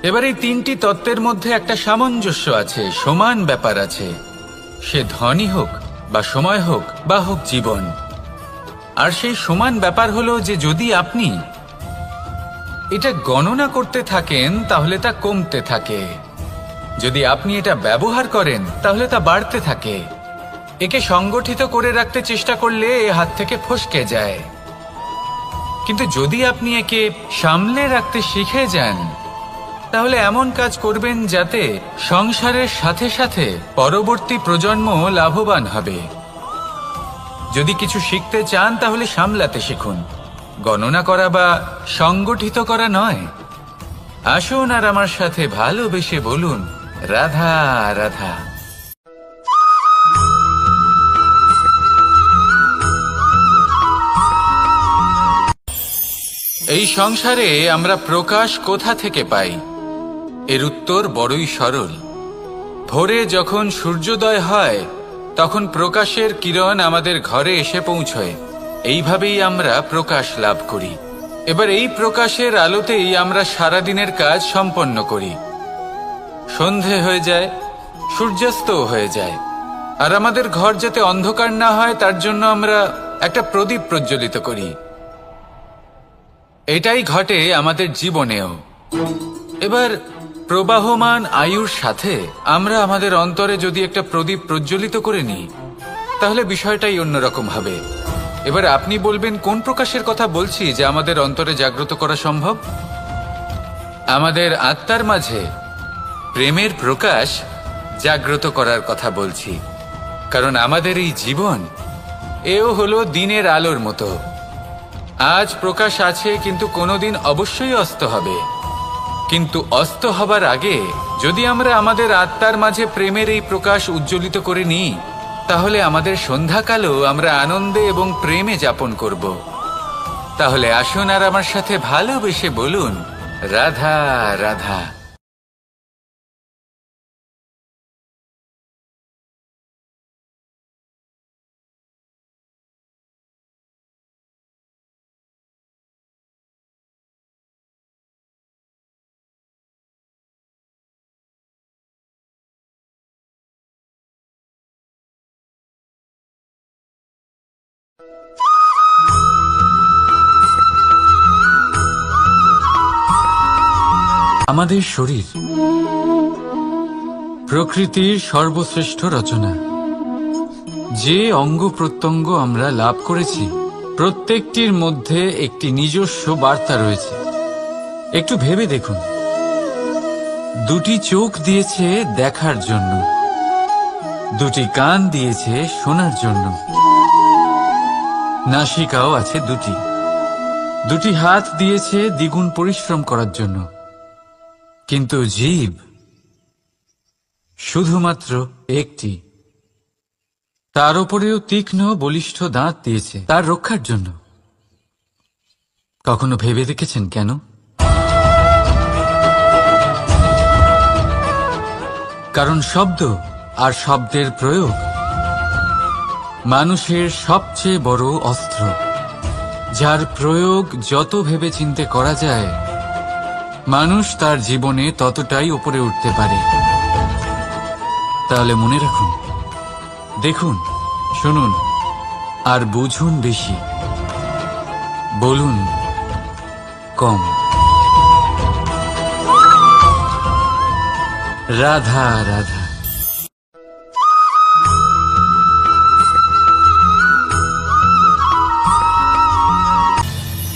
এবার এই তিনটি তত্ত্বের মধ্যে একটা সামঞ্জস্য আছে, সমান ব্যাপার আছে। সে ধনই হোক বা সময় হোক বা হোক জীবন। আর সেই সমান ব্যাপার হলো যে যদি আপনি এটা গণনা করতে থাকেন তাহলে তা কমতে থাকে, যদি আপনি এটা ব্যবহার করেন তাহলে তা বাড়তে থাকে। একে সংগঠিত করে রাখতে চেষ্টা করলে এ হাত থেকে ফসকে যায়। কিন্তু যদি আপনি একে সামলে রাখতে শিখে যান, তাহলে এমন কাজ করবেন যাতে সংসারের সাথে সাথে পরবর্তী প্রজন্ম লাভবান হবে। যদি কিছু শিখতে চান তাহলে সামলাতে শিখুন, গণনা করা বা সংগঠিত করা নয়। আসুন আর আমার সাথে ভালোবেসে বলুন, রাধা রাধা। এই সংসারে আমরা প্রকাশ কোথা থেকে পাই? এর উত্তর বড়ই সরল। ভোরে যখন সূর্যোদয় হয় তখন প্রকাশের কিরণ আমাদের ঘরে এসে পৌঁছয়। এইভাবেই আমরা প্রকাশ লাভ করি। এবার এই প্রকাশের আলোতেই আমরা সারাদিনের কাজ সম্পন্ন করি। সন্ধে হয়ে যায়, সূর্যাস্তও হয়ে যায়। আর আমাদের ঘর যাতে অন্ধকার না হয় তার জন্য আমরা একটা প্রদীপ প্রজ্বলিত করি। এটাই ঘটে আমাদের জীবনেও। এবার প্রবাহমান আয়ুর সাথে আমরা আমাদের অন্তরে যদি একটা প্রদীপ প্রজ্বলিত করে নিই, তাহলে বিষয়টাই অন্যরকম হবে। এবার আপনি বলবেন, কোন প্রকাশের কথা বলছি যা আমাদের অন্তরে জাগ্রত করা সম্ভব? আমাদের আত্মার মাঝে প্রেমের প্রকাশ জাগ্রত করার কথা বলছি। কারণ আমাদের এই জীবন এও হলো দিনের আলোর মতো। আজ প্রকাশ আছে, কিন্তু কোনোদিন অবশ্যই অস্ত হবে। কিন্তু অস্ত হবার আগে যদি আমরা আমাদের আত্মার মাঝে প্রেমের এই প্রকাশ উজ্জ্বলিত করে নিই, তাহলে আমাদের সন্ধ্যাকালও আমরা আনন্দে এবং প্রেমে যাপন করব। তাহলে আসুন আর আমার সাথে ভালোবেসে বলুন, রাধা রাধা। আমাদের শরীর প্রকৃতির সর্বশ্রেষ্ঠ রচনা। যে অঙ্গ প্রত্যঙ্গ আমরা লাভ করেছি প্রত্যেকটির মধ্যে একটি নিজস্ব বার্তা রয়েছে। একটু ভেবে দেখুন, দুটি চোখ দিয়েছে দেখার জন্য, দুটি কান দিয়েছে শোনার জন্য, নাসিকাও আছে দুটি, দুটি হাত দিয়েছে দ্বিগুণ পরিশ্রম করার জন্য। কিন্তু জীব শুধুমাত্র একটি। তার উপরেও তীক্ষ্ণ বলিষ্ঠ দাঁত দিয়েছে তার রক্ষার জন্য। কখনো ভেবে দেখেছেন কেন? কারণ শব্দ আর শব্দের প্রয়োগ মানুষের সবচেয়ে বড় অস্ত্র, যার প্রয়োগ যত ভেবেচিন্তে করা যায় মানুষ তার জীবনে ততটাই উপরে উঠতে পারে। তাহলে মনে রাখুন, দেখুন, শুনুন আর বুঝুন বেশি, বলুন কম। রাধা রাধা।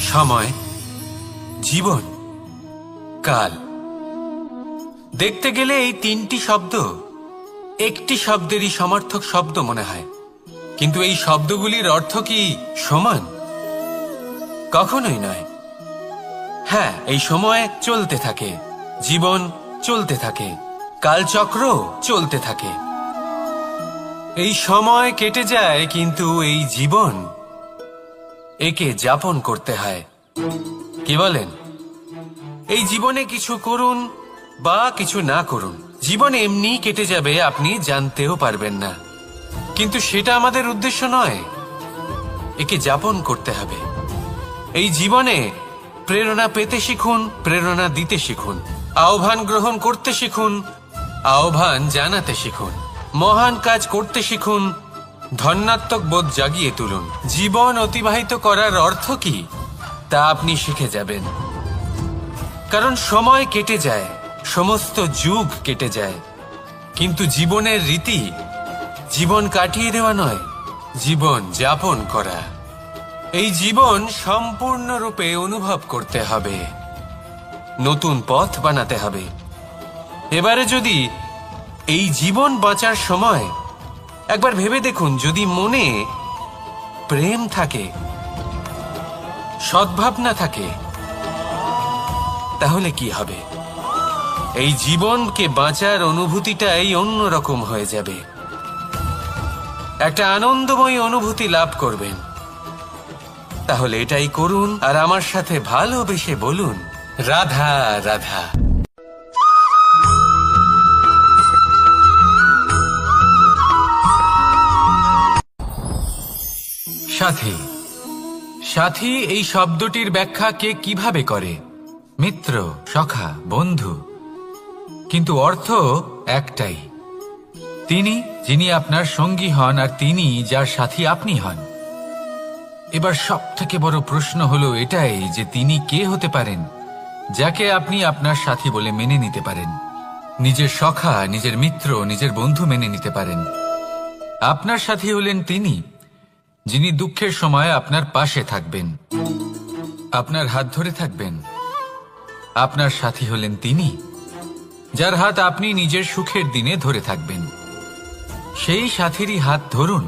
সময়, জীবন, কাল। দেখতে গেলে এই তিনটি শব্দ একটি শব্দেরই সমার্থক শব্দ মনে হয়, কিন্তু এই শব্দগুলির অর্থ কি সমান? কখনোই নয়। হ্যাঁ, এই সময় চলতে থাকে, জীবন চলতে থাকে, কালচক্র চলতে থাকে। এই সময় কেটে যায়, কিন্তু এই জীবন একে যাপন করতে হয়। কি বলেন? এই জীবনে কিছু করুন বা কিছু না করুন, জীবন এমনি কেটে যাবে, আপনি জানতেও পারবেন না। কিন্তু সেটা আমাদের উদ্দেশ্য নয়, একে যাপন করতে হবে। এই জীবনে প্রেরণা পেতে শিখুন, প্রেরণা দিতে শিখুন, আহ্বান গ্রহণ করতে শিখুন, আহ্বান জানাতে শিখুন, মহান কাজ করতে শিখুন, ধন্যাত্মক বোধ জাগিয়ে তুলুন। জীবন অতিবাহিত করার অর্থ কি তা আপনি শিখে যাবেন। কারণ সময় কেটে যায়, সমস্ত যুগ কেটে যায়, কিন্তু জীবনের রীতি জীবন কাটিয়ে দেওয়া নয়, জীবন যাপন করা। এই জীবন সম্পূর্ণরূপে অনুভব করতে হবে, নতুন পথ বানাতে হবে। এবারে যদি এই জীবন বাঁচার সময় একবার ভেবে দেখুন, যদি মনে প্রেম থাকে, সদ্ভাবনা থাকে, তাহলে কি হবে? এই জীবনকে বাঁচার অনুভূতিটাই অন্যরকম হয়ে যাবে, একটা আনন্দময় অনুভূতি লাভ করবেন। তাহলে এটাই করুন আর আমার সাথে ভালোবেসে বলুন, রাধা রাধা। সাথী। সাথী এই শব্দটির ব্যাখ্যা কে কিভাবে করে? মিত্র, সখা, বন্ধু। কিন্তু অর্থ একটাই, তিনি যিনি আপনার সঙ্গী হন আর তিনি যার সাথী আপনি হন। এবার সব থেকে বড় প্রশ্ন হলো এটাই যে তিনি কে হতে পারেন যাকে আপনি আপনার সাথী বলে মেনে নিতে পারেন, নিজের সখা, নিজের মিত্র, নিজের বন্ধু মেনে নিতে পারেন। আপনার সাথী হলেন তিনি যিনি দুঃখের সময় আপনার পাশে থাকবেন, আপনার হাত ধরে থাকবেন। আপনার সাথী হলেন তিনি যার হাত আপনি নিজের সুখের দিনে ধরে থাকবেন। সেই সাথীরই হাত ধরুন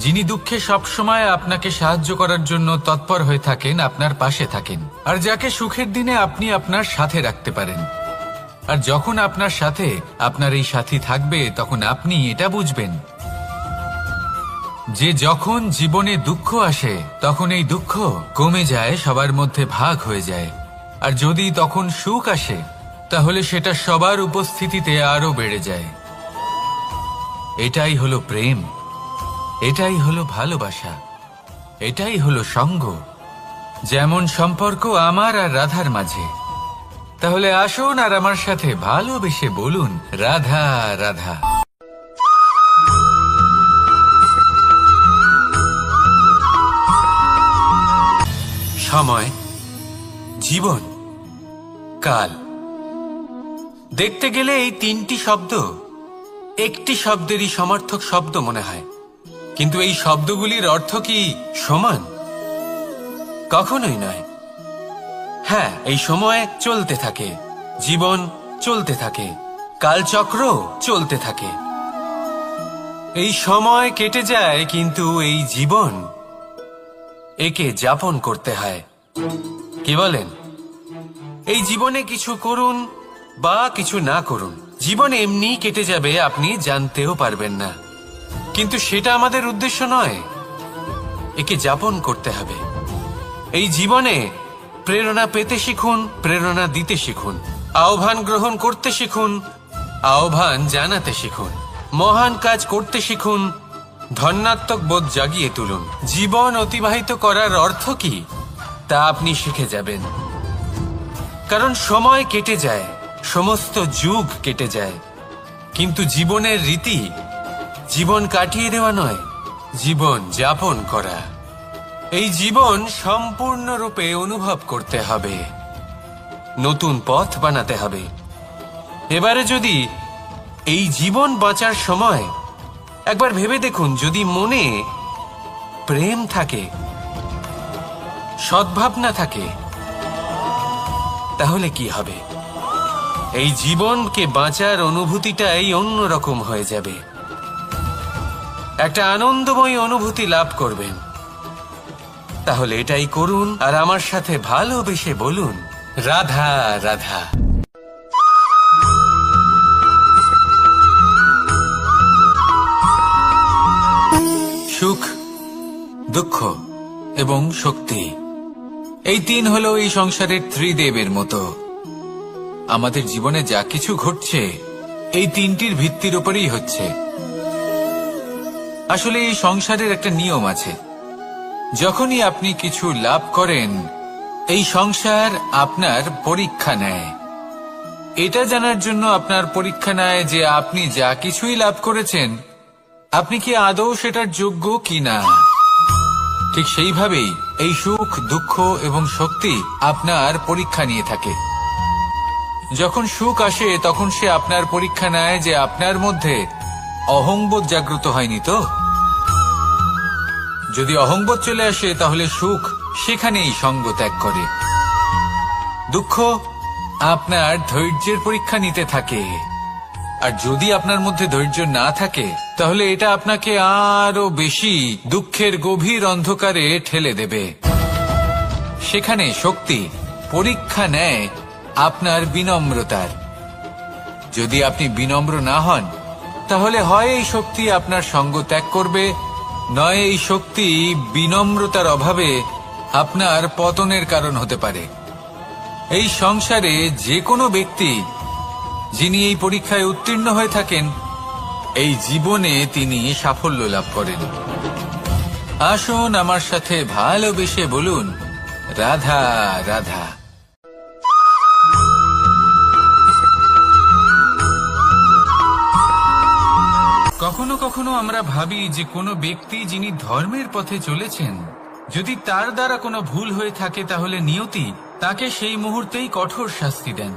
যিনি দুঃখে সবসময় আপনাকে সাহায্য করার জন্য তৎপর হয়ে থাকেন, আপনার পাশে থাকেন, আর যাকে সুখের দিনে আপনি আপনার সাথে রাখতে পারেন। আর যখন আপনার সাথে আপনার এই সাথী থাকবে তখন আপনি এটা বুঝবেন যে যখন জীবনে দুঃখ আসে তখন এই দুঃখ কমে যায়, সবার মধ্যে ভাগ হয়ে যায়। আর যদি তখন সুখ আসে তাহলে সেটা সবার উপস্থিতিতে আরো বেড়ে যায়। এটাই হলো প্রেম, এটাই হলো ভালোবাসা, এটাই হলো সঙ্গ। যেমন সম্পর্ক আমার আর রাধার মাঝে। তাহলে আসুন আর আমার সাথে ভালোবেসে বলুন, রাধা রাধা। সময়, জীবন, কাল। দেখতে গেলে এই তিনটি শব্দ একটি শব্দেরই সমার্থক শব্দ মনে হয়, কিন্তু এই শব্দগুলির অর্থ কি সমান? কখনোই নয়। হ্যাঁ, এই সময় চলতে থাকে, জীবন চলতে থাকে, কালচক্র চলতে থাকে। এই সময় কেটে যায়, কিন্তু এই জীবন একে যাপন করতে হয়। কি বলেন? এই জীবনে কিছু করুন বা কিছু না করুন, জীবন এমনি কেটে যাবে, আপনি জানতেও পারবেন না। কিন্তু সেটা আমাদের উদ্দেশ্য নয়, একে যাপন করতে হবে। এই জীবনে প্রেরণা পেতে শিখুন, প্রেরণা দিতে শিখুন, আহ্বান গ্রহণ করতে শিখুন, আহ্বান জানাতে শিখুন, মহান কাজ করতে শিখুন, ধন্যাত্মক বোধ জাগিয়ে তুলুন। জীবন অতিবাহিত করার অর্থ কি তা আপনি শিখে যাবেন। কারণ সময় কেটে যায়, সমস্ত যুগ কেটে যায়, কিন্তু জীবনের রীতি জীবন কাটিয়ে দেওয়া নয়, জীবন যাপন করা। এই জীবন সম্পূর্ণরূপে অনুভব করতে হবে, নতুন পথ বানাতে হবে। এবারে যদি এই জীবন বাঁচার সময় একবার ভেবে দেখুন, যদি মনে প্রেম থাকে, সদ্ভাবনা থাকে, তাহলে কি হবে? এই জীবনকে বাঁচার অনুভূতিটাই অন্যরকম হয়ে যাবে, একটা আনন্দময় অনুভূতি লাভ করবেন। তাহলে এটাই করুন আর আমার সাথে ভালোবেসে বলুন, রাধা রাধা। সুখ, দুঃখ এবং শক্তি, এই তিন হলো এই সংসারের ত্রিদেবের মতো। আমাদের জীবনে যা কিছু ঘটছে এই তিনটির ভিত্তির উপরেই হচ্ছে। আসলে এই সংসারের একটা নিয়ম আছে, যখনই আপনি কিছু লাভ করেন এই সংসার আপনার পরীক্ষা নেয়। এটা জানার জন্য আপনার পরীক্ষা নেয় যে আপনি যা কিছুই লাভ করেছেন আপনি কি আদৌ সেটার যোগ্য কিনা। ঠিক সেইভাবেই এই সুখ, দুঃখ এবং শক্তি আপনার পরীক্ষা নিয়ে থাকে। যখন সুখ আসে তখন সে আপনার পরীক্ষা নেয় যে আপনার মধ্যে অহংবোধ জাগ্রত হয়নি তো। যদি অহংবোধ চলে আসে তাহলে সুখ সেখানেই সঙ্গ ত্যাগ করে। দুঃখ আপনার ধৈর্যের পরীক্ষা নিতে থাকে, আর যদি আপনার মধ্যে ধৈর্য না থাকে তাহলে এটা আপনাকে আরো বেশি দুঃখের গভীর অন্ধকারে ঠেলে দেবে। সেখানে শক্তি পরীক্ষা নেয় আপনার বিনম্রতার। যদি আপনি বিনম্র না হন তাহলে হয় এই শক্তি আপনার সঙ্গ ত্যাগ করবে, নয় এই শক্তি বিনম্রতার অভাবে আপনার পতনের কারণ হতে পারে। এই সংসারে যে কোনো ব্যক্তি যিনি এই পরীক্ষায় উত্তীর্ণ হয়ে থাকেন, এই জীবনে তিনি সাফল্য লাভ করেন। আসুন আমার সাথে ভালোবেসে বলুন, রাধা রাধা। কখনো কখনো আমরা ভাবি যে কোনো ব্যক্তি যিনি ধর্মের পথে চলেছেন, যদি তার দ্বারা কোনো ভুল হয়ে থাকে তাহলে নিয়তি তাকে সেই মুহূর্তেই কঠোর শাস্তি দেন।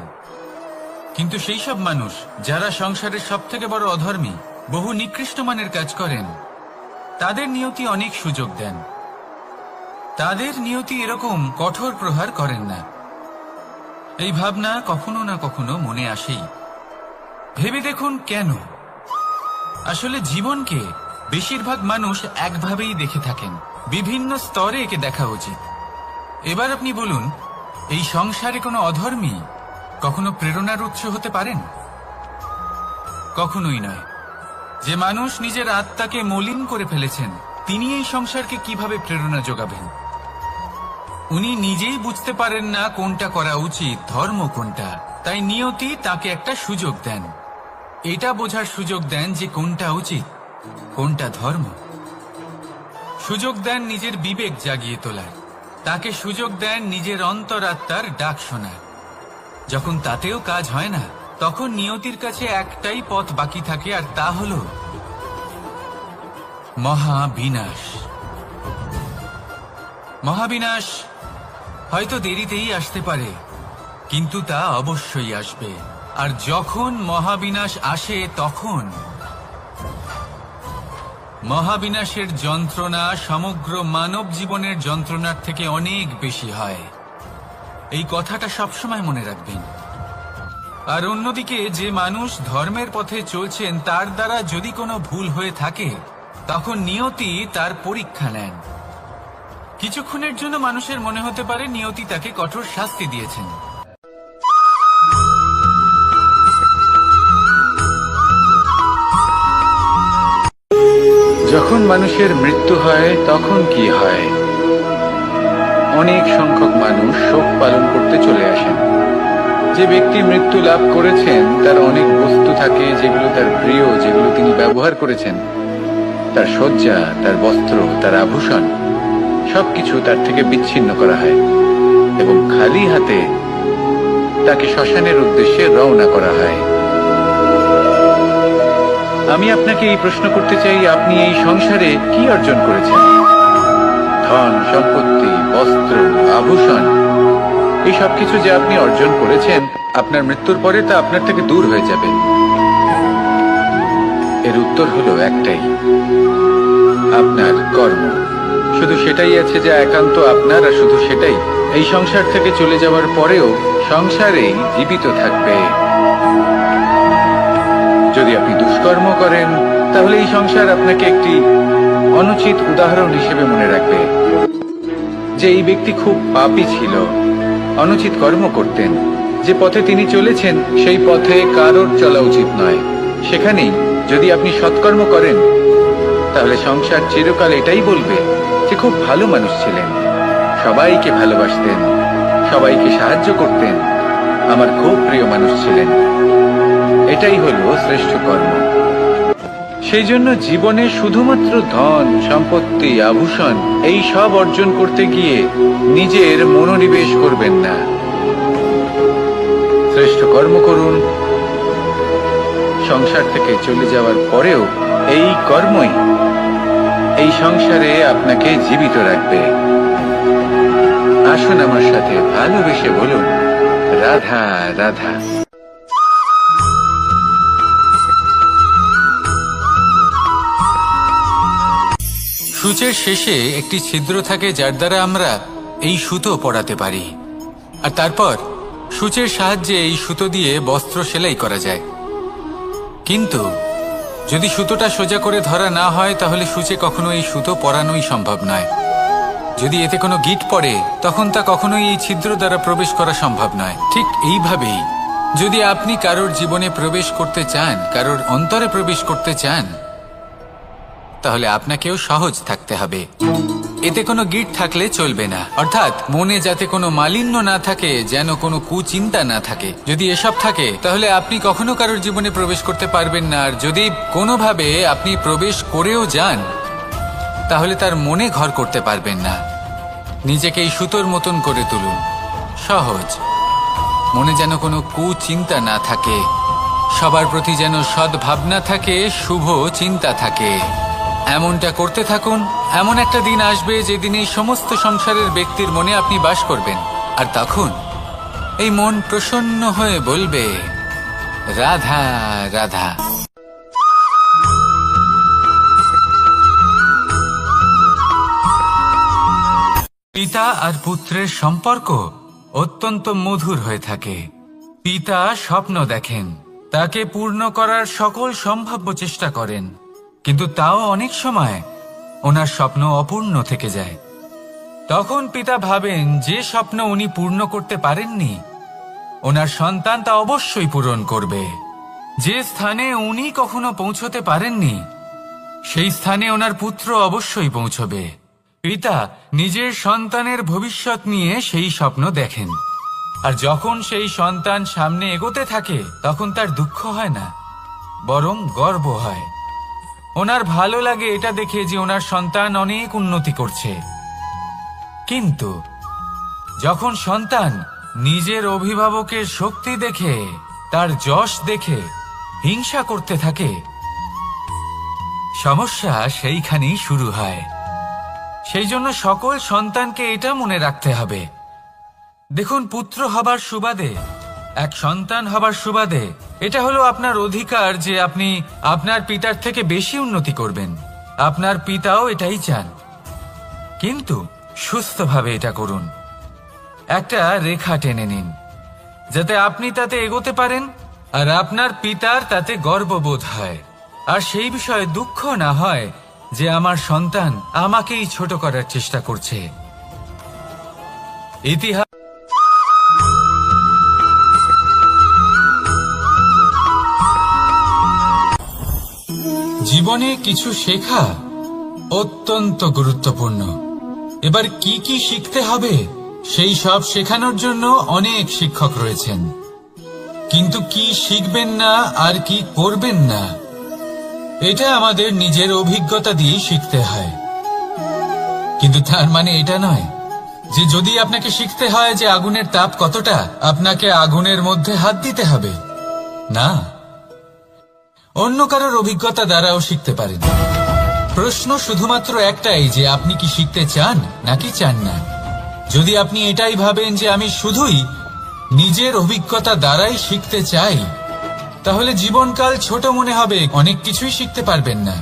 কিন্তু সেই সব মানুষ যারা সংসারের সবথেকে বড় অধর্মী, বহু নিকৃষ্ট মানের কাজ করেন, তাদের নিয়তি অনেক সুযোগ দেন। তাদের নিয়তি এরকম কঠোর প্রহার করেন না। এই ভাবনা কখনো না কখনো মনে আসেই। ভেবে দেখুন কেন? আসলে জীবনকে বেশিরভাগ মানুষ একভাবেই দেখে থাকেন, বিভিন্ন স্তরে একে দেখা উচিত। এবার আপনি বলুন, এই সংসারে কোনো অধর্মী কখনো প্রেরণার উৎস হতে পারেন? কখনোই নয়। যে মানুষ নিজের আত্মাকে মলিন করে ফেলেছেন, তিনি এই সংসারকে কিভাবে প্রেরণা যোগাবেন? উনি নিজেই বুঝতে পারেন না কোনটা করা উচিত, ধর্ম কোনটা। তাই নিয়তি তাকে একটা সুযোগ দেন, এটা বোঝার সুযোগ দেন যে কোনটা উচিত, কোনটা ধর্ম। সুযোগ দেন নিজের বিবেক জাগিয়ে তোলার, তাকে সুযোগ দেন নিজের অন্তরাত্মার ডাক শোনার। যখন তাতেও কাজ হয় না, তখন নিয়তির কাছে একটাই পথ বাকি থাকে, আর তা হল মহাবিনাশ। মহাবিনাশ হয়তো দেরিতেই আসতে পারে, কিন্তু তা অবশ্যই আসবে। আর যখন মহাবিনাশ আসে, তখন মহাবিনাশের যন্ত্রণা সমগ্র মানব জীবনের যন্ত্রণার থেকে অনেক বেশি হয়। এই কথাটা সবসময় মনে রাখবেন। আর অন্যদিকে যে মানুষ ধর্মের পথে চলছেন, তার দ্বারা যদি কোনো ভুল হয়ে থাকে, তখন নিয়তি তার পরীক্ষা নেন। কিছুক্ষণের জন্য মানুষের মনে হতে পারে নিয়তি তাকে কঠোর শাস্তি দিয়েছেন। যখন মানুষের মৃত্যু হয় তখন কি হয়? অনেক সংখ্যক মানুষ শোক পালন করতে চলে আসেন। যে ব্যক্তি মৃত্যু লাভ করেছেন তার অনেক বস্তু থাকে যেগুলো তার প্রিয়, যেগুলো তিনি ব্যবহার করেছেন। তার শয্যা, তার বস্ত্র, তার আভূষণ সবকিছু তার থেকে বিচ্ছিন্ন করা হয় এবং খালি হাতে তাকে শ্মশানের উদ্দেশ্যে রওনা করা হয়। আমি আপনাকে এই প্রশ্ন করতে চাই, আপনি এই সংসারে কি অর্জন করেছেন? ধন সম্পত্তি, বস্ত্র, আভূষণ, এই সবকিছু যে আপনি অর্জন করেছেন, আপনার মৃত্যুর পরে তা আপনার থেকে দূর হয়ে যাবে। এর উত্তর হলো একটাই, আপনার কর্ম। শুধু সেটাই আছে যা একান্ত আপনার, আর শুধু সেটাই এই সংসার থেকে চলে যাওয়ার পরেও সংসারেই জীবিত থাকবে। যদি আপনি দুষ্কর্ম করেন, তাহলে এই সংসার আপনাকে একটি অনুচিত উদাহরণ হিসেবে মনে রাখবে যে এই ব্যক্তি খুব পাপী ছিল, অনুচিত কর্ম করতেন। যে পথে তিনি চলেছেন সেই পথে কারোর চলা উচিত নয়। সেখানেই যদি আপনি সৎকর্ম করেন, তাহলে সংসার চিরকাল এটাই বলবে যে খুব ভালো মানুষ ছিলেন, সবাইকে ভালোবাসতেন, সবাইকে সাহায্য করতেন, আমার খুব প্রিয় মানুষ ছিলেন। এটাই হলো শ্রেষ্ঠ কর্ম। সেই জন্য জীবনে শুধুমাত্র ধন সম্পত্তি, আভূষণ এই সব অর্জন করতে গিয়ে নিজের মনোনিবেশ করবেন না। শ্রেষ্ঠ কর্ম করুন। সংসার থেকে চলে যাওয়ার পরেও এই কর্মই এই সংসারে আপনাকে জীবিত রাখবে। আসুন আমার সাথে ভালোবেসে বলুন, রাধা রাধা। সূচের শেষে একটি ছিদ্র থাকে যার দ্বারা আমরা এই সুতো পরাতে পারি, আর তারপর সূচের সাহায্যে এই সুতো দিয়ে বস্ত্র সেলাই করা যায়। কিন্তু যদি সুতোটা সোজা করে ধরা না হয় তাহলে সূচে কখনো এই সুতো পরানোই সম্ভব নয়। যদি এতে কোনো গিঁট পড়ে তখন তা কখনোই এই ছিদ্র দ্বারা প্রবেশ করা সম্ভব নয়। ঠিক এইভাবেই যদি আপনি কারোর জীবনে প্রবেশ করতে চান, কারোর অন্তরে প্রবেশ করতে চান, তাহলে আপনাকেও সহজ থাকতে হবে। এতে কোনো গিঁট থাকলে চলবে না, অর্থাৎ মনে যাতে কোনো মালিন্য না থাকে, যেন কোনো কুচিন্তা না থাকে। যদি এসব থাকে তাহলে আপনি কখনো কারোর জীবনে প্রবেশ করতে পারবেন না। আর যদি কোনোভাবে আপনি প্রবেশ করেও যান তাহলে তার মনে ঘর করতে পারবেন না। নিজেকে এই সুতোর মতন করে তুলুন, সহজ। মনে যেন কোনো কুচিন্তা না থাকে, সবার প্রতি যেন সদ্ভাবনা থাকে, শুভ চিন্তা থাকে। এমনটা করতে থাকুন। এমন একটা দিন আসবে যেদিন এই সমস্ত সংসারের ব্যক্তির মনে আপনি বাস করবেন, আর তখন এই মন প্রসন্ন হয়ে বলবে, রাধা রাধা। পিতা আর পুত্রের সম্পর্ক অত্যন্ত মধুর হয়ে থাকে। পিতা স্বপ্ন দেখেন, তাকে পূর্ণ করার সকল সম্ভাব্য চেষ্টা করেন, কিন্তু তাও অনেক সময় ওনার স্বপ্ন অপূর্ণ থেকে যায়। তখন পিতা ভাবেন যে স্বপ্ন উনি পূর্ণ করতে পারেননি, ওনার সন্তান তা অবশ্যই পূরণ করবে। যে স্থানে উনি কখনো পৌঁছতে পারেননি, সেই স্থানে ওনার পুত্র অবশ্যই পৌঁছবে। পিতা নিজের সন্তানের ভবিষ্যৎ নিয়ে সেই স্বপ্ন দেখেন, আর যখন সেই সন্তান সামনে এগোতে থাকে তখন তার দুঃখ হয় না, বরং গর্ব হয়। ওনার ভালো লাগে এটা দেখে যে ওনার সন্তান অনেক উন্নতি করছে। কিন্তু যখন সন্তান নিজের অভিভাবকের শক্তি দেখে, তার যশ দেখে হিংসা করতে থাকে, সমস্যা সেইখানেই শুরু হয়। সেই জন্য সকল সন্তানকে এটা মনে রাখতে হবে, দেখুন, পুত্র হবার সুবাদে, এক সন্তান হবার সুবাদে এটা হলো আপনার অধিকার যে আপনি আপনার পিতার থেকে বেশি উন্নতি করবেন। আপনার পিতাও এটাই চান, কিন্তু সুস্থভাবে এটা করুন। একটা রেখা টেনে নিন যাতে আপনি তাতে এগোতে পারেন আর আপনার পিতার তাতে গর্ববোধ হয়, আর সেই বিষয়ে দুঃখ না হয় যে আমার সন্তান আমাকেই ছোট করার চেষ্টা করছে। ইতিহাস জীবনে কিছু শেখা অত্যন্ত গুরুত্বপূর্ণ। এবার কি কি শিখতে হবে সেই সব শেখানোর জন্য অনেক শিক্ষক রয়েছেন, কিন্তু কি শিখবেন না আর কি করবেন না এটা আমাদের নিজের অভিজ্ঞতা দিয়ে শিখতে হয়। কিন্তু তার মানে এটা নয় যে যদি আপনাকে শিখতে হয় যে আগুনের তাপ কতটা, আপনাকে আগুনের মধ্যে হাত দিতে হবে। না, অন্য কারোর অভিজ্ঞতা দ্বারাও শিখতে পারেন। প্রশ্ন শুধুমাত্র একটাই যে আপনি কি শিখতে চান নাকি চান না। যদি আপনি এটাই ভাবেন যে আমি শুধুই নিজের অভিজ্ঞতা দ্বারাই শিখতে চাই, তাহলে জীবনকাল ছোট মনে হবে, অনেক কিছুই শিখতে পারবেন না।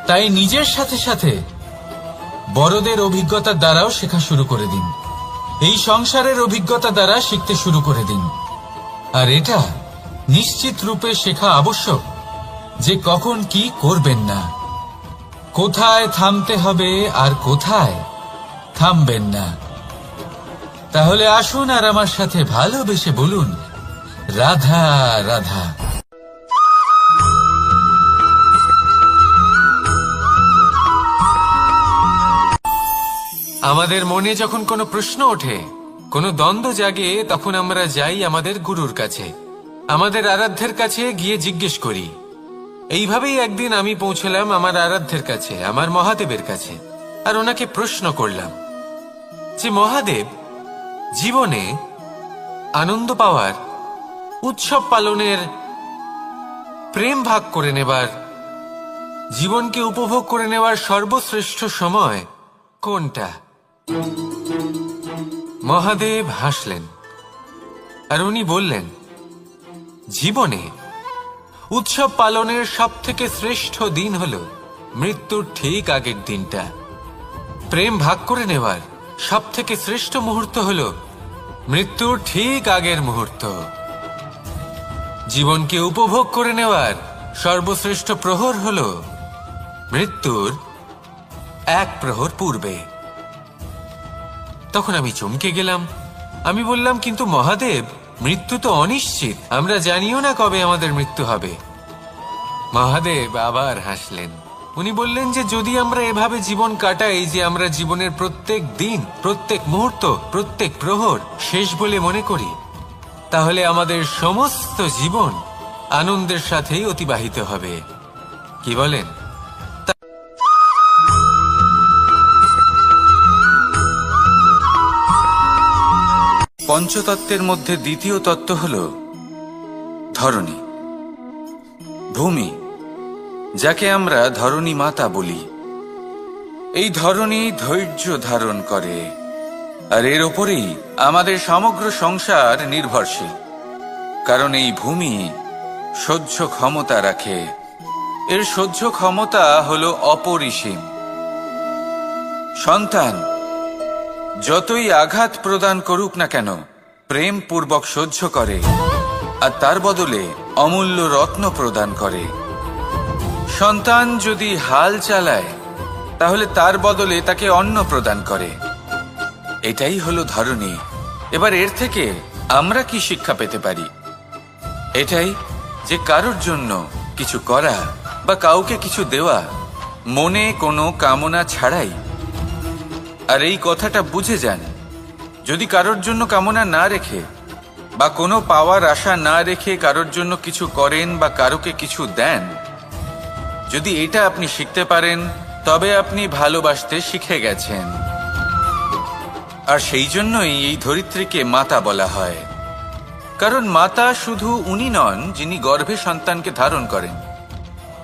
তাই নিজের সাথে সাথে বড়দের অভিজ্ঞতা দ্বারাও শেখা শুরু করে দিন। এই সংসারের অভিজ্ঞতা দ্বারা শিখতে শুরু করে দিন। আর এটা নিশ্চিত রূপে শেখা আবশ্যক যে কখন কি করবেন না, কোথায় থামতে হবে আর কোথায় থামবেন না। তাহলে আসুন আর আমার সাথে ভালোবেসে বলুন, রাধা রাধা। আমাদের মনে যখন কোনো প্রশ্ন ওঠে, কোনো দ্বন্দ্ব জাগে, তখন আমরা যাই আমাদের গুরুর কাছে, আমাদের আরাধ্যের কাছে গিয়ে জিজ্ঞেস করি। এইভাবেই একদিন আমি পৌঁছলাম আমার আরাধ্যের কাছে, আমার মহাদেবের কাছে, আর ওনাকে প্রশ্ন করলাম যে মহাদেব, জীবনে আনন্দ পাওয়ার, উৎসব পালনের, প্রেম ভাগ করে নেবার, জীবনকে উপভোগ করে নেওয়ার সর্বশ্রেষ্ঠ সময় কোনটা? মহাদেব হাসলেন আর উনি বললেন, জীবনে উৎসব পালনের সবথেকে শ্রেষ্ঠ দিন হল মৃত্যুর ঠিক আগের দিনটা। প্রেম ভাগ করে নেওয়ার সব থেকে শ্রেষ্ঠ মুহূর্ত হল মৃত্যুর ঠিক আগের মুহূর্ত। জীবনকে উপভোগ করে নেওয়ার সর্বশ্রেষ্ঠ প্রহর হল মৃত্যুর এক প্রহর পূর্বে। তখন আমি চমকে গেলাম। আমি বললাম, কিন্তু মহাদেব, মৃত্যু তো অনিশ্চিত, আমরা জানিও না কবে আমাদের মৃত্যু হবে। মহাদেব আবার হাসলেন। উনি বললেন যে যদি আমরা এভাবে জীবন কাটাই যে আমরা জীবনের প্রত্যেক দিন, প্রত্যেক মুহূর্ত, প্রত্যেক প্রহর শেষ বলে মনে করি, তাহলে আমাদের সমস্ত জীবন আনন্দের সাথেই অতিবাহিত হবে। কি বলেন? পঞ্চতত্ত্বের মধ্যে দ্বিতীয় তত্ত্ব হল ধরণী, ভূমি, যাকে আমরা ধরণী মাতা বলি। এই ধরণী ধৈর্য ধারণ করে, আর এর ওপরেই আমাদের সমগ্র সংসার নির্ভরশীল। কারণ এই ভূমি সহ্য ক্ষমতা রাখে, এর সহ্য ক্ষমতা হল অপরিসীম। সন্তান যতই আঘাত প্রদান করুক না কেন, প্রেম পূর্বক সহ্য করে, আর তার বদলে অমূল্য রত্ন প্রদান করে। সন্তান যদি হাল চালায়, তাহলে তার বদলে তাকে অন্ন প্রদান করে। এটাই হলো ধরণী। এবার এর থেকে আমরা কি শিক্ষা পেতে পারি? এটাই যে কারোর জন্য কিছু করা বা কাউকে কিছু দেওয়া মনে কোনো কামনা ছাড়াই। আর এই কথাটা বুঝে যান, যদি কারোর জন্য কামনা না রেখে বা কোনো পাওয়ার আশা না রেখে কারোর জন্য কিছু করেন বা কারোকে কিছু দেন, যদি এটা আপনি শিখতে পারেন, তবে আপনি ভালোবাসতে শিখে গেছেন। আর সেই জন্যই এই ধরিত্রীকে মাতা বলা হয়। কারণ মাতা শুধু উনি নন যিনি গর্ভে সন্তানকে ধারণ করেন,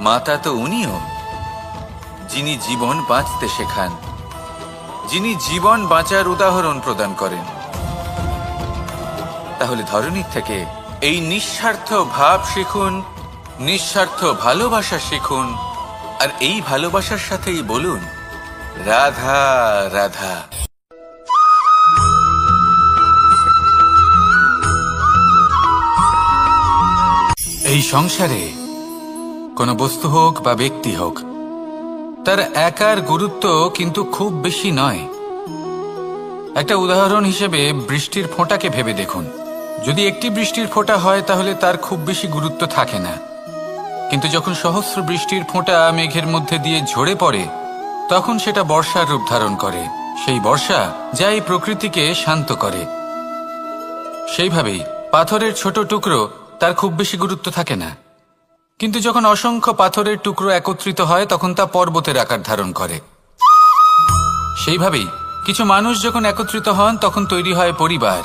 মাতা তো উনিও যিনি জীবন বাঁচতে শেখান, যিনি জীবন বাঁচার উদাহরণ প্রদান করেন। তাহলে ধরণীর থেকে এই নিঃস্বার্থ ভাব শিখুন, নিঃস্বার্থ ভালোবাসা শিখুন, আর এই ভালোবাসার সাথেই বলুন রাধা রাধা। এই সংসারে কোনো বস্তু হোক বা ব্যক্তি হোক, তার একার গুরুত্ব কিন্তু খুব বেশি নয়। একটা উদাহরণ হিসেবে বৃষ্টির ফোঁটাকে ভেবে দেখুন। যদি একটি বৃষ্টির ফোঁটা হয় তাহলে তার খুব বেশি গুরুত্ব থাকে না, কিন্তু যখন সহস্র বৃষ্টির ফোঁটা মেঘের মধ্যে দিয়ে ঝরে পড়ে, তখন সেটা বর্ষার রূপ ধারণ করে। সেই বর্ষা যা এই প্রকৃতিকে শান্ত করে। সেইভাবেই পাথরের ছোট টুকরো, তার খুব বেশি গুরুত্ব থাকে না, কিন্তু যখন অসংখ্য পাথরের টুকরো একত্রিত হয় তখন তা পর্বতের আকার ধারণ করে। সেইভাবেই কিছু মানুষ যখন একত্রিত হন তখন তৈরি হয় পরিবার,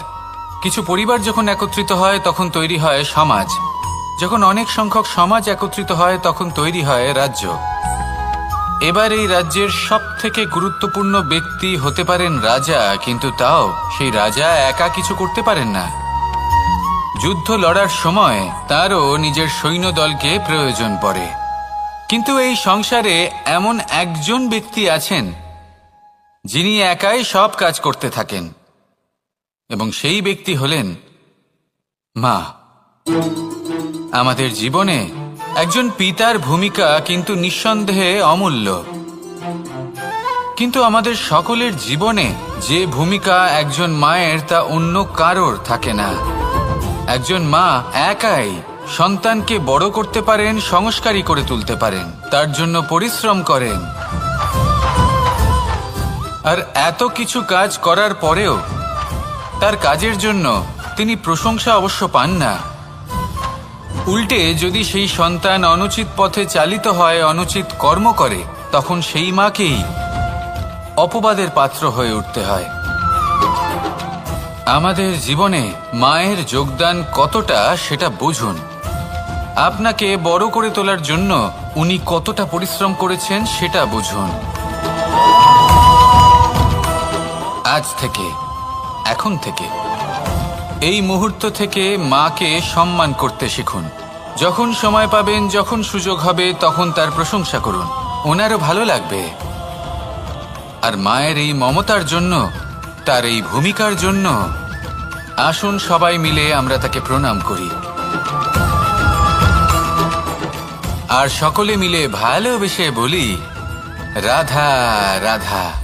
কিছু পরিবার যখন একত্রিত হয় তখন তৈরি হয় সমাজ, যখন অনেক সংখ্যক সমাজ একত্রিত হয় তখন তৈরি হয় রাজ্য। এবার এই রাজ্যের সব থেকে গুরুত্বপূর্ণ ব্যক্তি হতে পারেন রাজা, কিন্তু তাও সেই রাজা একা কিছু করতে পারেন না। যুদ্ধ লড়ার সময় তারও নিজের সৈন্যদলকে প্রয়োজন পড়ে। কিন্তু এই সংসারে এমন একজন ব্যক্তি আছেন যিনি একাই সব কাজ করতে থাকেন, এবং সেই ব্যক্তি হলেন মা। আমাদের জীবনে একজন পিতার ভূমিকা কিন্তু নিঃসন্দেহে অমূল্য, কিন্তু আমাদের সকলের জীবনে যে ভূমিকা একজন মায়ের তা অন্য কারোর থাকে না। একজন মা একাই সন্তানকে বড় করতে পারেন, সংস্কারী করে তুলতে পারেন, তার জন্য পরিশ্রম করেন। আর এত কিছু কাজ করার পরেও তার কাজের জন্য তিনি প্রশংসা অবশ্য পান না। উল্টে যদি সেই সন্তান অনুচিত পথে চালিত হয়, অনুচিত কর্ম করে, তখন সেই মাকেই অপবাদের পাত্র হয়ে উঠতে হয়। আমাদের জীবনে মায়ের যোগদান কতটা সেটা বুঝুন। আপনাকে বড় করে তোলার জন্য উনি কতটা পরিশ্রম করেছেন সেটা বুঝুন। আজ থেকে, এখন থেকে, এই মুহূর্ত থেকে মাকে সম্মান করতে শিখুন। যখন সময় পাবেন, যখন সুযোগ হবে, তখন তার প্রশংসা করুন, ওনারও ভালো লাগবে। আর মায়ের এই মমতার জন্য, তার এই ভূমিকার জন্য আসুন সবাই মিলে আমরা তাকে প্রণাম করি আর সকলে মিলে ভালোবেসে বলি রাধা রাধা।